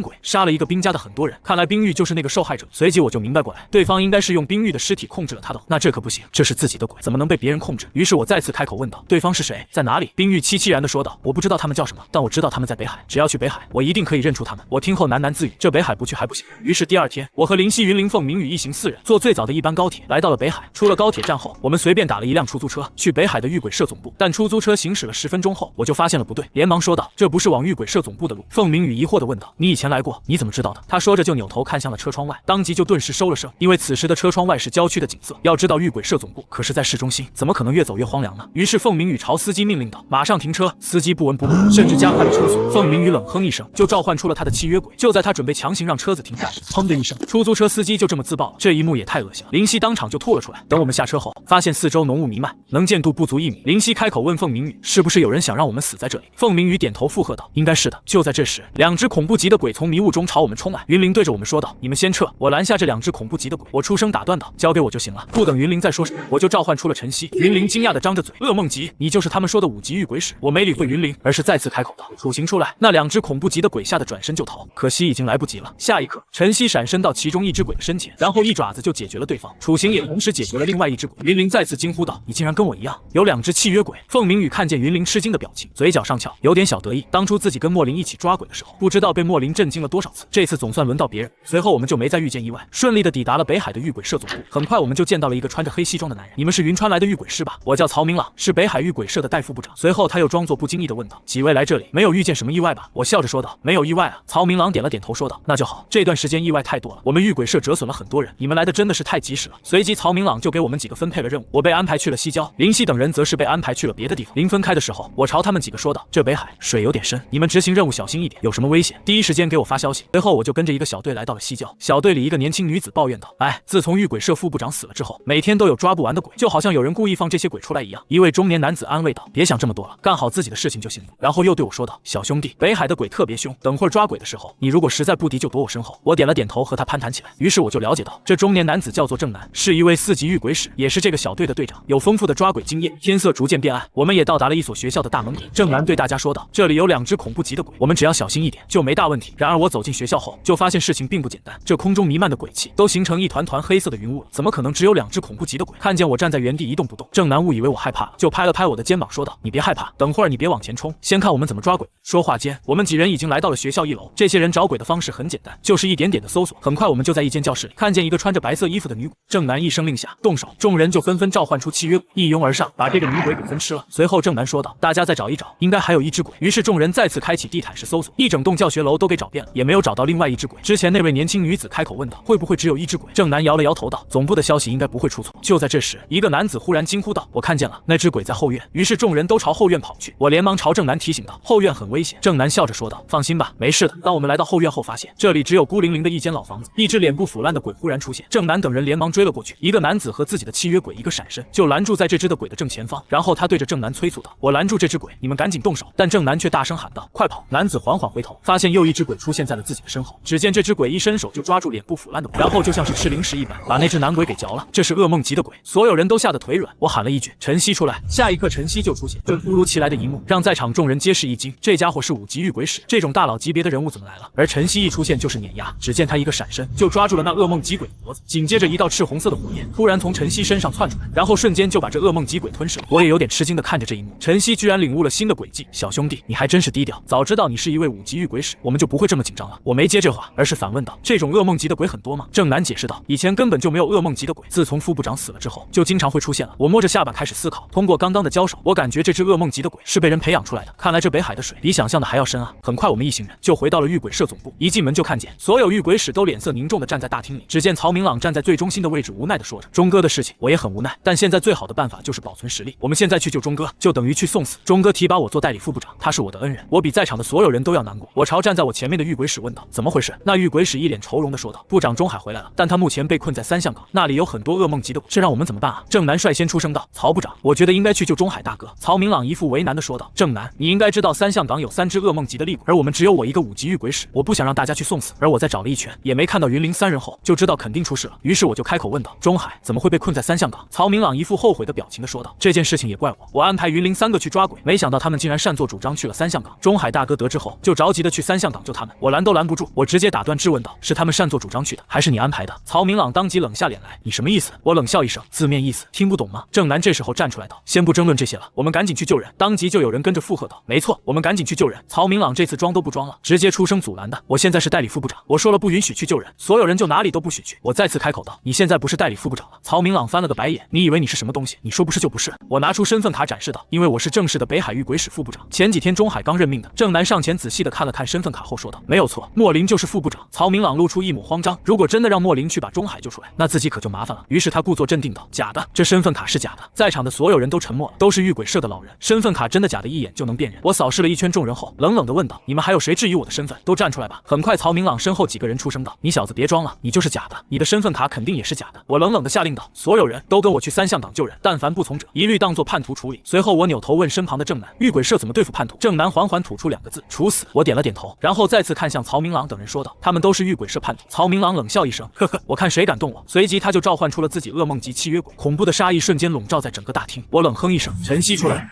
鬼杀了一个冰家的很多人。看来冰玉就是那个受害者。随即我就明白过来，对方应该是用冰玉的尸体控制了他的。那这可不行，这是自己的鬼，怎么能被别人控制？于是我再次开口问道：对方是谁？在哪里？冰玉凄凄然地说道：我不知道他们叫什么，但我知道他们在北海。只要去北海，我一定可以认出他们。我听后喃喃自语：这北海不去还不行。于是第二天，我和林夕、云灵凤、明宇一行4人坐最早的一班高铁来到了北海。出了高铁站后，我们随便打了一辆出租车去北海的玉鬼社总部。但出租车行驶了10分钟后，我就发现了不对，连忙说道：这不是往玉鬼社总部的路。凤明宇疑惑地问道：你以前来过，你怎么知道的？他说着就扭头看向了车窗外，当即就顿时收了声，因为此时的车窗外是郊区的景色。要知道玉鬼社总部可是在市中心，怎么可能越走越荒凉呢？于是凤明宇朝司机命令道：马上停车。司机不闻不问，甚至加快了车速。凤明宇冷哼一声，就召唤出了他的契约鬼。就在他准备强行让车子停下时，砰的一声，出租车司机就这么自爆了。这一幕也太恶心了，林夕当场就吐了出来。等我们下车后，发现四周浓雾弥漫，能见度不足1米。林夕开口问凤明宇：是不是有人想让我们死在这里？凤明宇点头附和道：应该是的。就在这时，2只恐怖级的鬼从迷雾中朝我们冲来。云灵对着我们说道：你们先撤，我拦下这2只恐怖级的鬼。我出声打断道：交给我就行了。不等云灵再说什么，我就召唤出了晨曦。云灵惊讶地张着嘴：噩梦级，你就是他们说的5级玉鬼使？我没理会云灵，而是再次开口道：处刑出来。那2只恐怖级的鬼吓得转身就逃，可惜已经来不及了。下一刻，晨曦闪身到其中1只鬼的身前，然后一爪子就解决了对方。处刑也同时解决了另外1只鬼。云灵再次惊呼道：你竟然跟我一样有2只契约鬼！凤明宇看见云灵吃惊的表情，嘴角上翘，有点小得意。当初自己跟莫林一起抓鬼的时候，不知道被莫林震惊了多少次，这次总算轮到别人。随后我们就没再遇见意外，顺利的抵达了北海的玉鬼社总部。很快我们就见到了一个穿着黑西装的男人。你们是云川来的玉鬼师吧？我叫曹明朗，是北海玉鬼社的代副部长。随后他又装作不经意的问道：几位来这里没有遇见什么意外吧？我笑着说道：没有意外啊。曹明朗点了点头说道：那就好，这段时间意外太多了，我们玉鬼社折损了很多人，你们来的真的是太及时了。随即曹明朗就给我们几个分配了任务，我被安排去了西郊，林夕等人则是被安排去了别的地方。临分开的时候，我朝他们几个说道：这北海水有点深，你们执行任务小心一点，有什么危险第一时间给我发消息。随后我就跟着一个小队来到了西郊。小队里一个年轻女子抱怨道：哎，自从玉鬼社副部长死了之后，每天都有抓不完的鬼，就好像有人故意放这些鬼出来一样。一位中年男子安慰道：别想这么多了，干好自己的事情就行了。然后又对我说道：小兄弟，北海的鬼特别凶，等会儿抓鬼的时候，你如果实在不敌就躲我身后。我点了点头和他攀谈起来。于是我就了解到，这中年男子叫做郑南，是一位4级玉鬼使，也是这个小队的队长，有丰富的抓鬼经验。天色逐渐变暗，我们也到达了一所学校的大门口。郑南对大家说道：这里有2只恐怖级的鬼，我们只要小心一点就没大问题。然而我走进学校后，就发现事情并不简单，这空中弥漫的鬼气都形成一团团黑色的云雾了，怎么可能只有2只恐怖级的鬼？看见我站在原地一动不动，郑南误以为我害怕了，就拍了拍我的肩膀说道：你别害怕，等会儿你别往前冲，先看我们怎么抓鬼。说话间，我们几人已经来到了学校1楼。这些人找鬼的方式很简单，就是一点点的搜索。很快我们就在一间教室里看见一个穿着白色衣服的女鬼。郑南一声令下，动手，众人就纷纷召唤出契约鬼，一拥而上，把这个女鬼给分吃了。随后郑南说道：大家再找一找，应该还有1只鬼。于是众人再次开启地毯式搜索，一整栋教学楼都给找遍了，也没有找到另外1只鬼。之前那位年轻女子开口问道：会不会只有1只鬼？郑南摇了摇头道：总部的消息应该不会出错。就在这时，一个男子忽然惊呼道：我看见了，那只鬼在后院。于是众人都朝后院跑去，我连忙朝郑南提醒道：后院很危险。郑南笑着说道：放心吧，没事的。当我们来到后院后，发现这里只有孤零零的一间老房子。一只脸部腐烂的鬼忽然出现，郑南等人连忙追了过去。一个男子和自己的契约鬼一个闪身，就拦住在这只的鬼的正前方。然后他对着郑南催促道：我拦住这只鬼，你们赶紧动手。但郑南却大声喊道：快跑！男子缓缓回头，发现又1只鬼出现在了自己的身后。只见这只鬼一伸手就抓住脸部腐烂的鬼，然后就像是吃零食一般，把那只男鬼给嚼了。这是噩梦级的鬼，所有人都吓得腿软。我喊了一句：晨曦出来！下一刻晨曦就出现，这突如其来的一幕让在场众人皆是一惊。这家伙是5级玉鬼使，这种大佬级别的人物怎么来了？而晨曦一出现就是碾压，只见他一个闪身就抓住了那噩梦级鬼的脖子，紧接着一道赤红色的火焰突然从晨曦身上窜出来，然后瞬间就把这噩梦级鬼吞噬了。我也有点吃惊的看着这一幕，晨曦居然领悟了新的诡计。小兄弟，你还真是低调，早知道你是一位5级玉鬼使，我们就不不会这么紧张了。我没接这话，而是反问道：这种噩梦级的鬼很多吗？郑南解释道：以前根本就没有噩梦级的鬼，自从副部长死了之后，就经常会出现了。我摸着下巴开始思考，通过刚刚的交手，我感觉这只噩梦级的鬼是被人培养出来的。看来这北海的水比想象的还要深啊！很快，我们一行人就回到了御鬼社总部。一进门就看见所有御鬼使都脸色凝重地站在大厅里。只见曹明朗站在最中心的位置，无奈地说着：钟哥的事情我也很无奈，但现在最好的办法就是保存实力。我们现在去救钟哥，就等于去送死。钟哥提拔我做代理副部长，他是我的恩人，我比在场的所有人都要难过。我朝站在我前面的御鬼使问道：怎么回事？那御鬼使一脸愁容地说道：部长钟海回来了，但他目前被困在三象港，那里有很多噩梦级的鬼，这让我们怎么办啊？郑南率先出声道：曹部长，我觉得应该去救钟海大哥。曹明朗一副为难地说道：郑南，你应该知道三象港有3只噩梦级的厉鬼，而我们只有我一个5级御鬼使，我不想让大家去送死。而我在找了一圈，也没看到云林3人后，就知道肯定出事了。于是我就开口问道：钟海怎么会被困在三象港？曹明朗一副后悔的表情地说道：这件事情也怪我，我安排云林3个去抓鬼，没想到他们竟然擅作主张去了三象港。钟海大哥得知后，就着急的去三象港救他们，我拦都拦不住，我直接打断质问道：是他们擅作主张去的，还是你安排的？曹明朗当即冷下脸来：你什么意思？我冷笑一声，字面意思听不懂吗？郑南这时候站出来道：先不争论这些了，我们赶紧去救人。当即就有人跟着附和道：没错，我们赶紧去救人。曹明朗这次装都不装了，直接出声阻拦的：我现在是代理副部长，我说了不允许去救人，所有人就哪里都不许去。我再次开口道：你现在不是代理副部长了。曹明朗翻了个白眼：你以为你是什么东西？你说不是就不是。我拿出身份卡展示道：因为我是正式的北海御鬼使副部长，前几天钟海刚任命的。郑南上前仔细的看了看身份卡后说道：没有错，莫林就是副部长。曹明朗露出一抹慌张，如果真的让莫林去把钟海救出来，那自己可就麻烦了。于是他故作镇定道：假的，这身份卡是假的。在场的所有人都沉默了，都是御鬼社的老人，身份卡真的假的一眼就能辨认。我扫视了一圈众人后，冷冷的问道：你们还有谁质疑我的身份？都站出来吧。很快曹明朗身后几个人出声道：你小子别装了，你就是假的，你的身份卡肯定也是假的。我冷冷的下令道：所有人都跟我去三象港救人，但凡不从者一律当作叛徒处理。随后我扭头问身旁的郑南：御鬼社怎么对付叛徒？郑南缓缓吐出2个字：处死。我点了点头，然后再次看向曹明朗等人说道：他们都是御鬼社叛徒。曹明朗冷笑一声：呵呵，我看谁敢动我。随即他就召唤出了自己噩梦级契约鬼，恐怖的杀意瞬间笼罩在整个大厅。我冷哼一声：晨曦出来。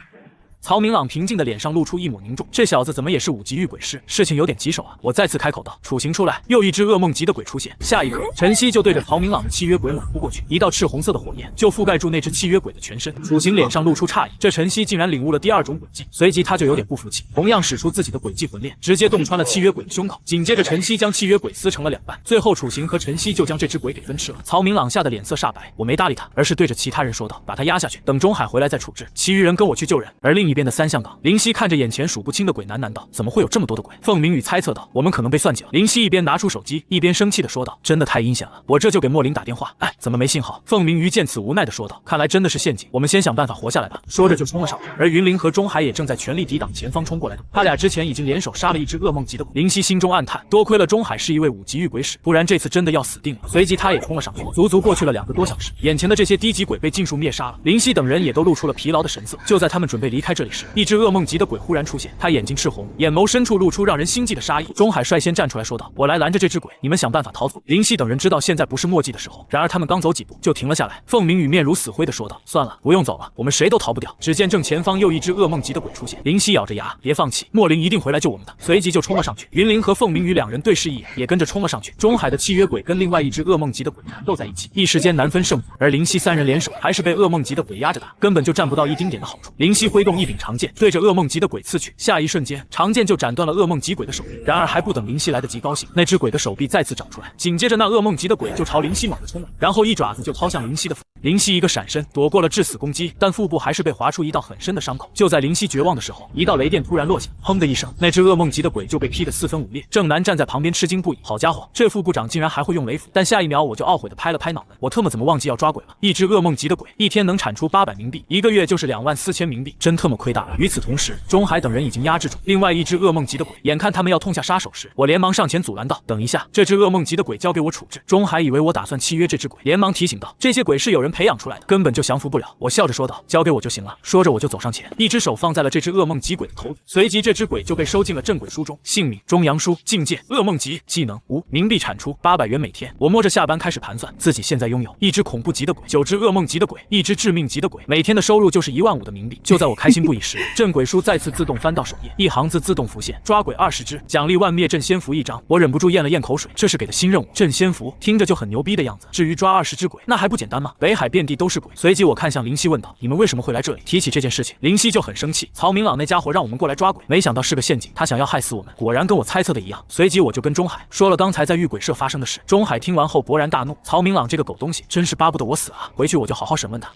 曹明朗平静的脸上露出一抹凝重，这小子怎么也是5级御鬼师，事情有点棘手啊。我再次开口道：处刑出来。又一只噩梦级的鬼出现，下一刻晨曦就对着曹明朗的契约鬼猛扑过去，一道赤红色的火焰就覆盖住那只契约鬼的全身。处刑脸上露出诧异，这晨曦竟然领悟了第2种诡计，随即他就有点不服气，同样使出自己的诡计魂链，直接洞穿了契约鬼的胸口。紧接着晨曦将契约鬼撕成了2半，最后处刑和晨曦就将这只鬼给分吃了。曹明朗吓得脸色煞白，我没搭理他，而是对着其他人说道：把他压下去，等钟海回来再处置，其余人跟我去救人。而另一边的三象港，林夕看着眼前数不清的鬼，喃喃道：怎么会有这么多的鬼？凤鸣宇猜测道：我们可能被算计了。林夕一边拿出手机，一边生气地说道：真的太阴险了，我这就给莫林打电话。哎，怎么没信号？凤鸣宇见此无奈地说道：看来真的是陷阱，我们先想办法活下来吧。说着就冲了上去，而云林和钟海也正在全力抵挡前方冲过来的。他俩之前已经联手杀了一只噩梦级的鬼。林夕心中暗叹，多亏了钟海是一位5级御鬼使，不然这次真的要死定了。随即他也冲了上去，足足过去了2个多小时，眼前的这些低级鬼被尽数灭杀了。林夕等人也都露出了疲劳的神色。就在他们准备离开这里时，一只噩梦级的鬼忽然出现，他眼睛赤红，眼眸深处露出让人心悸的杀意。钟海率先站出来说道：我来拦着这只鬼，你们想办法逃走。林夕等人知道现在不是墨迹的时候，然而他们刚走几步就停了下来。凤鸣宇面如死灰的说道：算了，不用走了，我们谁都逃不掉。只见正前方又一只噩梦级的鬼出现，林夕咬着牙：别放弃，莫林一定回来救我们的。随即就冲了上去。云林和凤鸣宇2人对视一眼，也跟着冲了上去。钟海的契约鬼跟另外一只噩梦级的鬼缠斗在一起，一时间难分胜负。而林夕3人联手，还是被噩梦级的鬼压着打，根本就占不到一丁点的好处。林夕挥动一柄长剑，对着噩梦级的鬼刺去，下一瞬间长剑就斩断了噩梦级鬼的手臂。然而还不等林夕来得及高兴，那只鬼的手臂再次长出来，紧接着那噩梦级的鬼就朝林夕猛地冲来，然后一爪子就掏向林夕的腹。林夕一个闪身躲过了致死攻击，但腹部还是被划出一道很深的伤口。就在林夕绝望的时候，一道雷电突然落下，砰的一声，那只噩梦级的鬼就被劈得4分5裂。郑南站在旁边吃惊不已，好家伙，这副部长竟然还会用雷斧！但下一秒我就懊悔地拍了拍脑门，我特么怎么忘记要抓鬼了？一只噩梦级的鬼一天能产出800冥币，1个月就是24000冥币，真特么亏大了。与此同时，钟海等人已经压制住另外一只噩梦级的鬼，眼看他们要痛下杀手时，我连忙上前阻拦道：等一下，这只噩梦级的鬼交给我处置。钟海以为我打算契约这只鬼，连忙提醒道：这些鬼是有人培养出来的，根本就降服不了。我笑着说道：交给我就行了。说着我就走上前，一只手放在了这只噩梦级鬼的头顶，随即这只鬼就被收进了镇鬼书中。姓名：钟阳书，境界：噩梦级，技能：无，冥币产出800元每天。我摸着下班开始盘算，自己现在拥有一只恐怖级的鬼，9只噩梦级的鬼，一只致命级的鬼，每天的收入就是15000的冥币。就在我开心心不已时，镇鬼书再次自动翻到首页，一行字自动浮现：抓鬼20只，奖励万灭镇仙符1张。我忍不住咽了咽口水，这是给的新任务，镇仙符听着就很牛逼的样子。至于抓20只鬼，那还不简单吗？北海遍地都是鬼。随即我看向林夕问道：你们为什么会来这里？提起这件事情，林夕就很生气，曹明朗那家伙让我们过来抓鬼，没想到是个陷阱，他想要害死我们，果然跟我猜测的一样。随即我就跟钟海说了刚才在御鬼社发生的事。钟海听完后勃然大怒，曹明朗这个狗东西真是巴不得我死啊！回去我就好好审问他。